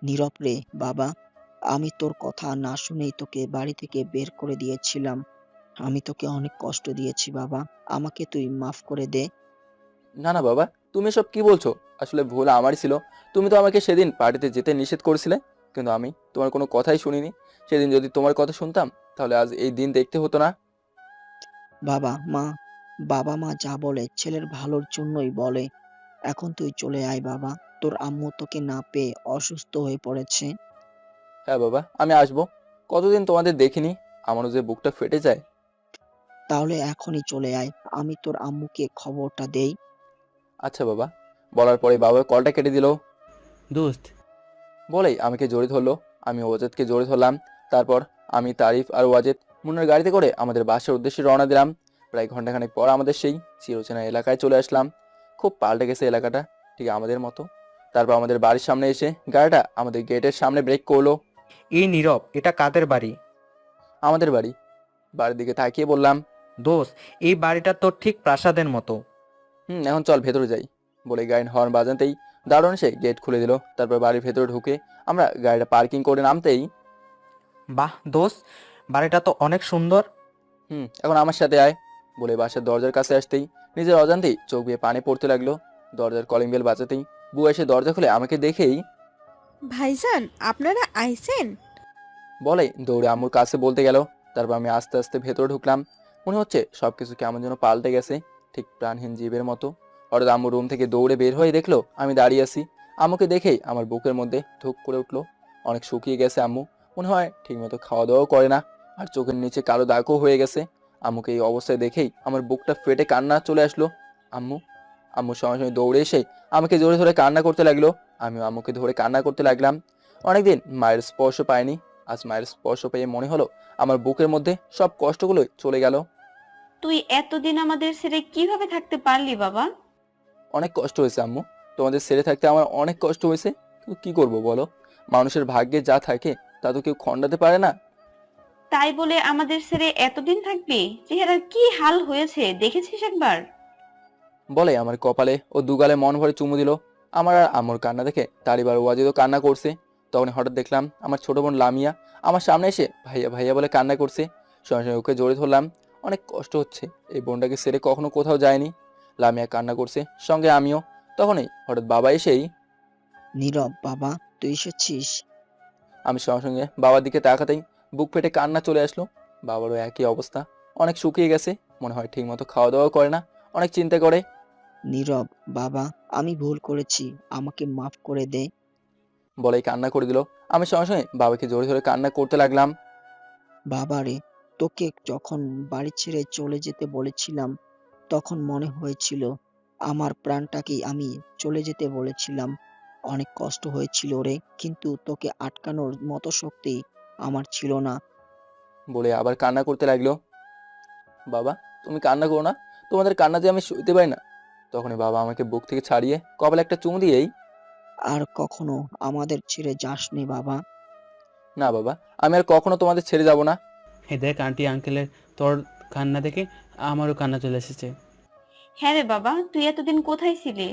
নীরব রে বাবা, আমি তোর কথা না শুনেই তোকে বাড়ি থেকে বের করে দিয়েছিলাম। আমি তোকে অনেক কষ্ট দিয়েছি বাবা, আমাকে তুই মাফ করে দে। না না বাবা, তুমি এসব কি বলছো? আসলে ভুল আমারই ছিল। তুমি তো আমাকে সেদিন পার্টিতে যেতে নিষেধ করেছিলে, কিন্তু আমি তোমার কোনো কথাই শুনিনি। সেদিন যদি তোমার কথা শুনতাম তাহলে আজ এই দিন দেখতে হতো না। বাবা মা যা বলে ছেলের ভালোর জন্যই বলে। এখন তুই চলে আয় বাবা, তোর আম্মু তোকে না পেয়ে অসুস্থ হয়ে পড়েছে। হ্যাঁ বাবা, আমি আসবো। কতদিন তোমাদের দেখিনি, আমারও যে বুকটা ফেটে যায়। তাহলে এখনই চলে আয়, আমি তোর আম্মুকে খবরটা দেই। আচ্ছা বাবা। বলার পরে বাবা কলটা কেটে দিল। দোস্ত, বলেই আমাকে জড়িয়ে ধরলো। আমি ওয়াজেদকে জড়িয়ে ধরলাম। তারপর আমি, তারিফ আর ওয়াজেদ মুন্নার গাড়িতে করে আমাদের বাসার উদ্দেশ্যে রওনা দিলাম। প্রায় ঘন্টাখানেক পর আমাদের সেই চিরচেনা এলাকায় চলে আসলাম। খুব পাল্টে গেছে এলাকাটা, ঠিক আমাদের মতো। তারপর আমাদের বাড়ির সামনে এসে গাড়িটা আমাদের গেটের সামনে ব্রেক করলো। এই নীরব, এটা কাদের বাড়ি? আমাদের বাড়ি। বাড়ির দিকে তাকিয়ে বললাম, দোস্ত, এই বাড়িটা তোর ঠিক প্রাসাদের মতো। এখন চল ভেতরে যাই। বলে গাড়ির হর্ন বাজাতেই দারোয়ান এসে গেট খুলে দিল। তারপর বাড়ির ভেতরে ঢুকে আমরা গাড়িটা পার্কিং করে নামতেই, বাহ দোস্ত, বাড়িটা তো অনেক সুন্দর। এখন আমার সাথে আয়। বলে বাসার দরজার কাছে আসতেই নিজের অজান্তেই চোখ বেয়ে পানি পড়তে লাগলো। দরজার কলিং বেল বাজাতেই বউ এসে দরজা খুলে আমাকে দেখেই ভাইজান, আপনারা আইছেন? বলে দৌড়ে আম্মুর কাছে বলতে গেল। তারপর আমি আস্তে আস্তে ভেতরে ঢুকলাম। মনে হচ্ছে সবকিছু কেমন যেন পাল্টে গেছে, ঠিক প্রাণহীন জীবের মতো। হঠাৎ আম্মু রুম থেকে দৌড়ে বের হয়ে দেখলো আমি দাঁড়িয়ে আছি। আম্মুকে দেখেই আমার বুকের মধ্যে ধুক করে উঠলো। অনেক শুকিয়ে গেছে আম্মু, মনে হয় ঠিকমতো খাওয়া দাওয়াও করে না, আর চোখের নিচে কালো দাগও হয়ে গেছে। আম্মুকে এই অবস্থায় দেখেই আমার বুকটা ফেটে কান্না চলে আসলো। আম্মু আম্মুর সঙ্গে সঙ্গে দৌড়ে এসে আমাকে জোরে ধরে কান্না করতে লাগলো। আমিও আম্মুকে ধরে কান্না করতে লাগলাম। অনেকদিন মায়ের স্পর্শ পাইনি, আজ মায়ের স্পর্শ পেয়ে মনে হলো আমার বুকের মধ্যে সব কষ্টগুলোই চলে গেল। তুই এতদিন আমাদের ছেড়ে কিভাবে থাকতে পারলি বাবা? অনেক কষ্ট হয়েছে আম্মু, তোমাদের ছেড়ে থাকতে আমার অনেক কষ্ট হয়েছে, কিন্তু কি করবো বলো, মানুষের ভাগ্যে যা থাকে তা তো কেউ খণ্ডাতে পারে না। তাই বলে আমাদের ছেড়ে এতদিন থাকবি? চেহারার কি হাল হয়েছে দেখেছিস একবার? বলে আমার কপালে ও দুগালে মন ভরে চুমু দিল। আমার আর আম্মুর কান্না দেখে তারিবার ওয়াজিদও কান্না করছে। তখন হঠাৎ দেখলাম আমার ছোট বোন লামিয়া আমার সামনে এসে ভাইয়া ভাইয়া বলে কান্না করছে। সঙ্গে সঙ্গে ওকে জড়িয়ে ধরলাম। অনেক কষ্ট হচ্ছে, এই বোনটাকে ছেড়ে কখনো কোথাও যায়নি। লামিয়া কান্না করছে, সঙ্গে আমিও। তখনই হঠাৎ বাবা এসেই, নীরব বাবা, তুই এসেছিস? আমি সঙ্গে সঙ্গে বাবার দিকে তাকাতেই বুক ফেটে কান্না চলে আসলো। বাবারও একই অবস্থা, অনেক শুকিয়ে গেছে, মনে হয় ঠিক মতো খাওয়া দাওয়া করে না, অনেক চিন্তা করে। নীরব বাবা, আমি ভুল করেছি, আমাকে মাফ করে দে। বলেই কান্না করে দিল। আমি সঙ্গে সঙ্গে বাবাকে জোরে ধরে কান্না করতে লাগলাম। বাবা রে, তোকে যখন বাড়ি ছেড়ে চলে যেতে বলেছিলাম তখন মনে হয়েছিল আমার প্রাণটাকেই আমি চলে যেতে বলেছিলাম। অনেক কষ্ট হয়েছিল রে, কিন্তু তোকে আটকানোর মতো শক্তি আমার ছিল না। বলে আবার কান্না করতে লাগলো। বাবা, তুমি কান্না করো না, তোমাদের কান্না যে আমি সইতে পারি না। তখনই বাবা আমাকে বুক থেকে ছাড়িয়ে কপালে একটা চুমু দিয়েই, আর কখনো আমাদের ছেড়ে যাসনি বাবা। না বাবা, আমি আর কখনো তোমাদের ছেড়ে যাব না। হে দেখ আন্টি আঙ্কেলের তোর কান্না দেখে আমারও কান্না চলে এসেছে। হ্যাঁ রে বাবা, তুই এতদিন কোথায় ছিলি?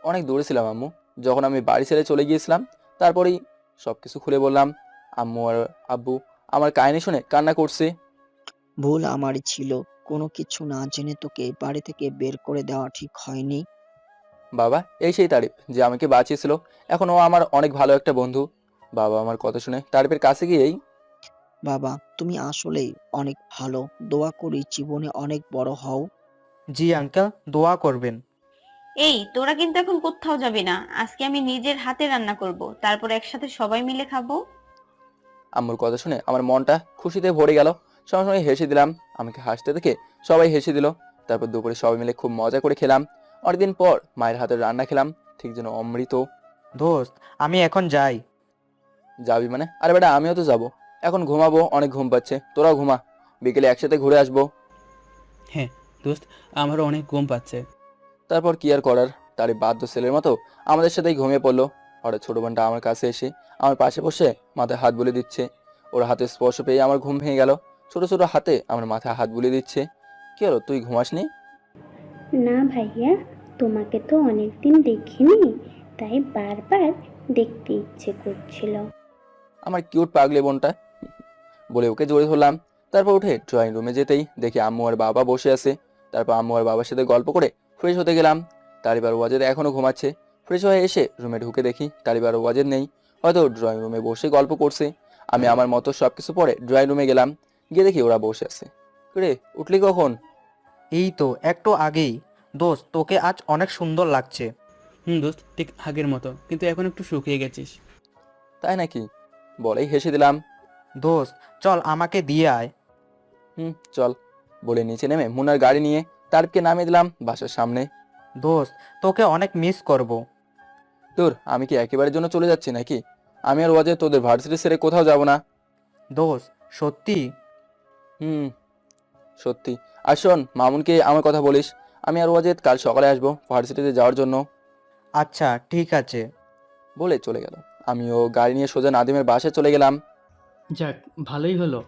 অনেক দূরে ছিলাম আম্মু, যখন আমি বাড়ি ছেড়ে চলে গিয়েছিলাম তারপরেই সবকিছু খুলে বললাম। আম্মু আর আব্বু আমার কাহিনী শুনে কান্না করছে। ভুল আমারই ছিল, কোনো কিছু না জেনে তোকে বাড়ি থেকে বের করে দেওয়া ঠিক হয়নি। বাবা, এই সেই তারিফ যে আমাকে বাঁচিয়েছিল, এখন ও আমার অনেক ভালো একটা বন্ধু। বাবা আমার কথা শুনে তারিফের কাছে গিয়েই, বাবা, তুমি আসলেই অনেক ভালো, দোয়া করি জীবনে অনেক বড় হও। জি আঙ্কেল, দোয়া করবেন। এই তোরা কিন্তু এখন কোথাও যাবি না, আজকে আমি নিজের হাতে রান্না করব, তারপর একসাথে সবাই মিলে খাবো। আম্মুর কথা শুনে আমার মনটা খুশিতে ভরে গেল। সঙ্গে সঙ্গে হেসে দিলাম। আমাকে হাসতে দেখে সবাই হেসে দিল। তারপর দুপুরে সবাই মিলে খুব মজা করে খেলাম। অনেকদিন পর মায়ের হাতের রান্না খেলাম, ঠিক যেন অমৃত। দোস্ত, আমি এখন যাই। যাবি মানে? আরে বেটা, আমিও তো যাবো। এখন ঘুমাবো, অনেক ঘুম পাচ্ছে, তোরাও ঘুমা, বিকেলে একসাথে ঘুরে আসবো। হ্যাঁ দোস্ত, আমারও অনেক ঘুম পাচ্ছে। তারপর কি আর করার, তারই বাধ্য ছেলের মতো আমাদের সাথেই ঘুমিয়ে পড়লো। হঠাৎ ছোট বোনটা আমার কাছে এসে আমার পাশে বসে মাথায় হাত বুলিয়ে দিচ্ছে। ওর হাতে স্পর্শ পেয়ে আমার ঘুম ভেঙে গেল। ছোট ছোট হাতে আমার মাথায় হাত বুলিয়ে দিচ্ছে। কি হলো, তুই ঘুমাসনি? না ভাইয়া, তোমাকে তো অনেকদিন দেখিনি, তাই বারবার দেখতে ইচ্ছে করছিল। আমার কিউট পাগলি বোনটা, বলে ওকে জড়িয়ে ধরলাম। তারপর উঠে ড্রয়িং রুমে যেতেই দেখি আম্মু আর বাবা বসে আছে। তারপর আম্মু আর বাবার সাথে গল্প করে ফ্রেশ হতে গেলাম। তারিবার ওয়াজেদ এখনো ঘুমাচ্ছে। ফ্রেশ হয়ে এসে রুমে ঢুকে দেখি তারিবার ওয়াজেদ নেই, হয়তো ড্রয়িং রুমে বসে গল্প করছে। আমি আমার মতো সবকিছু পরে ড্রয়িং রুমে গেলাম, গিয়ে দেখি ওরা বসে আছে। রে, উঠলি কখন? এই তো একটু আগেই। দোস্ত, তোকে আজ অনেক সুন্দর লাগছে। দোস্ত, ঠিক আগের মতো, কিন্তু এখন একটু শুকিয়ে গেছিস। তাই নাকি? বলেই হেসে দিলাম। দোস্ত, চল আমাকে দিয়ে আয়। চল। বলে নিচে নেমে মুনার গাড়ি নিয়ে তারিফকে নামিয়ে দিলাম বাসার সামনে। দোস্ত, তোকে অনেক মিস করব। তোর আমি কি একেবারের জন্য চলে যাচ্ছি নাকি? আমি আর ওয়াজেদ তোদের ভার্সিটি ছেড়ে কোথাও যাব না। দোস্ত, সত্যি? সত্যি। আর শোন, মামুনকে আমার কথা বলিস, আমি আর ওয়াজেদ কাল সকালে আসবো ভার্সিটিতে যাওয়ার জন্য। আচ্ছা ঠিক আছে। বলে চলে গেল। আমিও গাড়ি নিয়ে সোজা নাদিমের বাসায় চলে গেলাম। যাক, ভালোই হলো,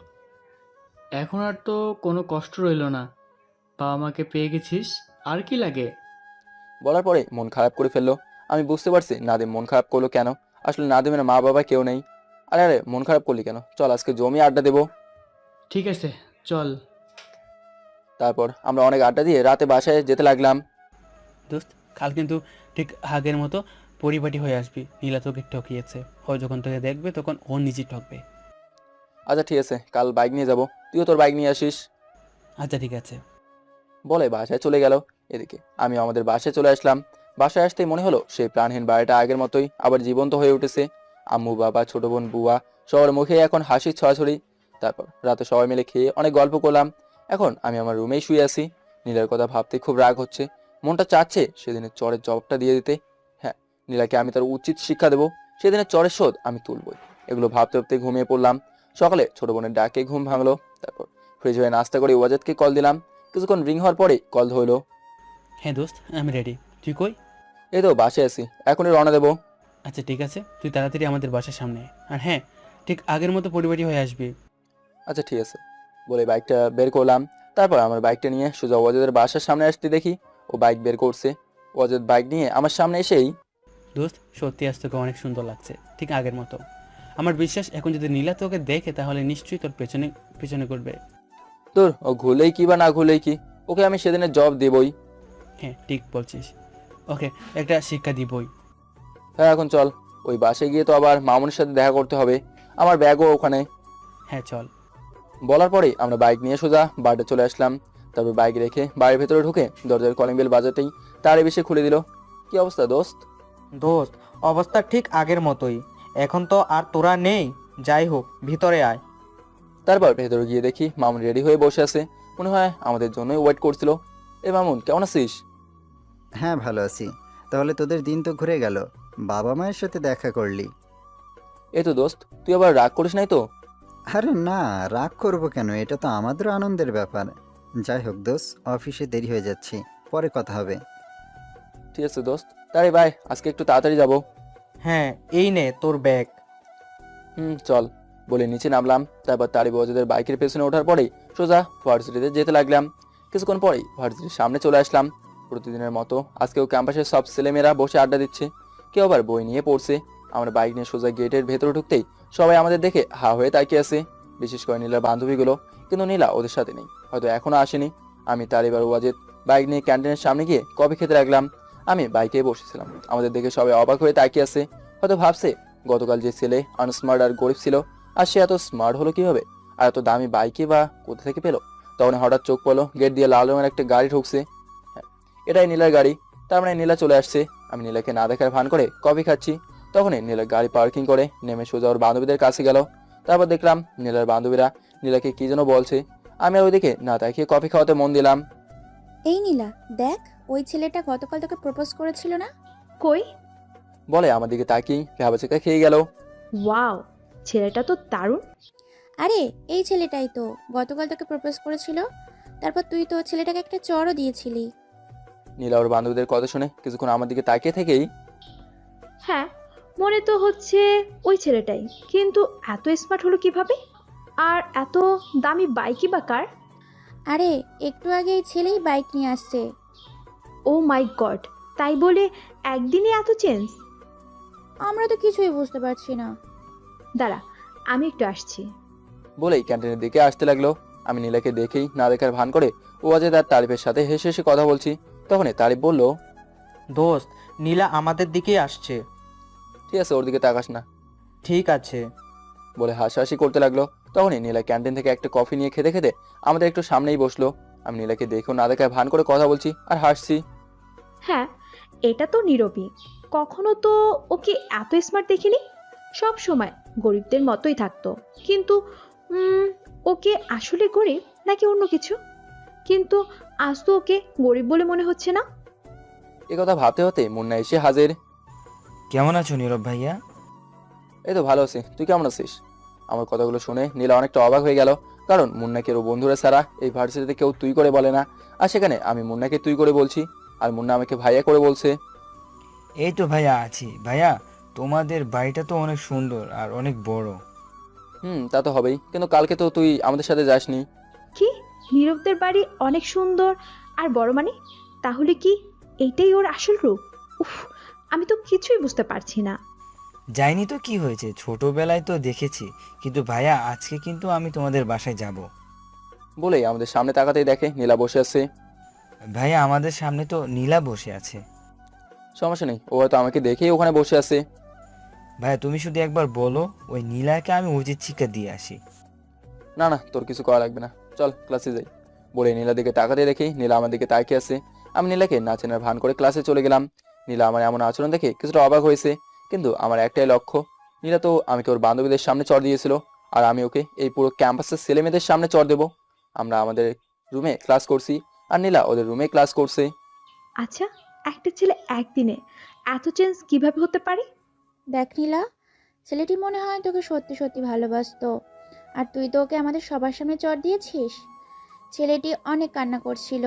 এখন আর তো কোনো কষ্ট রইল না। বাবা মাকে পেয়ে গেছিস, আর কি লাগে। বলার পরে মন খারাপ করে ফেললো। আমি বুঝতে পারছি নাদিম মন খারাপ করলো কেন। আসলে নাদিমের মা বাবা কেউ নেই। আরে আরে, মন খারাপ করলি কেন? চল আজকে জমিয়ে আড্ডা দেবো। ঠিক আছে, চল। তারপর আমরা অনেক আড্ডা দিয়ে রাতে বাসায় যেতে লাগলাম। দোস্ত, কাল কিন্তু ঠিক আগের মতো পরিপাটি হয়ে আসবি। নীলা তোকে ঠকিয়েছে, ও যখন তোকে দেখবে তখন ও নিজে ঠকবে। আচ্ছা ঠিক আছে, কাল বাইক নিয়ে যাব, তুইও তোর বাইক নিয়ে আসিস। আচ্ছা ঠিক আছে। বলে বাসায় চলে গেল। এদিকে আমি আমাদের বাসায় চলে আসলাম। বাসায় আসতেই মনে হলো সেই প্রাণহীন বাড়িটা আগের মতোই আবার জীবন্ত হয়ে উঠেছে। আম্মু, বাবা, ছোট বোন, বুয়া সবার মুখে এখন হাসির ছড়াছড়ি। তারপর রাতে সবাই মিলে খেয়ে অনেক গল্প করলাম। এখন আমি আমার রুমেই শুয়ে আছি। নীলার কথা ভাবতে খুব রাগ হচ্ছে। মনটা চাচ্ছে সেদিনের চরের জবাবটা দিয়ে দিতে। হ্যাঁ, নীলাকে আমি তার উচিত শিক্ষা দেবো, সেদিনের চরের শোধ আমি তুলবই। এগুলো ভাবতে ভাবতে ঘুমিয়ে পড়লাম। সকালে ছোট বোনের ডাকে ঘুম ভাঙলো। তারপর ফ্রিজ হয়ে নাস্তা করে ওয়াজেদকে কল দিলাম। কিছুক্ষণ রিং হওয়ার পরে কল ধরলো। হ্যাঁ দোস্ত, আমি রেডি, তুই কই? এই তো বাসায় আছি, এখনই রওনা দেবো। আচ্ছা ঠিক আছে, তুই তাড়াতাড়ি আমাদের বাসার সামনে আয়। আর হ্যাঁ, ঠিক আগের মতো পরিপাটি হয়ে আসবি। আচ্ছা ঠিক আছে। বলে বাইকটা বের করলাম। তারপর আমার বাইকটা নিয়ে সোজা ওয়াজেদের বাসার সামনে আসতে দেখি ও বাইক বের করছে। ওয়াজেদ বাইক নিয়ে আমার সামনে এসেই, দোস্ত, সত্যি আজ তোকে অনেক সুন্দর লাগছে, ঠিক আগের মতো। আমার বিশ্বাস এখন যদি নীলা তোকে দেখে তাহলে নিশ্চয়ই তোর পেছনে পেছনে করবে। তোর ও ঘুলেই কি বা না ঘুলেই কি, ওকে আমি সেদিনের জব দেবই। হ্যাঁ ঠিক বলছিস, ওকে একটা শিক্ষা দিবই। হ্যাঁ এখন চল, ওই বাসে গিয়ে তো আবার মামুনের সাথে দেখা করতে হবে, আমার ব্যাগও ওখানে। হ্যাঁ চল। বলার পরেই আমরা বাইক নিয়ে সোজা বাড়িতে চলে আসলাম। তারপর বাইক রেখে বাড়ির ভেতরে ঢুকে দরজার কলিং বেল বাজাতেই তার বেশি খুলে দিল। কি অবস্থা দোস্ত? দোস্ত, অবস্থা ঠিক আগের মতোই। এখন তো আর তোরা নেই। যাই হোক, ভিতরে আয়। তারপর ভেতরে গিয়ে দেখি মামুন রেডি হয়ে বসে আছে, মনে হয় আমাদের জন্যই ওয়েট করছিল। এ মামুন, কেমন আছিস? হ্যাঁ ভালো আছি। তাহলে তোদের দিন তো ঘুরে গেল, বাবা মায়ের সাথে দেখা করলি। এই তো দোস্ত, তুই আবার রাগ করিস নাই তো? আরে না, রাগ করবো কেন, এটা তো আমাদেরও আনন্দের ব্যাপার। যাই হোক দোস্ত, অফিসে দেরি হয়ে যাচ্ছি, পরে কথা হবে। ঠিক আছে দোস্ত, তাই বাই, আজকে একটু তাড়াতাড়ি যাব। হ্যাঁ, এই নে তোর ব্যাগ। চল বলে নিচে নামলাম। তারপর তারি বজাদের বাইকের পেছনে ওঠার পরেই সোজা ভার্সিটিতে যেতে লাগলাম। কিছুক্ষণ পরেই ভার্সিটির সামনে চলে আসলাম। প্রতিদিনের মতো আজকেও ক্যাম্পাসের সব ছেলেমেয়েরা বসে আড্ডা দিচ্ছে, কেউ আবার বই নিয়ে পড়ছে। আমরা বাইক নিয়ে সোজা গেটের ভেতরে ঢুকতেই সবাই আমাদের দেখে হা হয়ে তাকিয়ে আছে, বিশেষ করে নীলার বান্ধবীগুলো। কিন্তু নীলা ওদের সাথে নেই, হয়তো এখনো আসেনি। আমি তার এবার ওয়াজেদ বাইক নিয়ে ক্যান্টিনের সামনে গিয়ে কফি খেতে লাগলাম। আমি বাইকে বসেছিলাম, আমাদের দেখে সবাই অবাক হয়ে তাকিয়ে আছে। হয়তো ভাবছে গতকাল যে ছেলে আনস্মার্ট আর গরিব ছিল, আর সে এত স্মার্ট হলো কিভাবে, আর এত দামি বাইকে বা কোথা থেকে পেলো। তখন হঠাৎ চোখ পড়লো গেট দিয়ে লাল রঙের একটা গাড়ি ঢুকছে। হ্যাঁ, এটাই নীলার গাড়ি। তার মানে নীলা চলে আসছে। আমি নীলাকে না দেখার ভান করে কফি খাচ্ছি। তখনই নীলার গাড়ি পার্কিং করে নেমে সোজা ওর বান্ধবীদের কাছে গেল। তারপর দেখলাম নীলার বান্ধবীরা নীলাকে কি যেন বলছে। আমি আর ওইদিকে না তাকিয়ে কফি খাওয়াতে মন দিলাম। এই নীলা, দেখ, ওই ছেলেটা গতকাল তোকে প্রপোজ করেছিল না? কই? বলে আমার দিকে তাকিয়ে ভ্যাবাচেকা খেয়ে গেল। ওয়াও, ছেলেটা তো দারুণ। আরে এই ছেলেটাই তো গতকাল তোকে প্রপোজ করেছিল। তারপর তুই তো ছেলেটাকে একটা চড়ও দিয়েছিলি। নীলা ওর বান্ধবীদের কথা শুনে কিছুক্ষণ আমার দিকে তাকিয়ে থেকেই, হ্যাঁ, মনে তো হচ্ছে ওই ছেলেটাই, কিন্তু এত স্মার্ট হলো কিভাবে? আর এত দামি বাইকই বা কার? আরে একটু আগে এই ছেলেই বাইক নিয়ে আসছে। ও মাই গড, তাই বলে একদিনে এত চেঞ্জ? আমরা তো কিছুই বুঝতে পারছি না। দাঁড়া, আমি একটু আসছি। বলেই ক্যান্টিনের দিকে আসতে লাগলো। আমি নীলাকে দেখেই না দেখার ভান করে ওয়াজেদ আর তারিফের সাথে হেসে হেসে কথা বলছি। তখনই তারিফ বলল, দোস্ত, নীলা আমাদের দিকেই আসছে। ঠিক আছে, ওর দিকে তাকাস না। ঠিক আছে বলে হাসাহাসি করতে লাগলো। তখনই নীলা ক্যান্টিন থেকে একটা কফি নিয়ে খেতে খেতে আমাদের একটু সামনেই বসলো। আমি নীলাকে দেখেও না দেখার ভান করে কথা বলছি আর হাসছি। হ্যাঁ, এটা তো নীরবই। কখনো তো ওকে এত স্মার্ট দেখিনি। সব সময় গরিবদের মতোই থাকতো, কিন্তু ওকে আসলে গরিব নাকি অন্য কিছু? কিন্তু আজ তো ওকে গরিব বলে মনে হচ্ছে না। এ কথা ভাবতে হতে মুন্না এসে হাজির। কেমন আছো নীরব ভাইয়া? এই তো ভালো আছি, তুই কেমন আছিস? আমার কথাগুলো শুনে নীলা অনেকটা অবাক হয়ে গেল, কারণ মুন্নাকে ওর বন্ধুরা ছাড়া এই ভার্সিটিতে কেউ তুই করে বলে না। আর সেখানে আমি মুন্নাকে তুই করে বলছি, আর মুন্না আমাকে ভাইয়া করে বলছে। এই তো ভাইয়া আছি। ভাইয়া, তোমাদের বাড়িটা তো অনেক সুন্দর আর অনেক বড়। তা তো হবেই, কিন্তু কালকে তো তুই আমাদের সাথে যাসনি। কি? নীরবদের বাড়ি অনেক সুন্দর আর বড় মানে? তাহলে কি এইটাই ওর আসল রূপ? উফ, আমি তো কিছুই বুঝতে পারছি না। যাইনি তো কি হয়েছে, ছোটবেলায় তো দেখেছি, কিন্তু ভাইয়া আজকে কিন্তু আমি তোমাদের বাসায় যাব। বলেই আমাদের সামনে তাকাতেই দেখে নীলা বসে আছে। ভাইয়া, আমাদের সামনে তো নীলা বসে আছে। সমস্যা নেই, ও হয়তো আমাকে দেখেই ওখানে বসে আছে। ভাইয়া, তুমি শুধু একবার বলো, ওই নীলাকে আমি উচিত শিক্ষা দিয়ে আসি। না না, তোর কিছু করা লাগবে না, চল ক্লাসে যাই। বলে নীলার দিকে তাকাতে দেখি নীলা আমার দিকে তাকিয়ে আছে। আমি নীলাকে না চেনার ভান করে ক্লাসে চলে গেলাম। নীলা আমার এমন আচরণ দেখে কিছুটা অবাক হয়েছে, কিন্তু আমার একটাই লক্ষ্য, নীলা তো আমাকে ওর বান্ধবীদের সামনে চড় দিয়েছিল, আর আমি ওকে এই পুরো ক্যাম্পাসের ছেলেমেয়েদের সামনে চড় দেবো। আমরা আমাদের রুমে ক্লাস করছি, আর নীলা ওদের রুমে ক্লাস করছে। আচ্ছা, একটা ছেলে একদিনে এত চেঞ্জ কিভাবে হতে পারে? দেখ নীলা, ছেলেটি মনে হয় তোকে সত্যি সত্যি ভালোবাসতো, আর তুই তো ওকে আমাদের সবার সামনে চড় দিয়েছিস। ছেলেটি অনেক কান্না করছিল।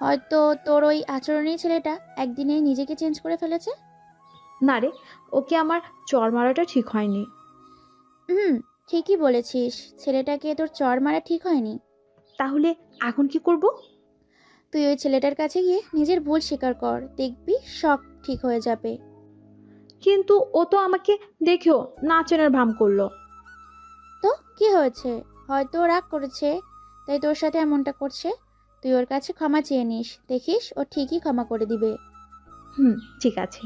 হয়তো তোর ওই আচরণেই ছেলেটা একদিনে নিজেকে চেঞ্জ করে ফেলেছে। না রে, ওকে আমার চড় মারাটা ঠিক হয়নি। ঠিকই বলেছিস, ছেলেটাকে তোর চড় মারা ঠিক হয়নি। তাহলে এখন কি করব? তুই ওই ছেলেটার কাছে গিয়ে নিজের ভুল স্বীকার কর, দেখবি সব ঠিক হয়ে যাবে। কিন্তু ও তো আমাকে দেখেও না চেনার ভান করলো। তো কি হয়েছে? হয়তো রাগ করেছে, তাই তোর সাথে এমনটা করছে। তুই ওর কাছে ক্ষমা চেয়ে নিস, দেখিস ও ঠিকই ক্ষমা করে দিবে। ঠিক আছে।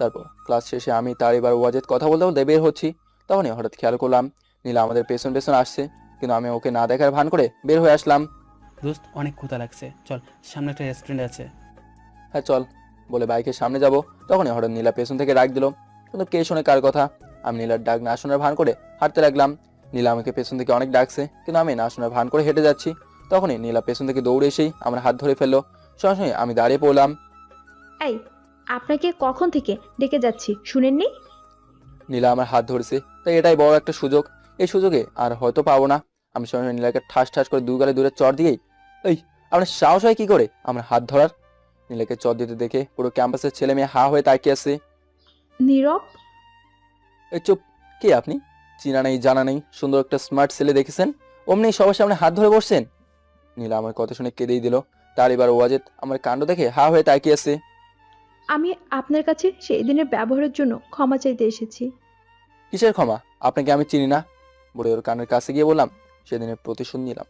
তারপর ক্লাস শেষে আমি তার এবার ওয়াজেদ কথা বলতে বলতে বের হচ্ছি, তখনই হঠাৎ খেয়াল করলাম নীলা আমাদের পেছন পেছন আসছে, কিন্তু আমি ওকে না দেখার ভান করে বের হয়ে আসলাম। দোস্ত অনেক ক্ষুধা লাগছে, চল সামনে একটা রেস্টুরেন্ট আছে। হ্যাঁ চল বলে বাইকের সামনে যাব, তখনই হঠাৎ নীলা পেছন থেকে ডাক দিল, কিন্তু কে শোনে কার কথা। আমি নীলার ডাক না শোনার ভান করে হাঁটতে লাগলাম। নীলা আমাকে পেছন থেকে অনেক ডাকছে, কিন্তু আমি না শোনার ভান করে হেঁটে যাচ্ছি। তখনই নীলা পেছন থেকে দৌড়ে এসেই আমার হাত ধরে ফেললো। সঙ্গে সঙ্গে আমি দাঁড়িয়ে পড়লাম। এই, আপনাকে কখন থেকে ডেকে যাচ্ছি, শুনেননি? নীলা আমার হাত ধরেছে, তাই এটাই বড় একটা সুযোগ। এই সুযোগে আর হয়তো পাবো না। আমি সঙ্গে সঙ্গে নীলাকে ঠাস ঠাস করে দুই গালে দূরে চড় দিয়েই, এই আপনার সাহস হয় কি করে আমার হাত ধরার? নীলাকে চড় দিতে দেখে পুরো ক্যাম্পাসের ছেলে মেয়ে হা হয়ে তাকিয়ে আছে। নীরব, এই চুপ, কে আপনি? চিনা নেই জানা নেই, সুন্দর একটা স্মার্ট ছেলে দেখেছেন, অমনি সবার সামনে হাত ধরে বসছেন। নীলা আমার কথা শুনে কেঁদেই দিল। তার এবার ওয়াজেদ আমার কাণ্ড দেখে হা হয়ে তাকিয়ে আছে। আমি আপনার কাছে সেই দিনের ব্যবহারের জন্য ক্ষমা চাইতে এসেছি। কিসের ক্ষমা? আপনাকে আমি চিনি না। বলে ওর কানের কাছে গিয়ে বললাম, সেদিনের প্রতিশোধ নিলাম,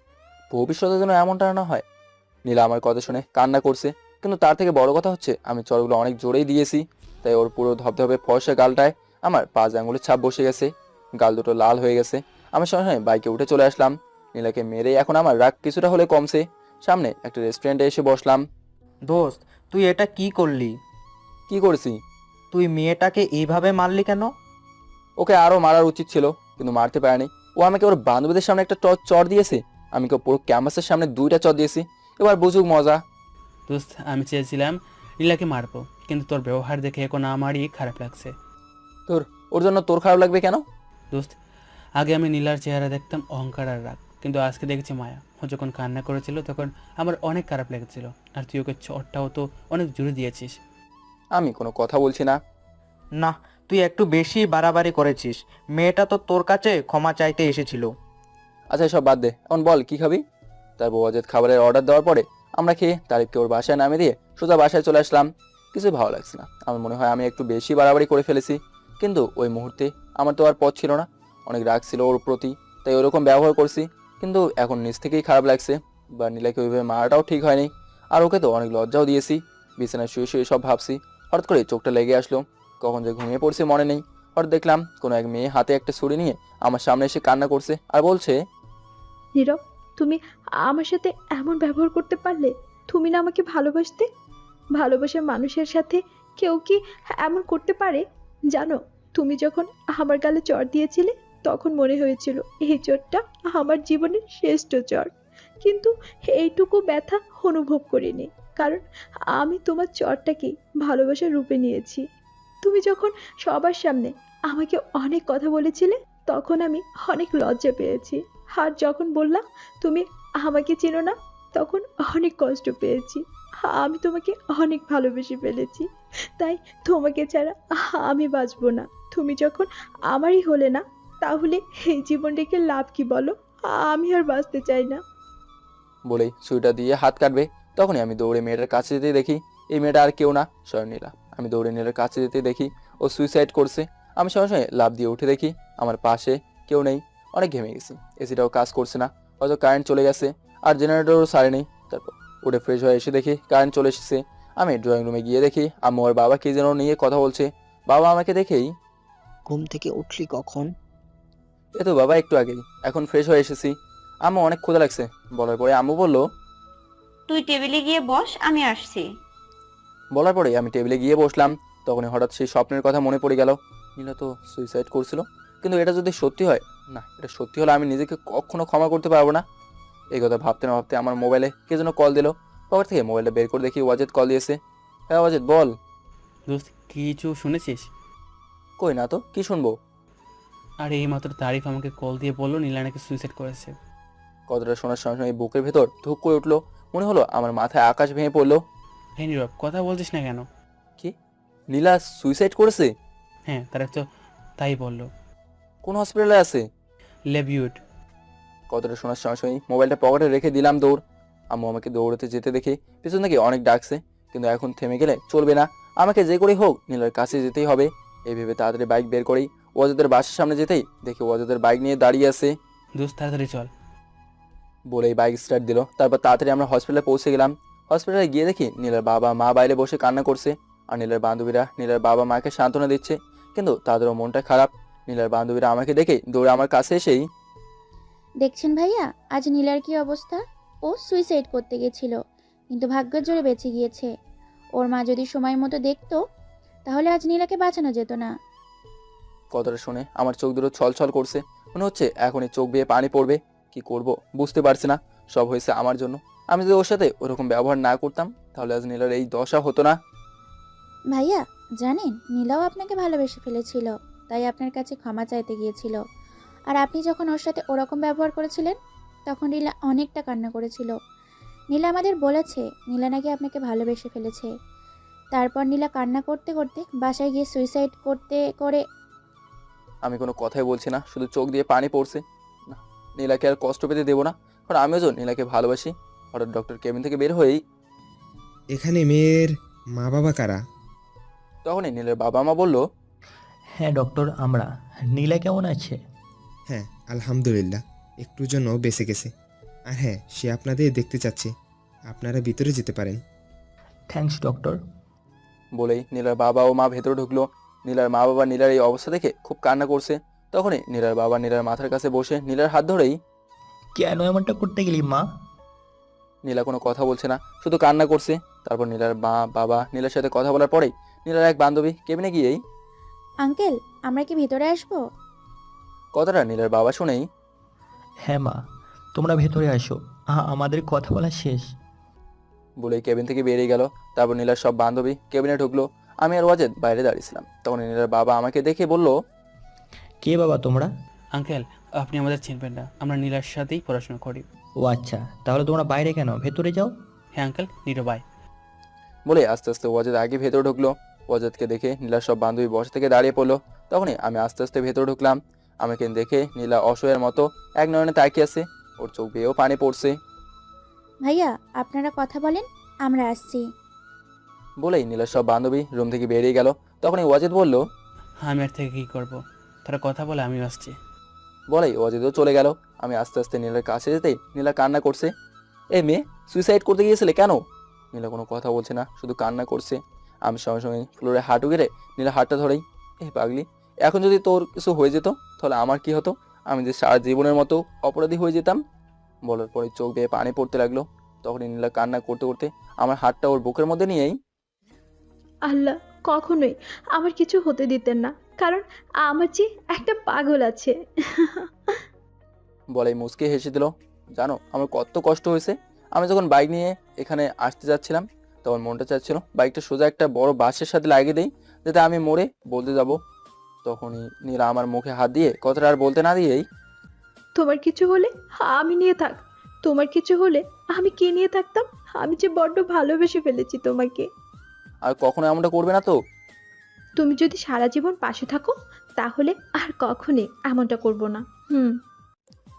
ভবিষ্যতে যেন এমনটা না হয়। নীলা আমার কথা শুনে কান্না করছে, কিন্তু তার থেকে বড় কথা হচ্ছে আমি চড়গুলো অনেক জোরেই দিয়েছি, তাই ওর পুরো ধবধবে ফর্সা গালটায় আমার 5 আঙ্গুলের ছাপ বসে গেছে, গাল দুটো লাল হয়ে গেছে। আমি সঙ্গে সঙ্গে বাইকে উঠে চলে আসলাম। নীলাকে মেরে এখন আমার রাগ কিছুটা হলে কমছে। সামনে একটা রেস্টুরেন্টে এসে বসলাম। দোস্ত, তুই এটা কি করলি? কি করেছি? তুই মেয়েটাকে এইভাবে মারলি কেন? ওকে আরো মারার উচিত ছিল, কিন্তু মারতে পারেনি। ও আমাকে ওর বান্ধবীদের সামনে একটা চড় দিয়েছে, আমি ওকে পুরো ক্যাম্পাসের সামনে 2টা চড় দিয়েছি। এবার বুঝুক মজা। দোস্ত আমি চেয়েছিলাম নীলাকে মারবো, কিন্তু তোর ব্যবহার দেখে এখন আমারই খারাপ লাগছে। ওর জন্য তোর খারাপ লাগবে কেন? দোস্ত আগে আমি নীলার চেহারা দেখতাম অহংকার আর রাগ, কিন্তু আজকে দেখছি মায়া। ও যখন কান্না করেছিল তখন আমার অনেক খারাপ লেগেছিল, আর তুই ওকে চটটাও তো অনেক জোরে দিয়েছিস। আমি কোনো কথা বলছি না। না, তুই একটু বেশি বাড়াবাড়ি করেছিস। মেয়েটা তো তোর কাছে ক্ষমা চাইতে এসেছিল। আচ্ছা সব বাদ দে, এখন বল কি খাবি? তারপর ওয়াজেদ খাবারের অর্ডার দেওয়ার পরে আমরা খেয়ে তারিফকে ওর বাসায় নামিয়ে দিয়ে সোজা বাসায় চলে আসলাম। কিছুই ভালো লাগছে না, আমার মনে হয় আমি একটু বেশি বাড়াবাড়ি করে ফেলেছি। কিন্তু ওই মুহূর্তে আমার তো আর পথ ছিল না, অনেক রাগ ছিল ওর প্রতি, তাই ওরকম ব্যবহার করছি। কিন্তু এখন নিজ থেকেই খারাপ লাগছে, বা নীলাকে ওইভাবে মারাটাও ঠিক হয়নি, আর ওকে তো অনেক লজ্জাও দিয়েছি। বিছানায় শুয়ে শুয়ে সব ভাবছি, হঠাৎ করে চোখটা লেগে আসলো। কখন যে ঘুমিয়ে পড়ছে মনে নেই। হঠাৎ দেখলাম কোনো এক মেয়ে হাতে একটা ছুরি নিয়ে আমার সামনে এসে কান্না করছে আর বলছে, নীরব, তুমি আমার সাথে এমন ব্যবহার করতে পারলে? তুমি না আমাকে ভালোবাসতে? ভালোবাসার মানুষের সাথে কেউ কি এমন করতে পারে? জানো, তুমি যখন আমার গালে চড় দিয়েছিলে তখন মনে হয়েছিল এই চড়টা আমার জীবনের শ্রেষ্ঠ চড়, কিন্তু এইটুকু ব্যথা অনুভব করিনি, কারণ আমি তোমার চড়টাকে ভালোবাসার রূপে নিয়েছি। তুমি যখন সবার সামনে আমাকে অনেক কথা বলেছিলে তখন আমি অনেক লজ্জা পেয়েছি, আর যখন বললাম তুমি আমাকে চেনো না তখন অনেক কষ্ট পেয়েছি। আমি তোমাকে অনেক ভালোবেসে ফেলেছি, তাই তোমাকে ছাড়া আমি বাঁচবো না। তুমি যখন আমারই হলে না, তাহলে এই জীবন রেখে লাভ কি বলো? আমি আর বাঁচতে চাই না। বলেই ছুরিটা দিয়ে হাত কাটবে। তখনই আমি দৌড়ে মেয়েটার কাছে যেতেই দেখি এই মেয়েটা আর কেউ না, স্বয়ং নীলা। আমি দৌড়ে নীলার কাছে যেতেই দেখি ও সুইসাইড করছে। আমি সঙ্গে সঙ্গে লাফ দিয়ে উঠে দেখি আমার পাশে কেউ নেই, অনেক ঘেমে গেছি। এসিটাও কাজ করছে না, হয়তো কারেন্ট চলে গেছে, আর জেনারেটরও সারে নেই। তারপর উঠে ফ্রেশ হয়ে এসে দেখি কারেন্ট চলে এসেছে। আমি ড্রয়িং রুমে গিয়ে দেখি আম্মু আর বাবা কি যেন নিয়ে কথা বলছে। বাবা আমাকে দেখেই, ঘুম থেকে উঠলি কখন? এ তো বাবা একটু আগেই, এখন ফ্রেশ হয়ে এসেছি। আম্মু অনেক ক্ষুধা লাগছে বলার পরে আম্মু বলল, তুই টেবিলে গিয়ে বস, আমি আসছি। বলার পরে আমি টেবিলে গিয়ে বসলাম। তখনই হঠাৎ সেই স্বপ্নের কথা মনে পড়ে গেল। নীলা তো সুইসাইড করছিল, কিন্তু এটা যদি সত্যি হয়, না এটা সত্যি হলে আমি নিজেকে কখনো ক্ষমা করতে পারবো না। এই কথা ভাবতে না ভাবতে আমার মোবাইলে কে যেন কল দিল। পকেট থেকে মোবাইলটা বের করে দেখি ওয়াজেদ কল দিয়েছে। হ্যাঁ ওয়াজেদ বল। দোস্ত কিছু শুনেছিস? কই না তো, কি শুনবো? আর এই মাত্র তারিফ আমাকে কল দিয়ে বললো নীলা নাকি সুইসাইড করেছে। কথাটা শোনার সঙ্গে সঙ্গে বুকের ভেতর ধুক করে উঠলো, মনে হলো আমার মাথায় আকাশ ভেঙে পড়লো। হ্যাঁ নীরব, কথা বলছিস না কেন? কি, নীলা সুইসাইড করেছে? হ্যাঁ তারা তো তাই বললো। কোন হসপিটালে আছে? লেবিউড। কথাটা শোনার সঙ্গে সঙ্গে মোবাইলটা পকেটে রেখে দিলাম দৌড়। আম্মু আমাকে দৌড়াতে যেতে দেখে পেছন থেকে অনেক ডাকছে, কিন্তু এখন থেমে গেলে চলবে না, আমাকে যে করেই হোক নীলার কাছে যেতেই হবে। এই ভেবে তাড়াতাড়ি বাইক বের করেই ওয়াজেদের বাসার সামনে যেতেই দেখি ওয়াজেদের বাইক নিয়ে দাঁড়িয়ে আছে। দোস্ত তাড়াতাড়ি চল বলেই বাইক স্টার্ট দিল। তারপর তাড়াতাড়ি আমরা হসপিটালে পৌঁছে গেলাম। হসপিটালে গিয়ে দেখি নীলার বাবা মা বাইরে বসে কান্না করছে। আর নীলার বান্ধবীরা নীলার বাবা মাকে সান্ত্বনা দিচ্ছে, কিন্তু তাদেরও মনটা খারাপ। নীলার বান্ধবীরা আমাকে দেখে দৌড়ে আমার কাছে এসেই, দেখছেন ভাইয়া আজ নীলার কি অবস্থা? ও সুইসাইড করতে গেছিল, কিন্তু ভাগ্যের জোরে বেঁচে গিয়েছে। ওর মা যদি সময় মতো দেখতো তাহলে আজ নীলাকে বাঁচানো যেত না। কথাটা শুনে আমার চোখ দুটো ছলছল করছে। মনে হচ্ছে এখনই চোখ বেয়ে পানি পড়বে। কি করব বুঝতে পারছি না। সব হয়েছে আমার জন্য। আমি যদি ওর সাথে ওরকম ব্যবহার না করতাম তাহলে আজ নীলার এই দশা হতো না। ভাইয়া জানেন, নীলাও আপনাকে ভালোবেসে ফেলেছিল, তাই আপনার কাছে ক্ষমা চাইতে গিয়েছিল। আর আপনি যখন ওর সাথে ওরকম ব্যবহার করেছিলেন তখন নীলা অনেকটা কান্না করেছিল। নীলা আমাদের বলেছে নীলা নাকি আপনাকে ভালোবেসে ফেলেছে। তারপর নীলা কান্না করতে করতে বাসায় গিয়ে সুইসাইড করে। আমি কোনো কথাই বলছি না, শুধু চোখ দিয়ে পানি পড়ছে। না, নীলাকে আর কষ্ট পেতে দেবো না, কারণ আমিও তো নীলাকে ভালোবাসি। হঠাৎ ডক্টর কেবিন থেকে বের হয়েই এখানে মেয়ের মা বাবা কারা? তখনই নীলের বাবা মা বলল, হ্যাঁ ডক্টর, আমরা। নীলা কেমন আছে? হ্যাঁ আলহামদুলিল্লাহ, একটুর জন্য বেঁচে গেছে। আর হ্যাঁ, সে আপনাদের দেখতে চাচ্ছে, আপনারা ভিতরে যেতে পারেন। Thanks doctor. বলেই নীলার বাবা ও মা ভেতরে ঢুকলো। নীলার মা বাবা নীলার এই অবস্থা দেখে খুব কান্না করছে। তখনই নীলার বাবা নীলার মাথার কাছে বসে নীলার হাত ধরেই, কেন এমনটা করতে গেলি মা? নীলা কোনো কথা বলছে না, শুধু কান্না করছে। তারপর নীলার মা বাবা নীলার সাথে কথা বলার পরেই নীলার এক বান্ধবী কেবিনে গিয়েই, আঙ্কেল আমরা কি ভিতরে আসবো? কথাটা নীলার বাবা শুনেই, হ্যাঁ মা, তোমরা ভেতরে আসো, আমাদের কথা বলা শেষ। বলেই কেবিন থেকে বেরিয়ে গেল। তারপর নীলার সব বান্ধবী কেবিনে ঢুকলো। আমি আর ওয়াজেদ বাইরে দাঁড়িয়েছিলাম। তখন নীলার বাবা আমাকে দেখে বলল, কে বাবা তোমরা? আঙ্কেল আপনি আমাদের চিনবেন না, আমরা নীলার সাথেই পড়াশোনা করি। ও আচ্ছা, তাহলে তোমরা বাইরে কেন? ভেতরে যাও। হ্যাঁ আঙ্কেল, নীরবাই। বলে আস্তে আস্তে ওয়াজেদ আগে ভেতরে ঢুকলো। ওয়াজেদকে দেখে নীলার সব বান্ধবী বসা থেকে দাঁড়িয়ে পড়লো। তখনই আমি আস্তে আস্তে ভেতরে ঢুকলাম। আমাকে দেখে নীলা অসহায়ের মতো এক নয়নে তাকিয়ে আছে। ওর চোখ বেয়েও পানি পড়ছে। ভাইয়া আপনারা কথা বলেন, আমরা আসছি। বলেই নীলার সব বান্ধবী রুম থেকে বেরিয়ে গেল। তখনই ওয়াজেদ বলল, আমি আর থেকে কি করব, তারা কথা বলে আমিও আসছি। বলেই ওয়াজেদও চলে গেল। আমি আস্তে আস্তে নীলার কাছে যেতেই নীলা কান্না করছে। এই মেয়ে সুইসাইড করতে গিয়েছিলে কেন? নীলা কোনো কথা বলছে না, শুধু কান্না করছে। আমি সঙ্গে সঙ্গে ফ্লোরে হাঁটু গেড়ে নীলা হাতটা ধরেই, এই পাগলি, এখন যদি তোর কিছু হয়ে যেত তাহলে আমার কি হতো? আমি যে সারা জীবনের মতো অপরাধী হয়ে যেতাম। বলার পরে চোখ দিয়ে পানি পড়তে লাগলো। তখনই নীলা কান্না করতে করতে আমার হাতটা ওর বুকের মধ্যে নিয়েই, আল্লাহ কখনোই আমার কিছু হতে দিতেন না, কারণ আমার যে একটা পাগল আছে। বলেই মুচকে হেসে দিল। জানো আমার কত কষ্ট হয়েছে? আমি যখন বাইক নিয়ে এখানে আসতে যাচ্ছিলাম তখন মনটা চাচ্ছিল বাইকটা সোজা একটা বড় বাসের সাথে লাগিয়ে দেই, যাতে আমি মরে বলতে যাব। তখনই নীলা আমার মুখে হাত দিয়ে কথাটা আর বলতে না দিয়েই, তোমার কিছু হলে আমি নিয়ে থাক, তোমার কিছু হলে আমি কে নিয়ে থাকতাম? আমি যে বড্ড ভালোবেসে ফেলেছি তোমাকে। আর কখনো এমনটা করবে না তো? তুমি যদি সারা জীবন পাশে থাকো তাহলে আর কখনই এমনটা করব না।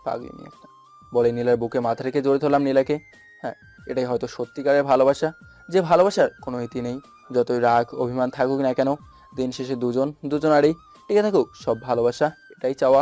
পাগলি মেয়ে একটা। বলে নীলার বুকে মাথা রেখে জড়িয়ে ধরলাম নীলাকে। হ্যাঁ, এটাই হয়তো সত্যিকারের ভালোবাসা, যে ভালোবাসার কোনো ইতি নেই। যতই রাগ অভিমান থাকুক না কেন, দিন শেষে দুজনারই টিকে থাকুক সব ভালোবাসা, এটাই চাওয়া।